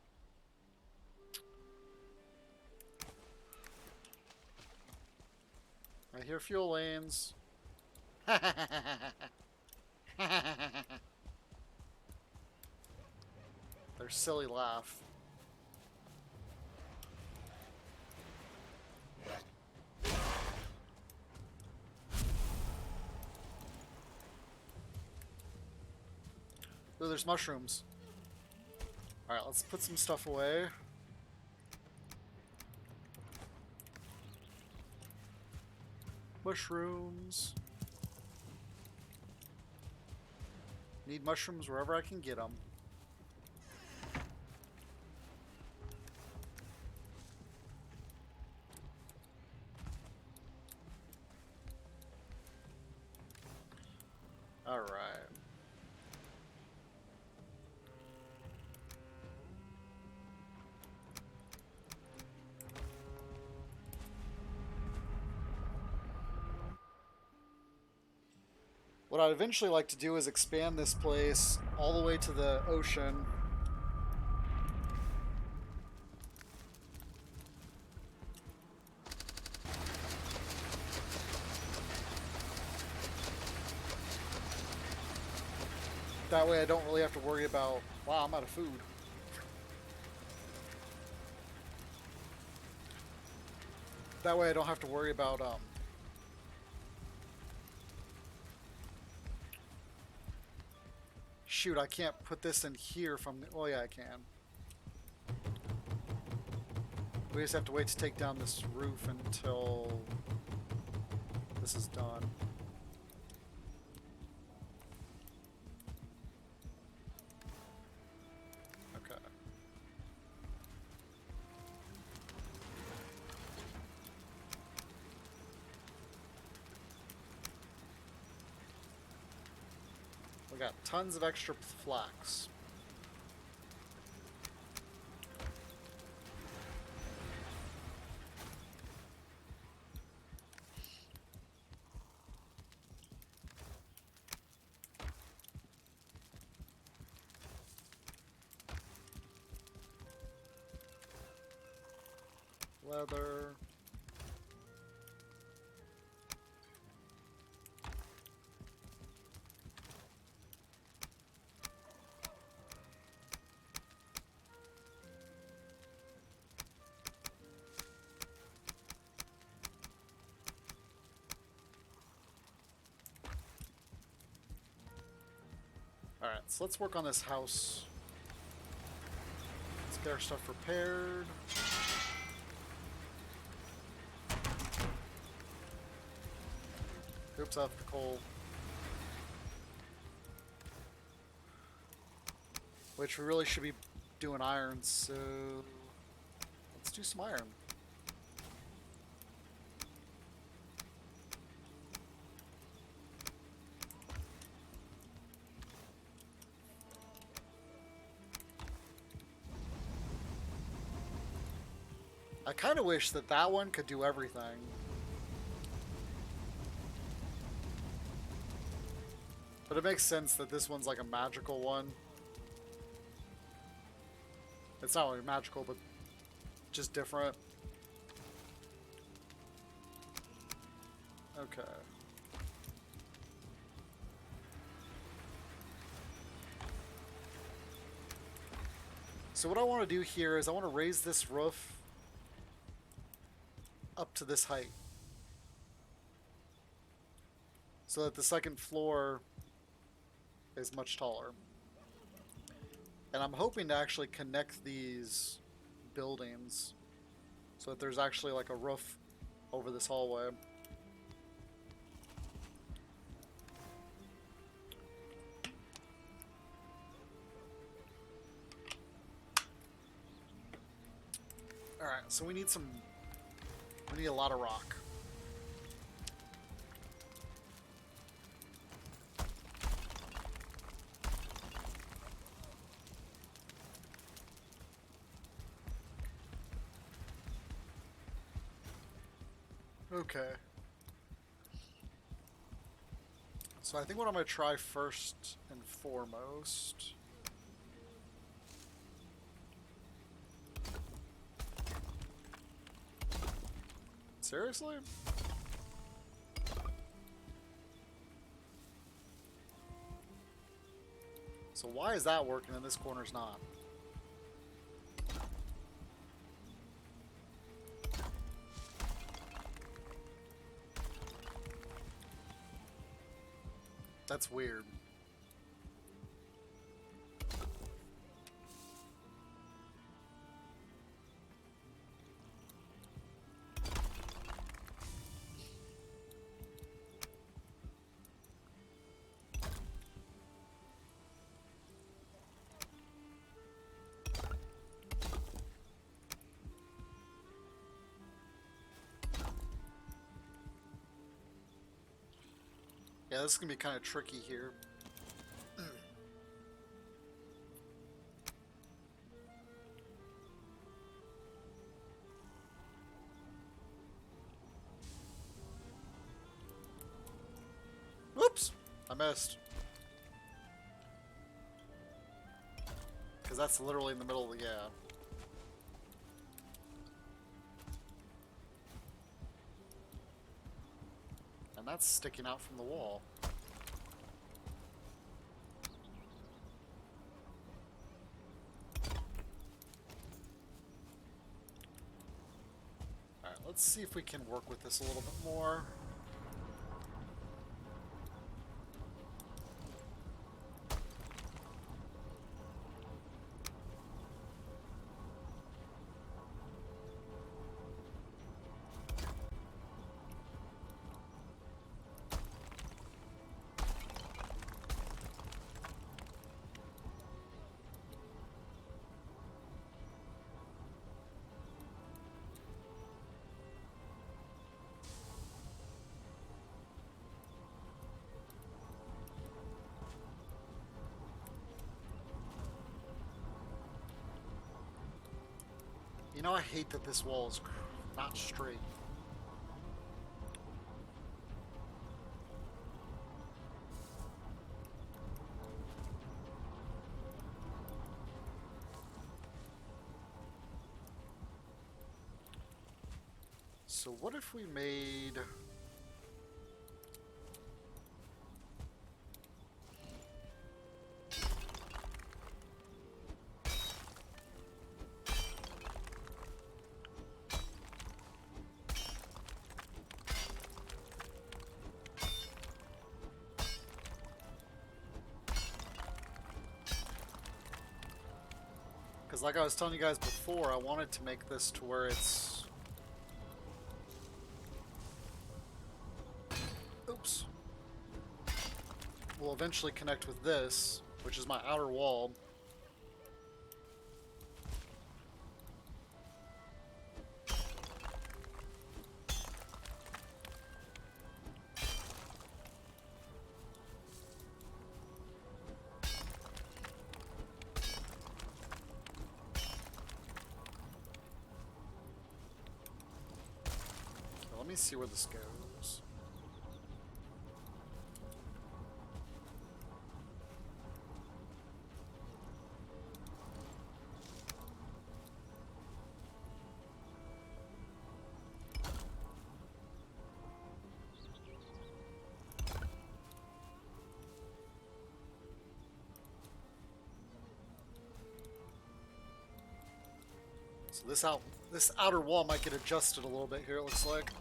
I hear fuel lanes. Their silly laugh. Ooh, there's mushrooms. Alright, let's put some stuff away. Mushrooms. Need mushrooms wherever I can get them. Alright. What I'd eventually like to do is expand this place all the way to the ocean. That way I don't really have to worry about, wow, I'm out of food. That way I don't have to worry about, shoot, I can't put this in here from... Oh, yeah, I can. We just have to wait to take down this roof until this is done. Okay. We got tons of extra flax. Leather. Alright, so let's work on this house. Let's get our stuff repaired. Oops, off the coal. which we really should be doing iron, so let's do some iron. I kind of wish that that one could do everything. But it makes sense that this one's like a magical one. It's not really magical, but just different. Okay. So what I want to do here is I want to raise this roof up to this height, so that the second floor is much taller. And I'm hoping to actually connect these buildings so that there's actually like a roof over this hallway. Alright, so we need a lot of rock. Okay. So I think what I'm going to try first and foremost... Seriously? So why is that working and this corner's not? That's weird. Yeah, this is going to be kind of tricky here. Whoops! I missed. Because that's literally in the middle of the... yeah. And that's sticking out from the wall. Alright, let's see if we can work with this a little bit more. You know, I hate that this wall is not straight. So what if we made... Because like I was telling you guys before, I wanted to make this to where it's... Oops. Will eventually connect with this, which is my outer wall. me see where this goes. So this outer wall might get adjusted a little bit here, it looks like.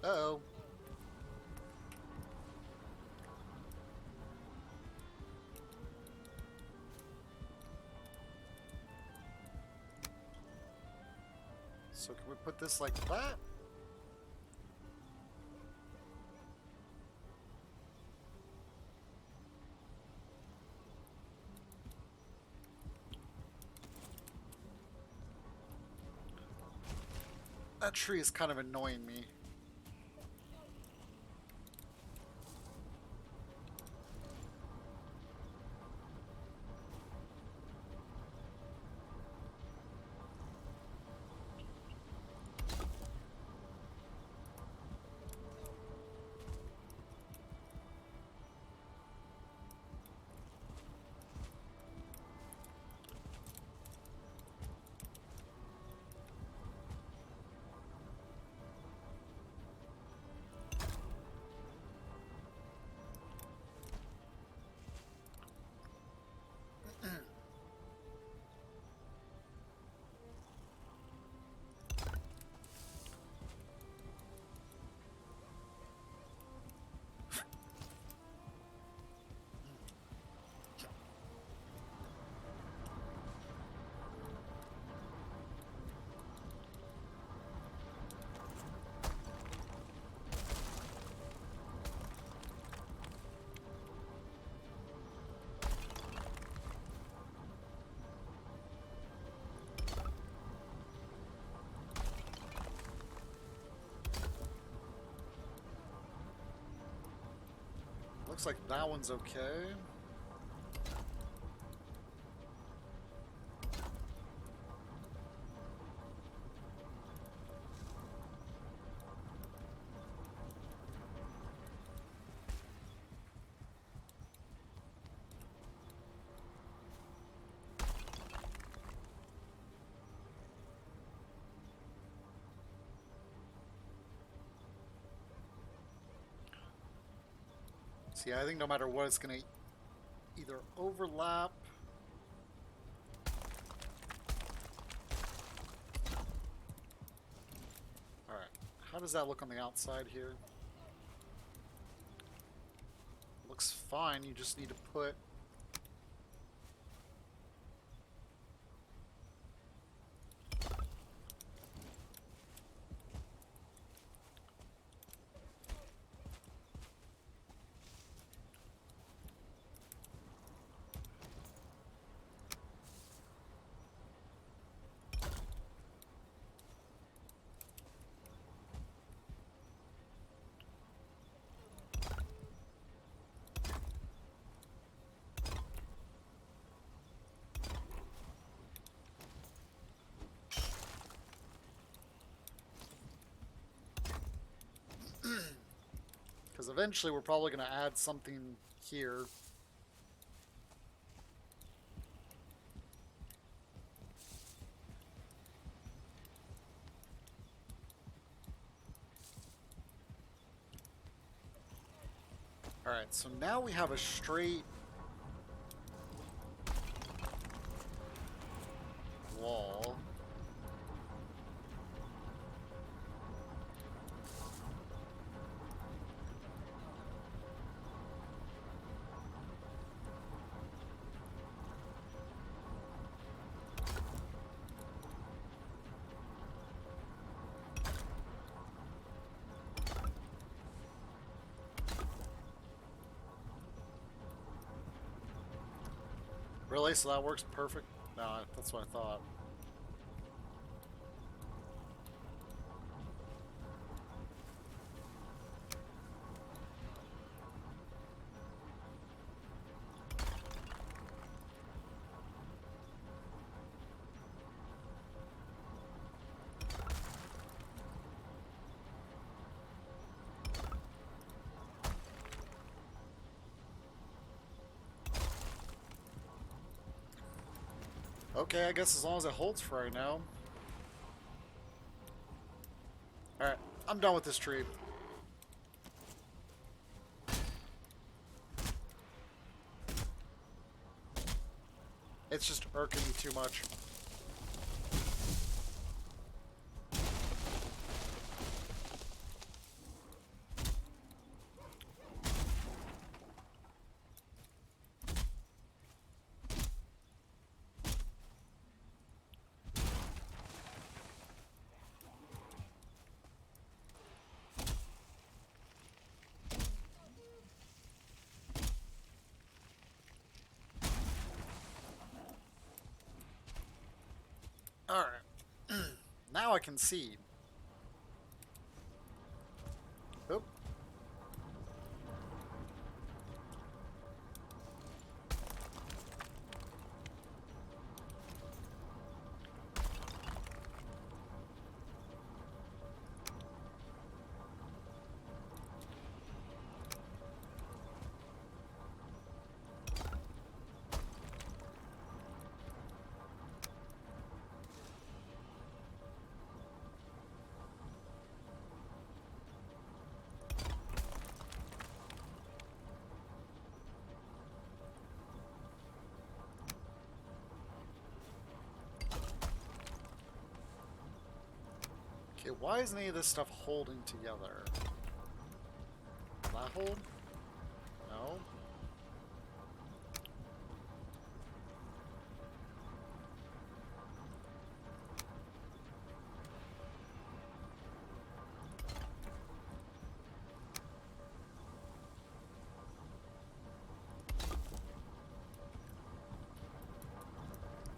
Uh-oh. So can we put this like that? That tree is kind of annoying me. Looks like that one's okay. See, I think no matter what, it's going to either overlap. Alright, how does that look on the outside here? Looks fine, you just need to put... Because eventually we're probably going to add something here. Alright, so now we have a straight wall. Really? So that works perfect? No, that's what I thought. Okay, I guess as long as it holds for right now. Alright, I'm done with this tree. It's just irking me too much. Alright. Now I can see. Oop. Okay, why isn't any of this stuff holding together? Will that hold? No.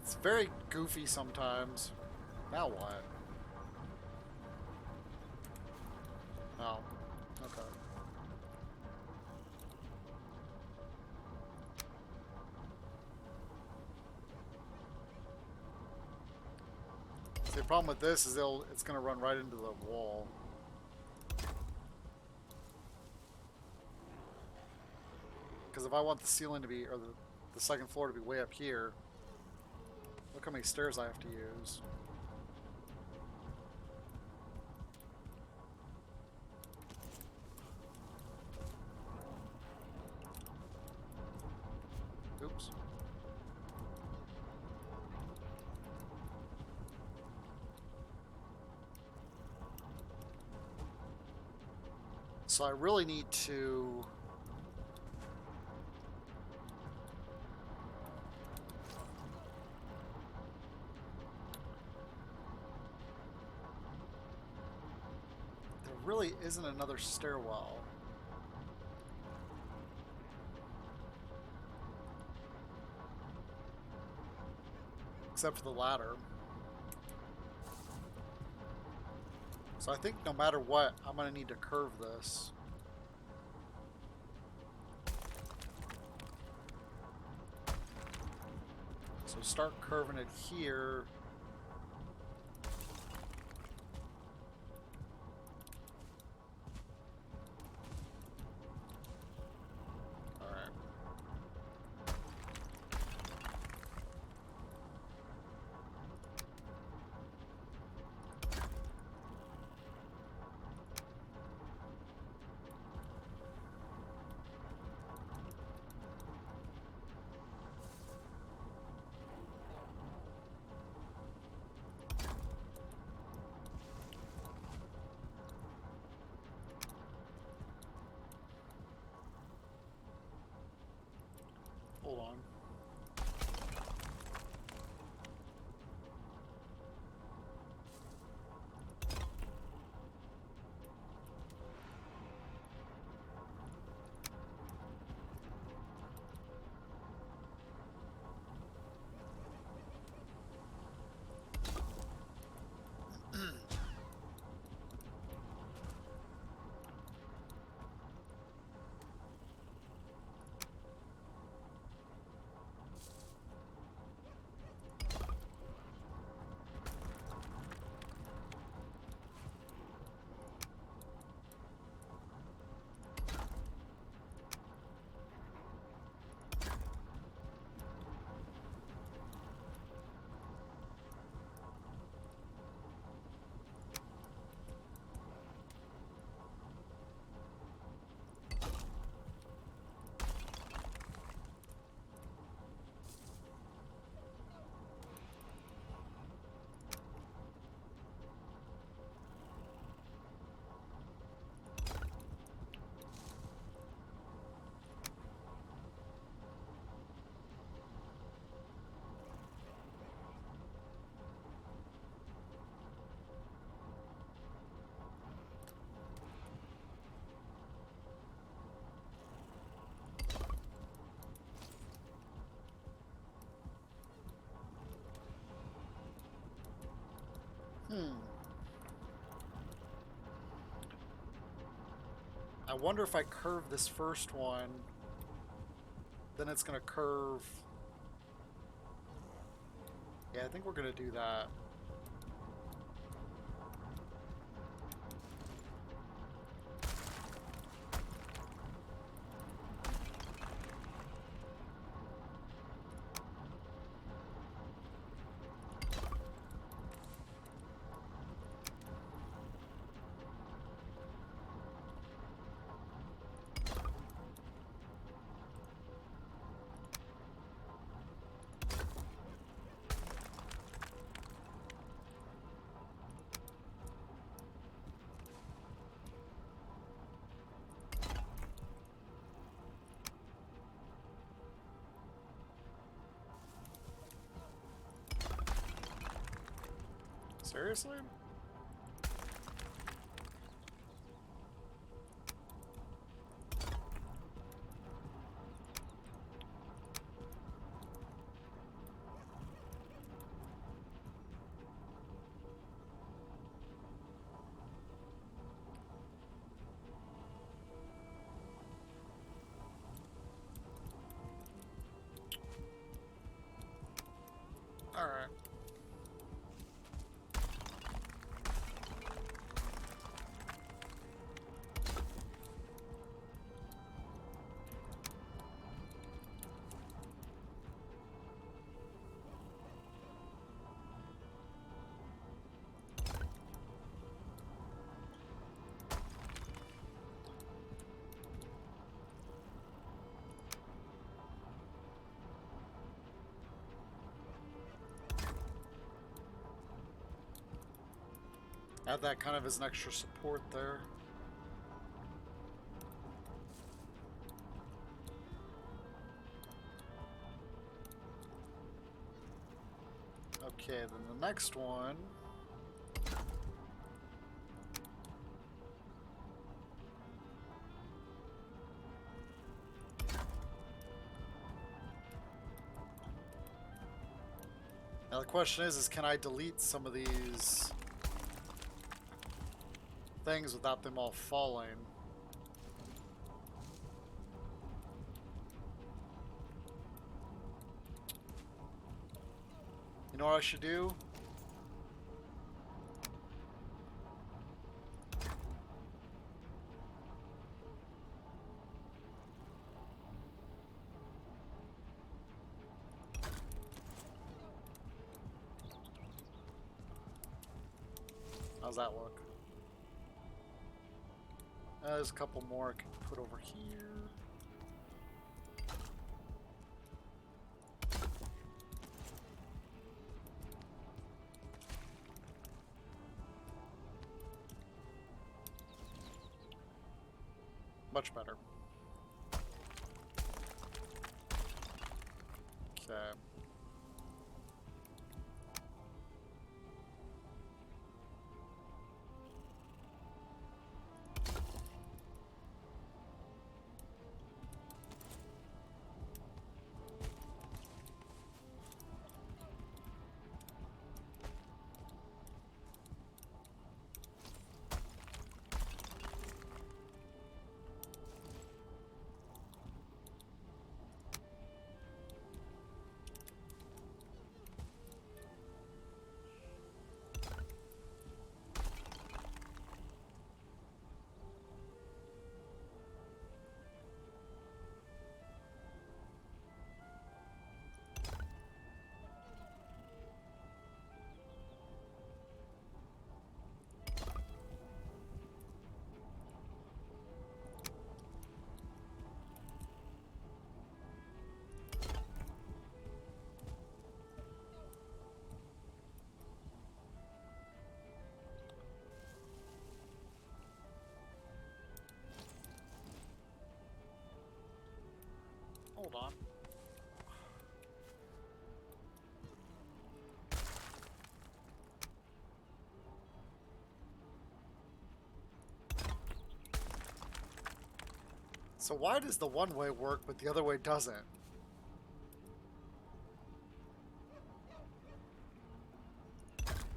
It's very goofy sometimes. Now what? Oh, okay. See, the problem with this is it's going to run right into the wall. Because if I want the ceiling to be, or the second floor to be way up here, look how many stairs I have to use. Oops. So I really need to... There really isn't another stairwell. Except for the ladder. So I think no matter what, I'm going to need to curve this. So start curving it here. Alright. I wonder if I curve this first one, then it's going to curve. Yeah, I think we're going to do that. Seriously? Alright. Add that kind of as an extra support there. Okay, then the next one. Now the question is can I delete some of these things without them all falling? You know what I should do? How's that look? There's a couple more I can put over here. Much better. Okay. Hold on. So why does the one way work but the other way doesn't?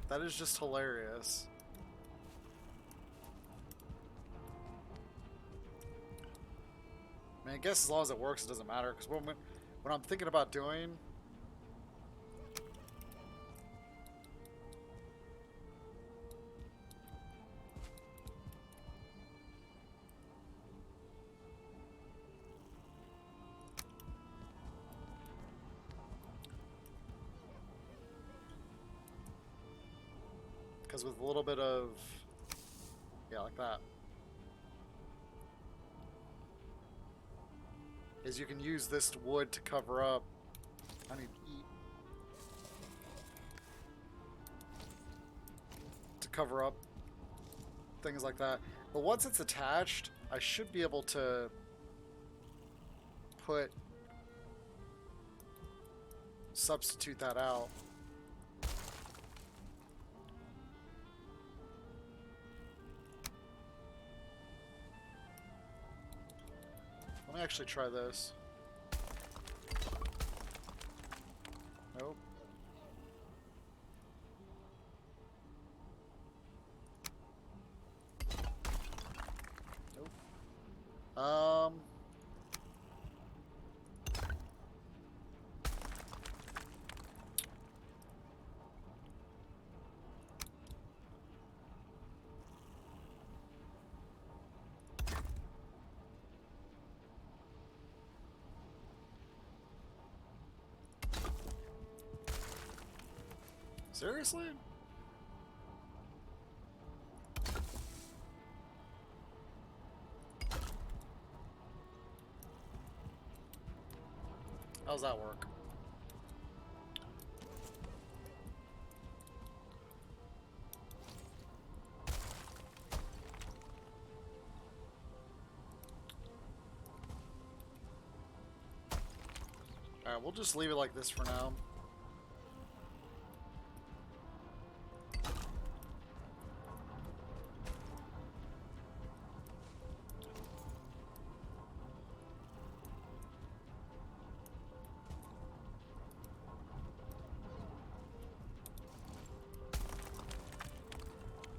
That is just hilarious. I guess as long as it works, it doesn't matter. Because when I'm thinking about doing... Because with a little bit of... Yeah, like that. Is you can use this wood to cover up... I need to eat. To cover up things like that. But once it's attached, I should be able to substitute that out. Let me actually try this. Nope. Nope. Seriously? How's that work? Alright, we'll just leave it like this for now.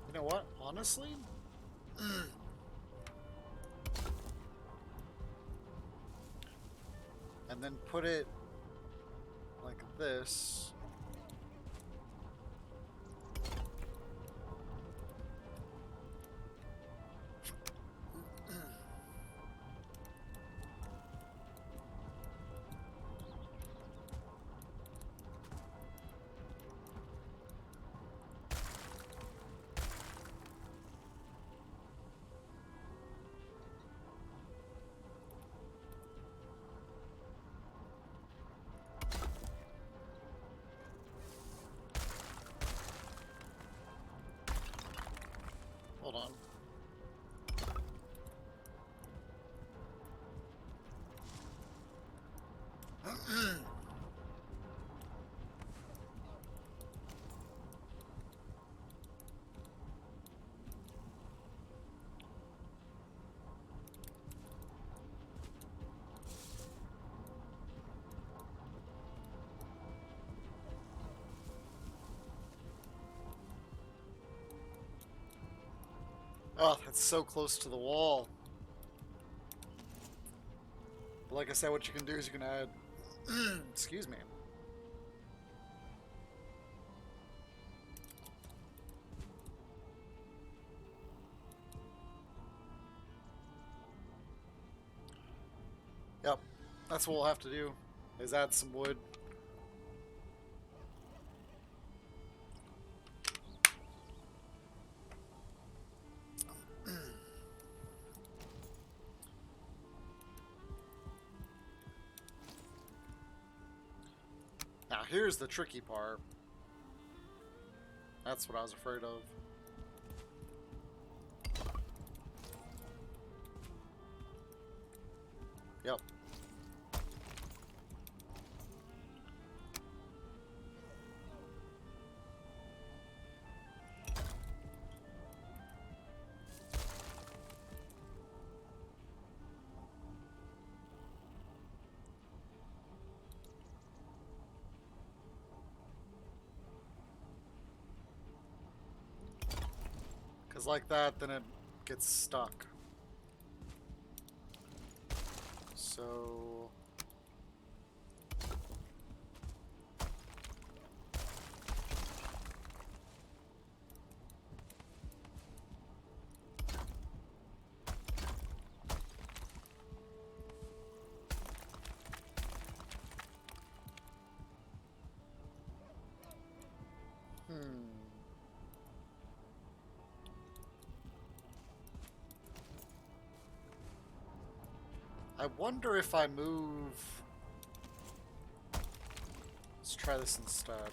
You know what? Honestly? And then put it like this. Hold on. Oh, that's so close to the wall. But like I said, what you can do is you can add... Excuse me. Yep. That's what we'll have to do, is add some wood. Now here's the tricky part. That's what I was afraid of. Yep. Because like that, then it gets stuck. So... So... I wonder if I move... Let's try this instead.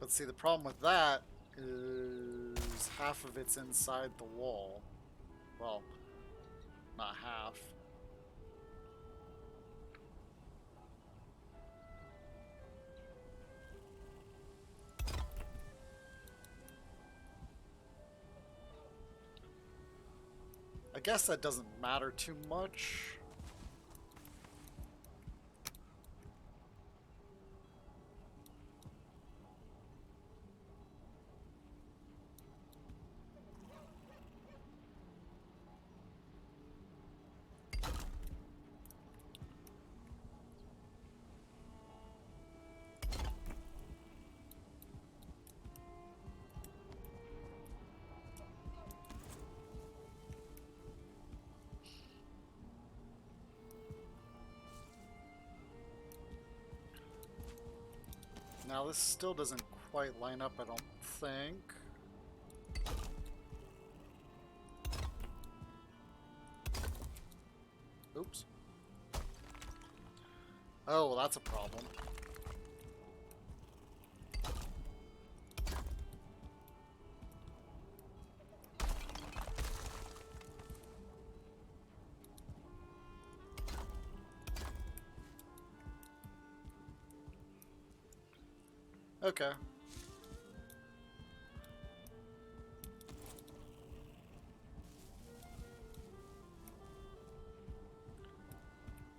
But see, the problem with that is half of it's inside the wall. Well, not half. I guess that doesn't matter too much. Now this still doesn't quite line up, I don't think. Oops. Oh, well, that's a problem. Okay.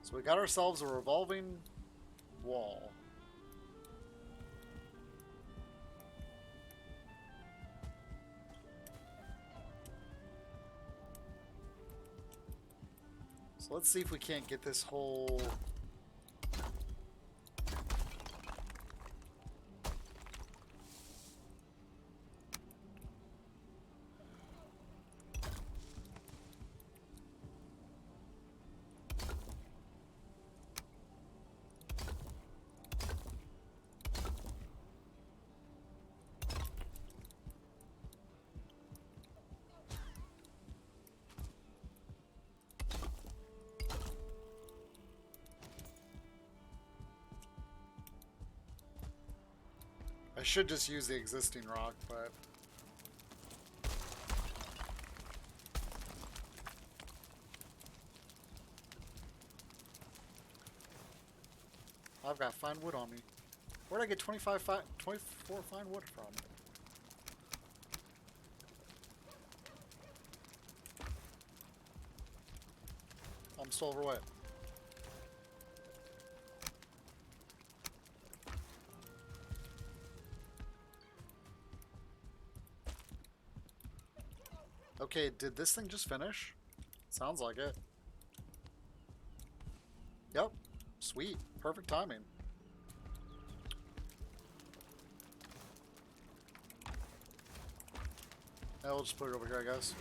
So we got ourselves a revolving wall. So let's see if we can't get this whole... I should just use the existing rock, but... I've got fine wood on me. Where'd I get 24 fine wood from? I'm still overweight. Okay, did this thing just finish? Sounds like it. Yep. Sweet. Perfect timing. Yeah, we'll just put it over here, I guess.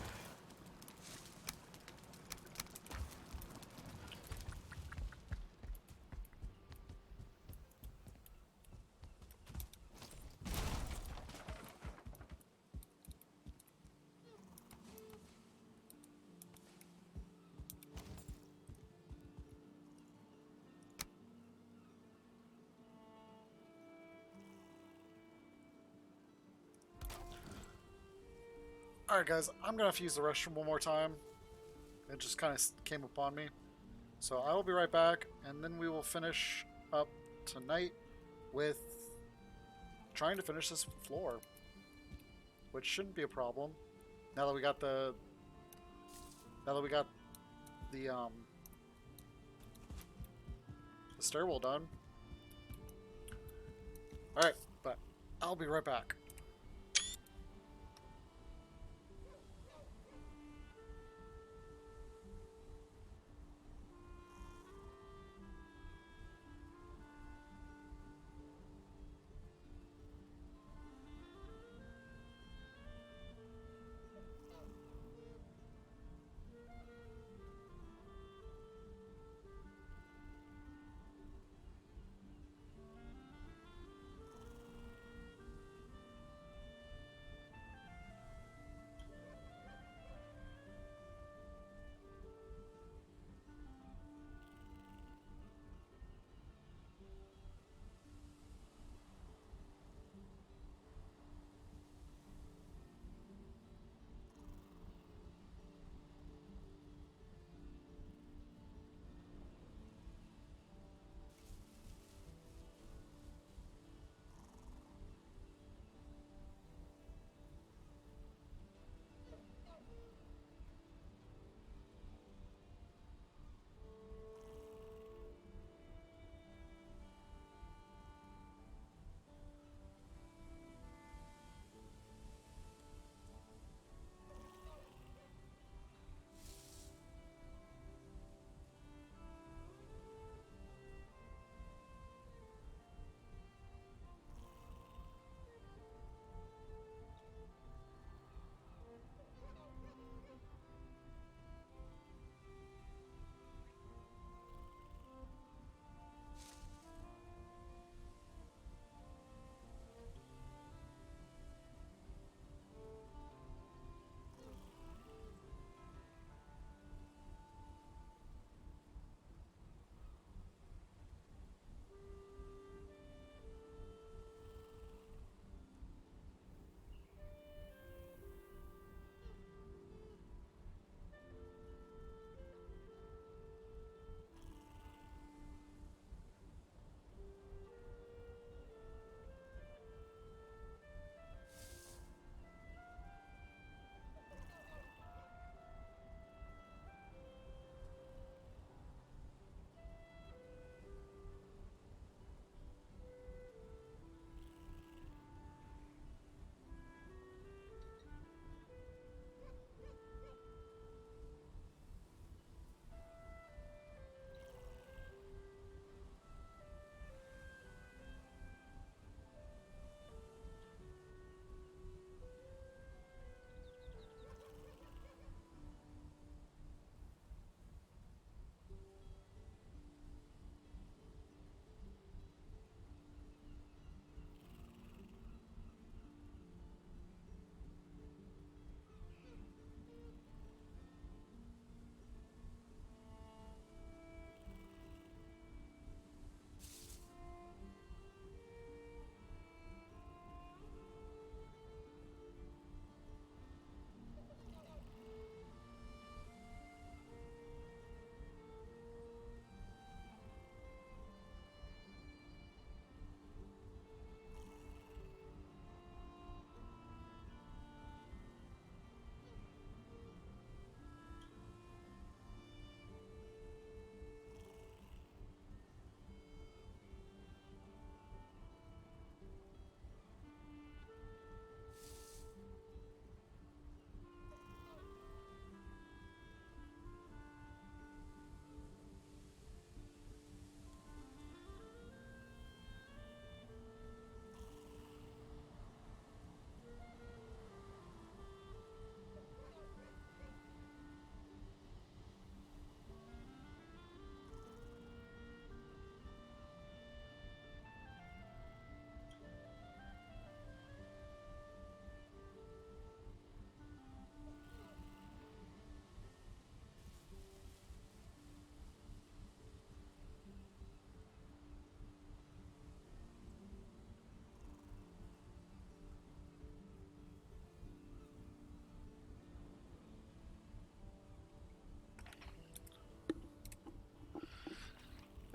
Alright, guys, I'm gonna have to use the restroom one more time. It just kind of came upon me. So I will be right back, and then we will finish up tonight with trying to finish this floor, which shouldn't be a problem. Now that we got the the stairwell done. All right, but I'll be right back.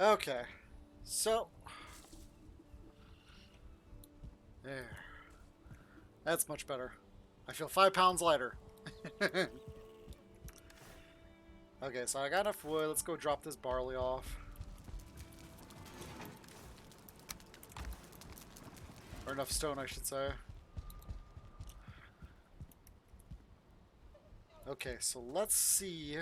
Okay. So. There. That's much better. I feel 5 pounds lighter. Okay, so I got enough wood. Let's go drop this barley off. Or enough stone, I should say. Okay, so let's see.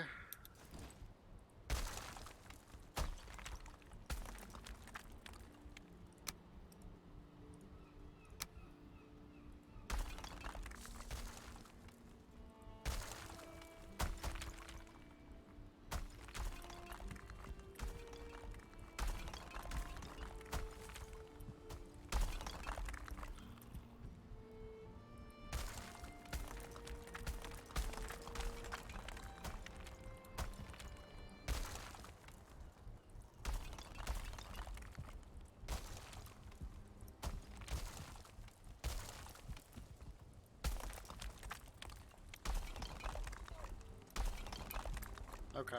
Okay.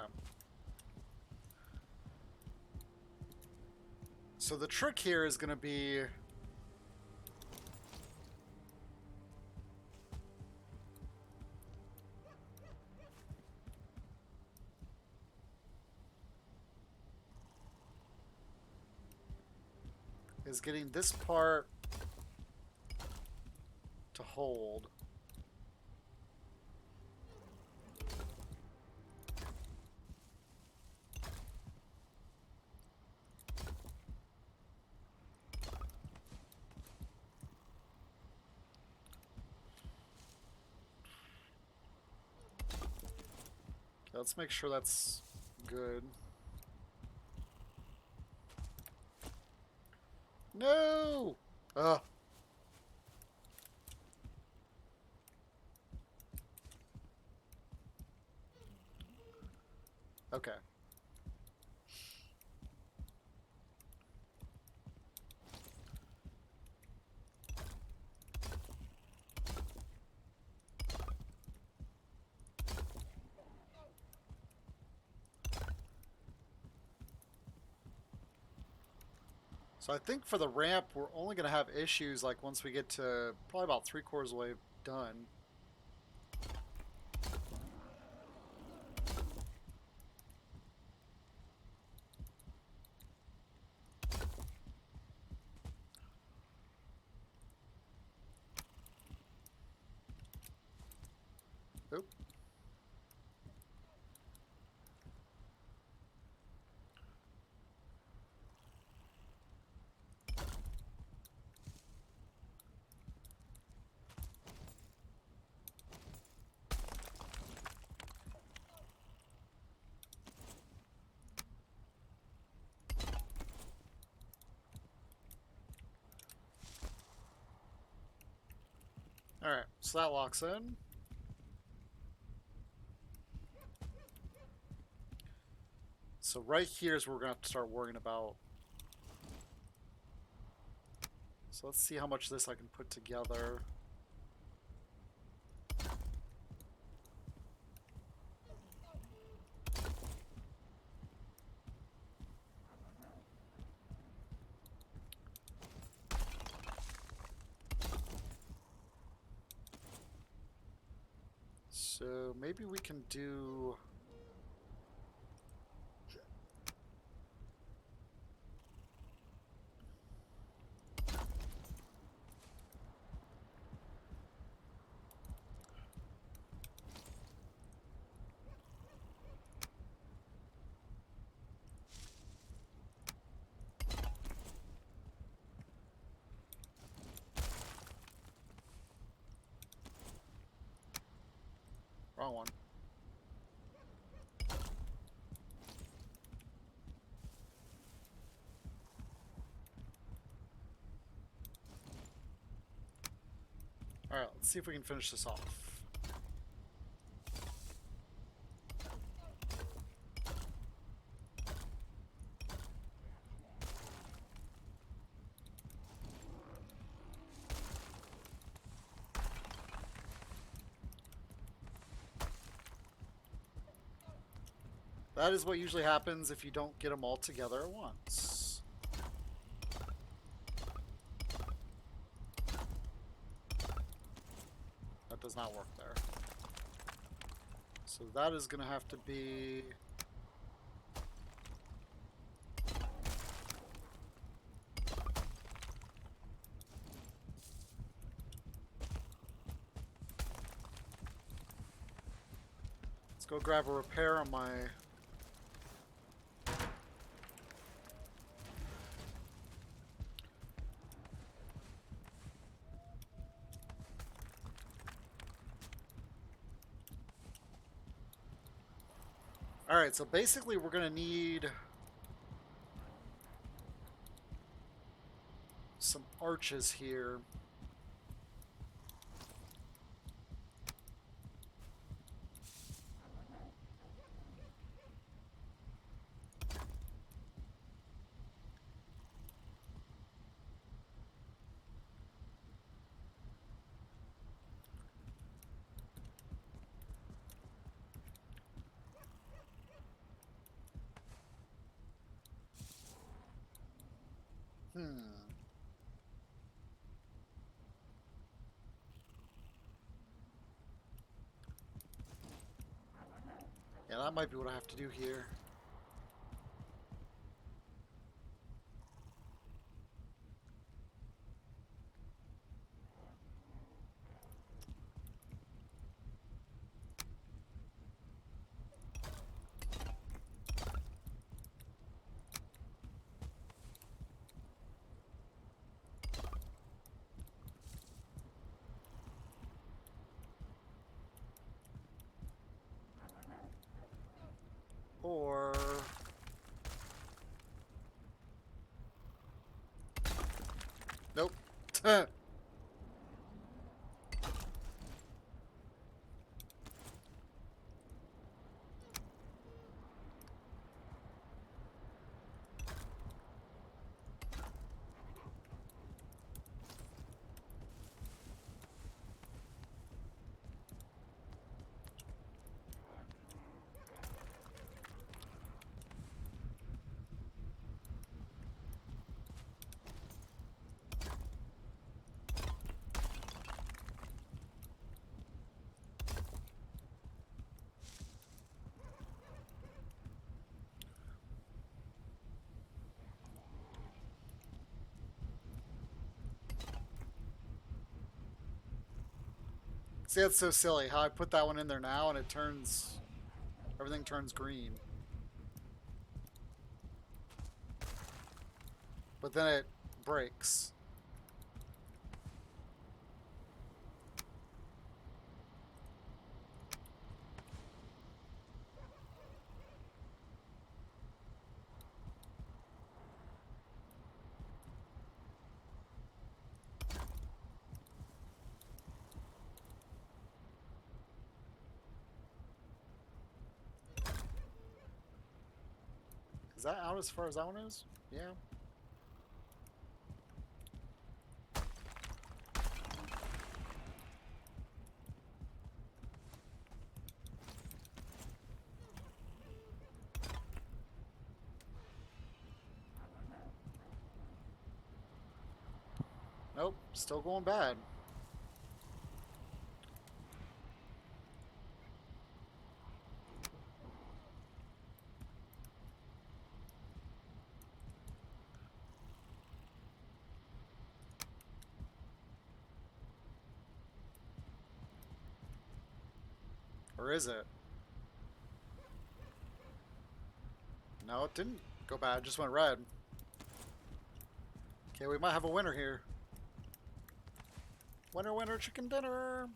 So the trick here is going to be getting this part to hold. Okay, let's make sure that's good. No! Ugh. Okay. So I think for the ramp, we're only going to have issues like once we get to probably about 3/4 of the way done. Oop. Alright, so that locks in. So right here is where we're going to have to start worrying about. So let's see how much of this I can put together. So maybe we can do... Wrong one. Alright, let's see if we can finish this off. That is what usually happens if you don't get them all together at once. That does not work there. So that is going to have to be... Let's go grab a repair on my... Alright, so basically we're going to need some arches here. Yeah, that might be what I have to do here. Or... Nope. See, that's so silly how I put that one in there now and it turns... Everything turns green. But then it breaks. Is that out as far as that one is? Yeah. Nope, still going bad. Or is it? No, it didn't go bad, it just went red. Okay, we might have a winner here. Winner, winner, chicken dinner!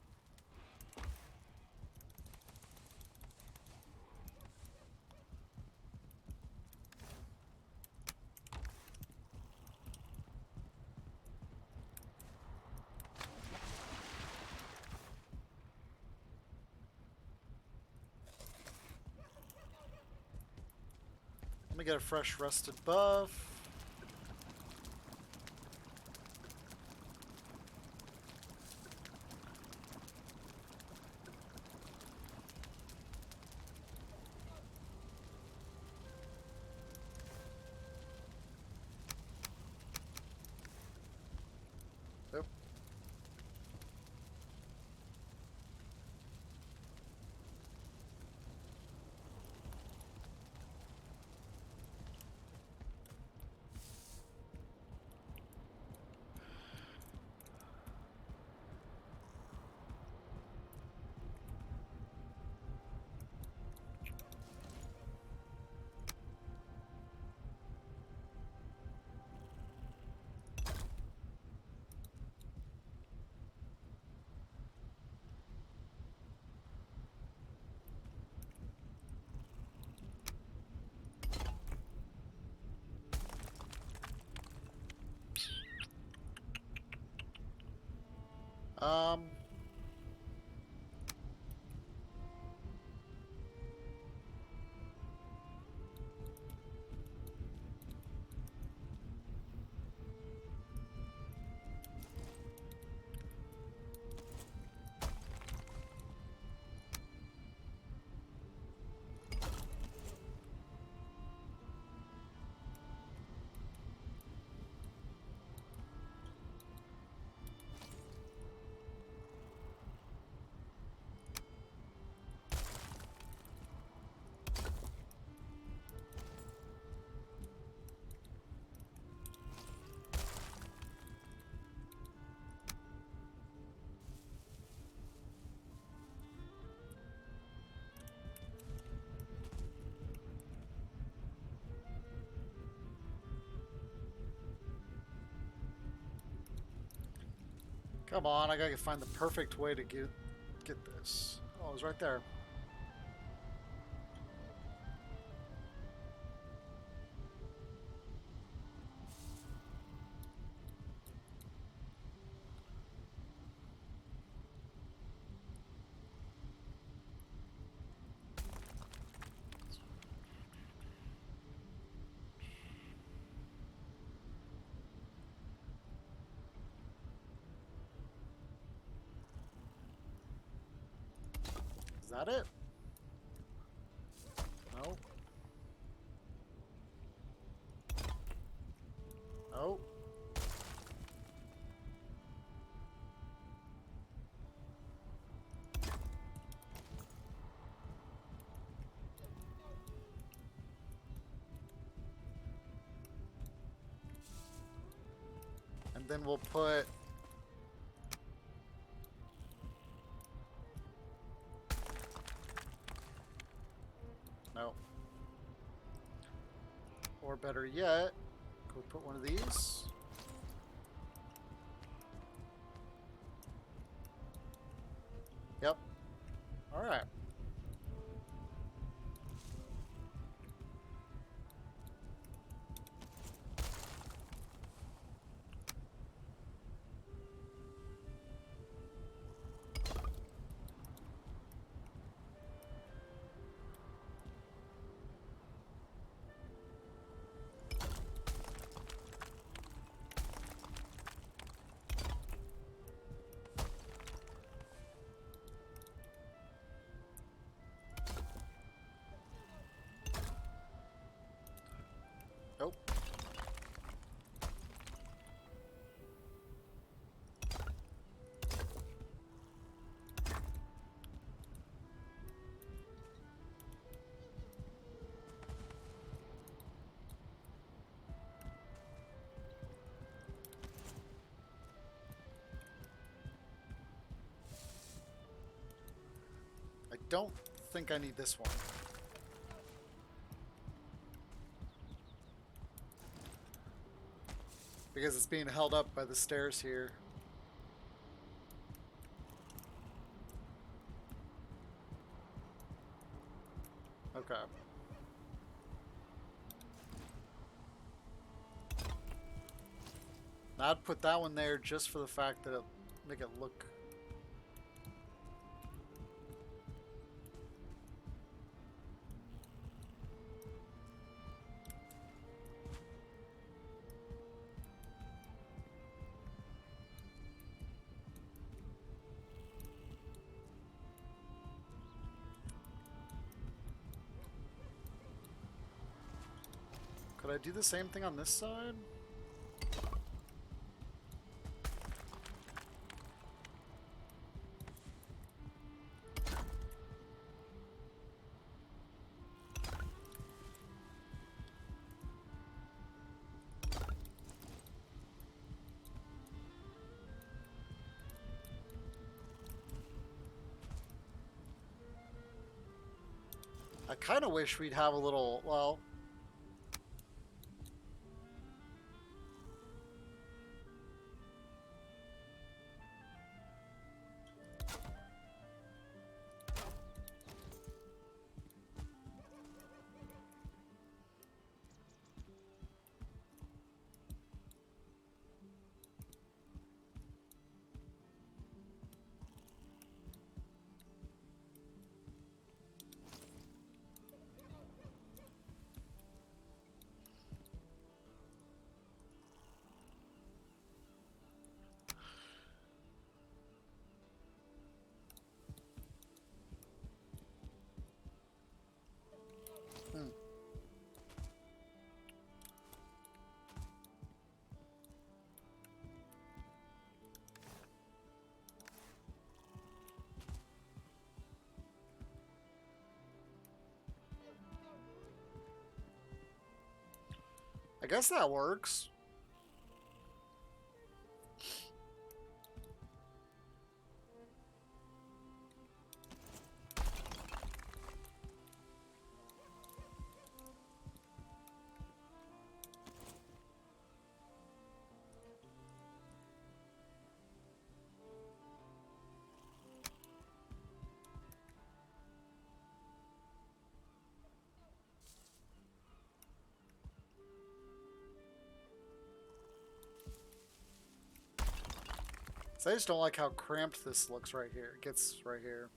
Let me get a fresh rusted buff. Um, come on, I gotta find the perfect way to get this. Oh, it was right there. Is that it? No. No. And then we'll put... No. Or better yet, go put one of these. Yep. Alright. Nope. I don't think I need this one. Because it's being held up by the stairs here. Okay. Now I'd put that one there just for the fact that it'll make it look... Could I do the same thing on this side? I kind of wish we'd have a little, well... I guess that works. So I just don't like how cramped this looks right here. It gets right here.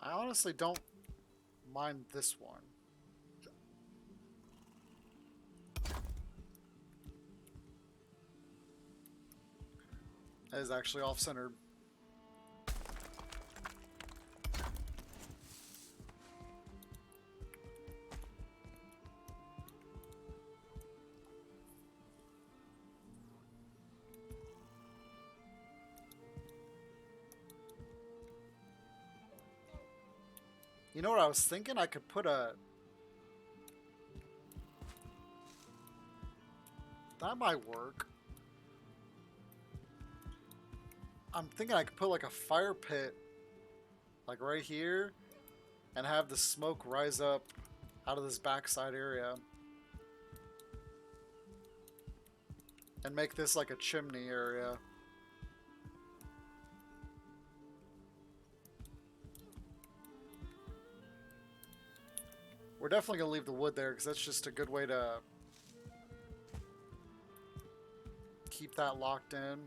I honestly don't mind this one. That is actually off-centered. You know what I was thinking? I could put a... That might work. I'm thinking I could put like a fire pit like right here and have the smoke rise up out of this backside area. And make this like a chimney area. We're definitely going to leave the wood there because that's just a good way to keep that locked in.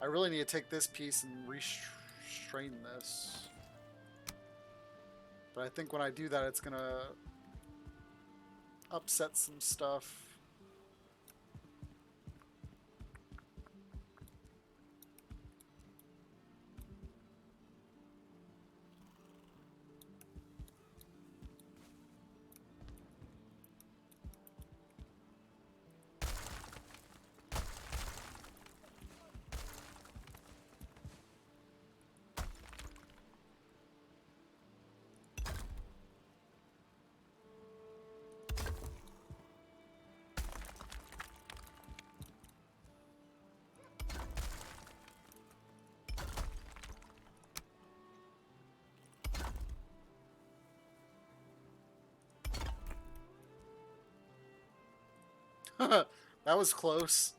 I really need to take this piece and restrain this. But I think when I do that, it's going to upset some stuff. That was close.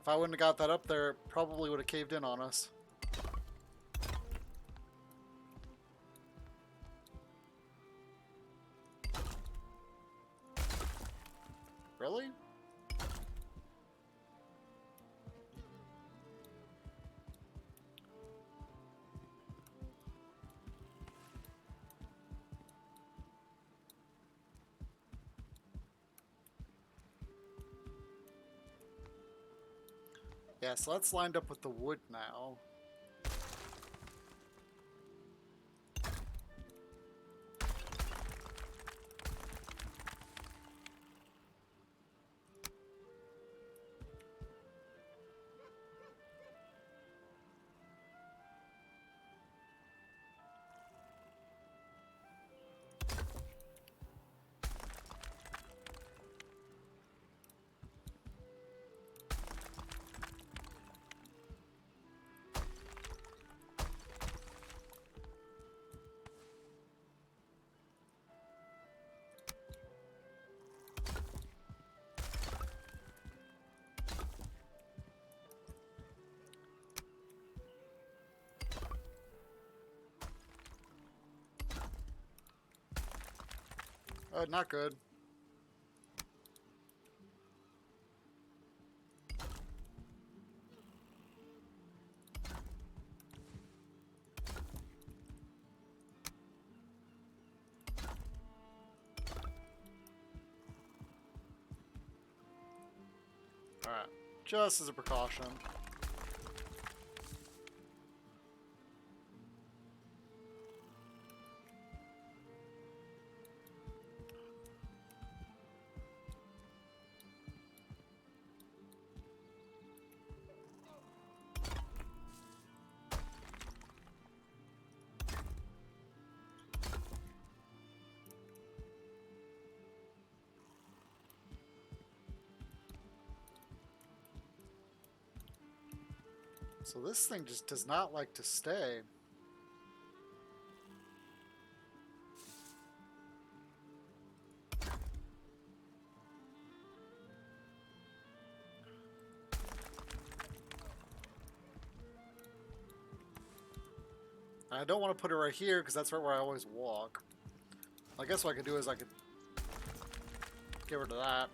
If I wouldn't have got that up there, it probably would have caved in on us. Really? Yeah, so that's lined up with the wood now. Not good. Alright. Just as a precaution. So this thing just does not like to stay. I don't want to put it right here because that's right where I always walk. I guess what I could do is I could get rid of that.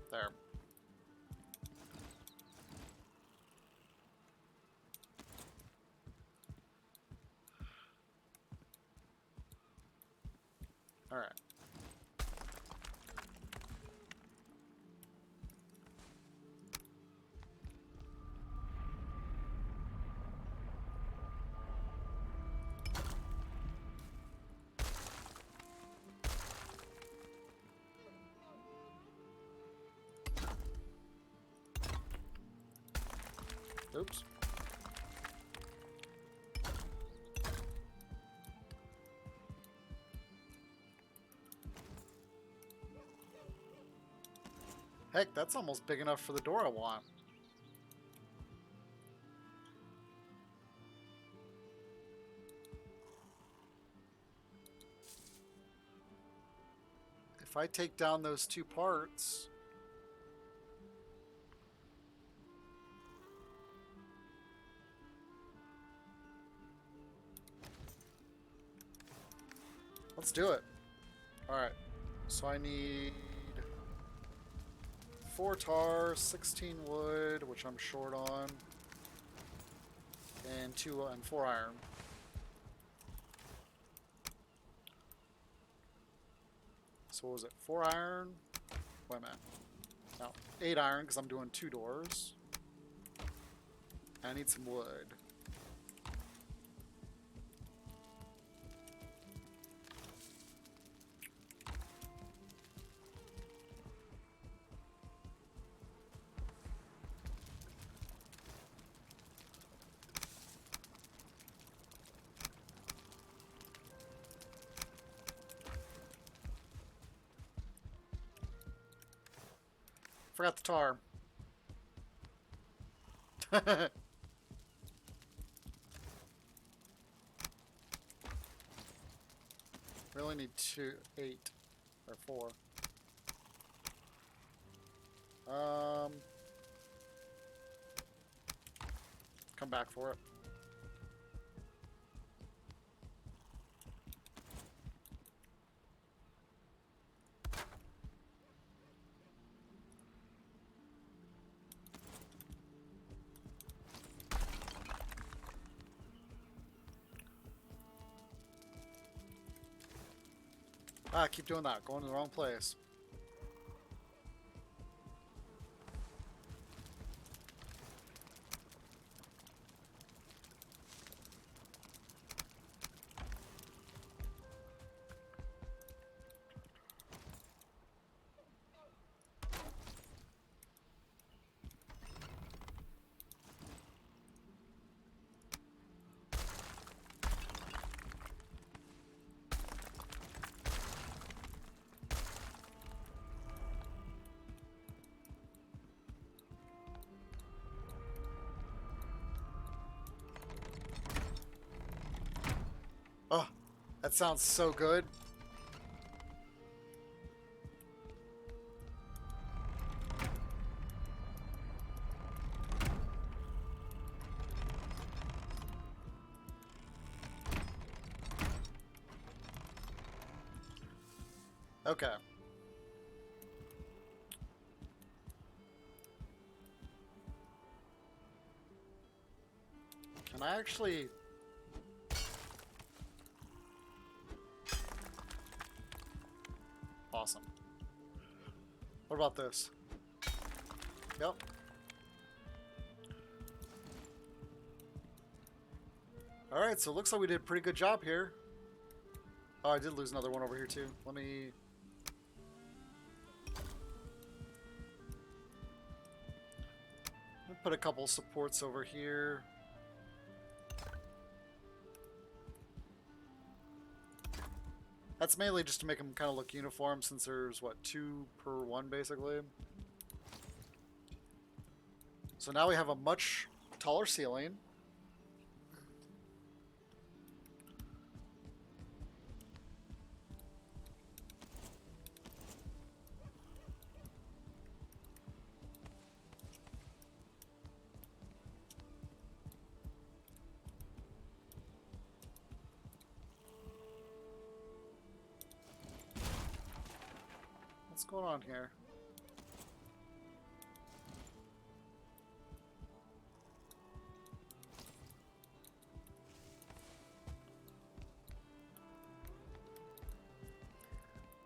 There. All right. Oops. Heck, that's almost big enough for the door I want. If I take down those two parts... Let's do it. Alright. So I need 4 tar, 16 wood, which I'm short on, and 4 iron. So what was it? 4 iron? Wait a minute. No, 8 iron because I'm doing 2 doors. I need some wood. Forgot the tar. We only need 8 or 4. Come back for it. Ah, keep doing that. Going to the wrong place. Oh, that sounds so good. Okay. Can I actually... Awesome. What about this? Yep. Alright, so it looks like we did a pretty good job here. Oh, I did lose another one over here too. Let me... put a couple supports over here. That's mainly just to make them kind of look uniform since there's, what, 2 per one basically. So now we have a much taller ceiling. What's going on here?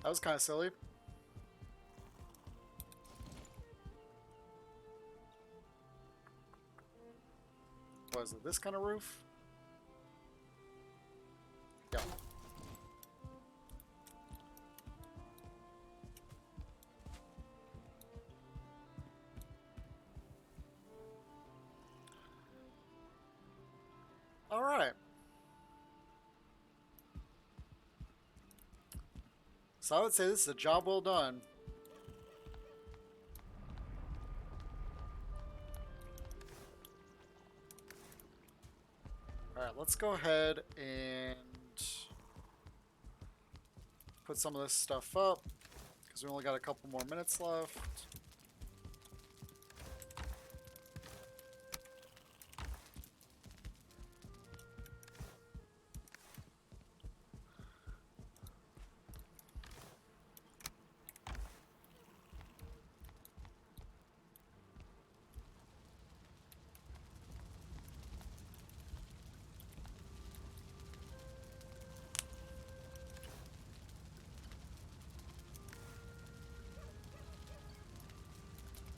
That was kind of silly. What is it? This kind of roof? Yeah. All right. So I would say this is a job well done. All right, let's go ahead and put some of this stuff up because we only got a couple more minutes left.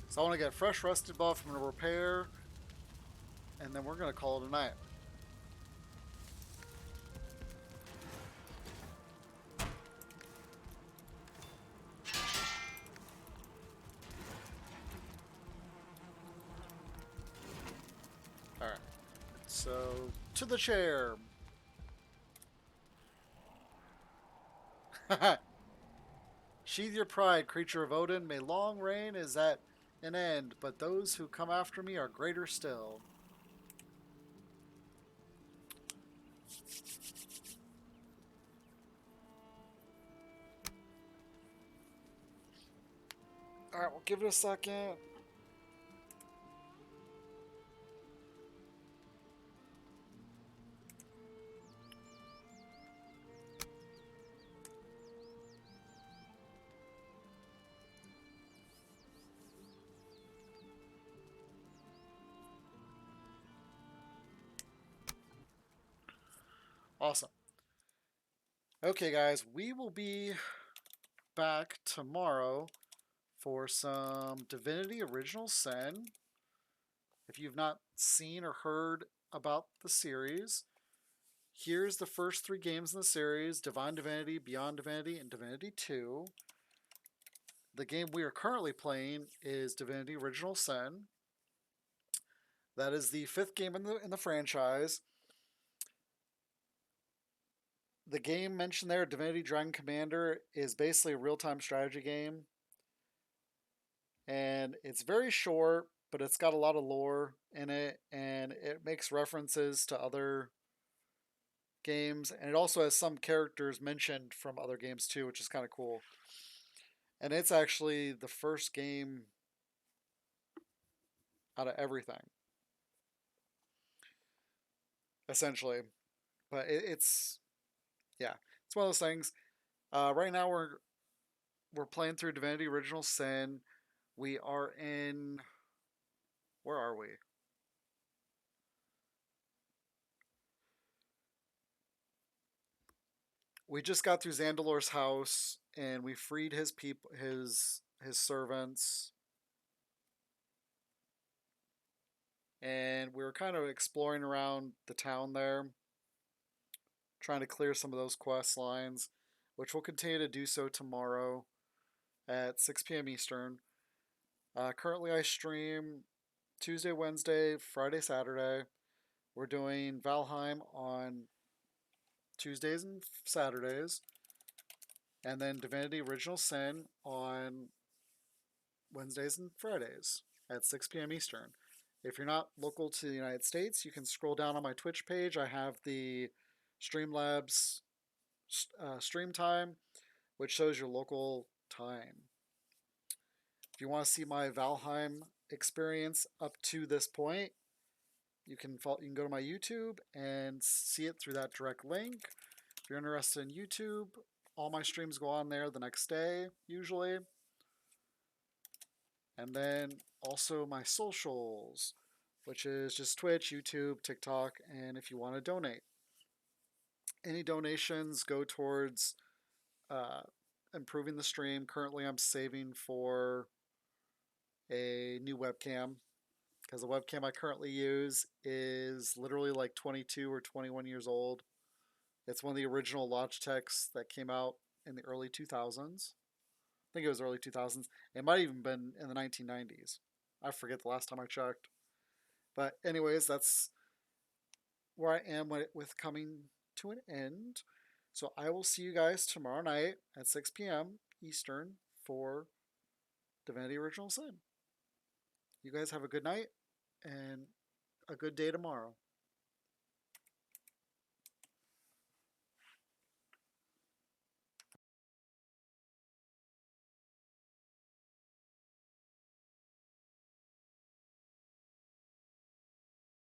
So I want to get a fresh rusted buff. I'm going to repair, and then we're going to call it a night. All right. So to the chair. Sheathe your pride, creature of Odin. May long reign is at an end, but those who come after me are greater still. All right, we'll give it a second. Awesome. Okay, guys, we will be back tomorrow for some Divinity Original Sin. If you've not seen or heard about the series, here's the first 3 games in the series: Divine Divinity, Beyond Divinity, and Divinity 2. The game we are currently playing is Divinity Original Sin. That is the 5th game in the franchise. The game mentioned there, Divinity Dragon Commander, is basically a real-time strategy game. And it's very short, but it's got a lot of lore in it, and it makes references to other games, and it also has some characters mentioned from other games too, which is kind of cool. And it's actually the first game out of everything, essentially. But it's yeah, it's one of those things. Right now we're playing through Divinity Original Sin. We are in. Where are we? We just got through Zandalor's house and we freed his people, his servants, and we were kind of exploring around the town there, trying to clear some of those quest lines, which we'll continue to do so tomorrow at 6 p.m. Eastern. Currently, I stream Tuesday, Wednesday, Friday, Saturday. We're doing Valheim on Tuesdays and Saturdays, and then Divinity Original Sin on Wednesdays and Fridays at 6 p.m. Eastern. If you're not local to the United States, you can scroll down on my Twitch page. I have the Streamlabs stream time, which shows your local time. If you want to see my Valheim experience up to this point, you can go to my YouTube and see it through that direct link. If you're interested in YouTube, all my streams go on there the next day usually. And then also my socials, which is just Twitch, YouTube, TikTok, and if you want to donate. Any donations go towards uh, improving the stream. Currently, I'm saving for a new webcam because the webcam I currently use is literally like 22 or 21 years old. It's one of the original Logitechs that came out in the early 2000s. I think it was early 2000s. It might have even been in the 1990s. I forget the last time I checked. But anyways, that's where I am with coming to an end. So I will see you guys tomorrow night at 6 p.m. Eastern for Divinity Original Sin. You guys have a good night and a good day tomorrow.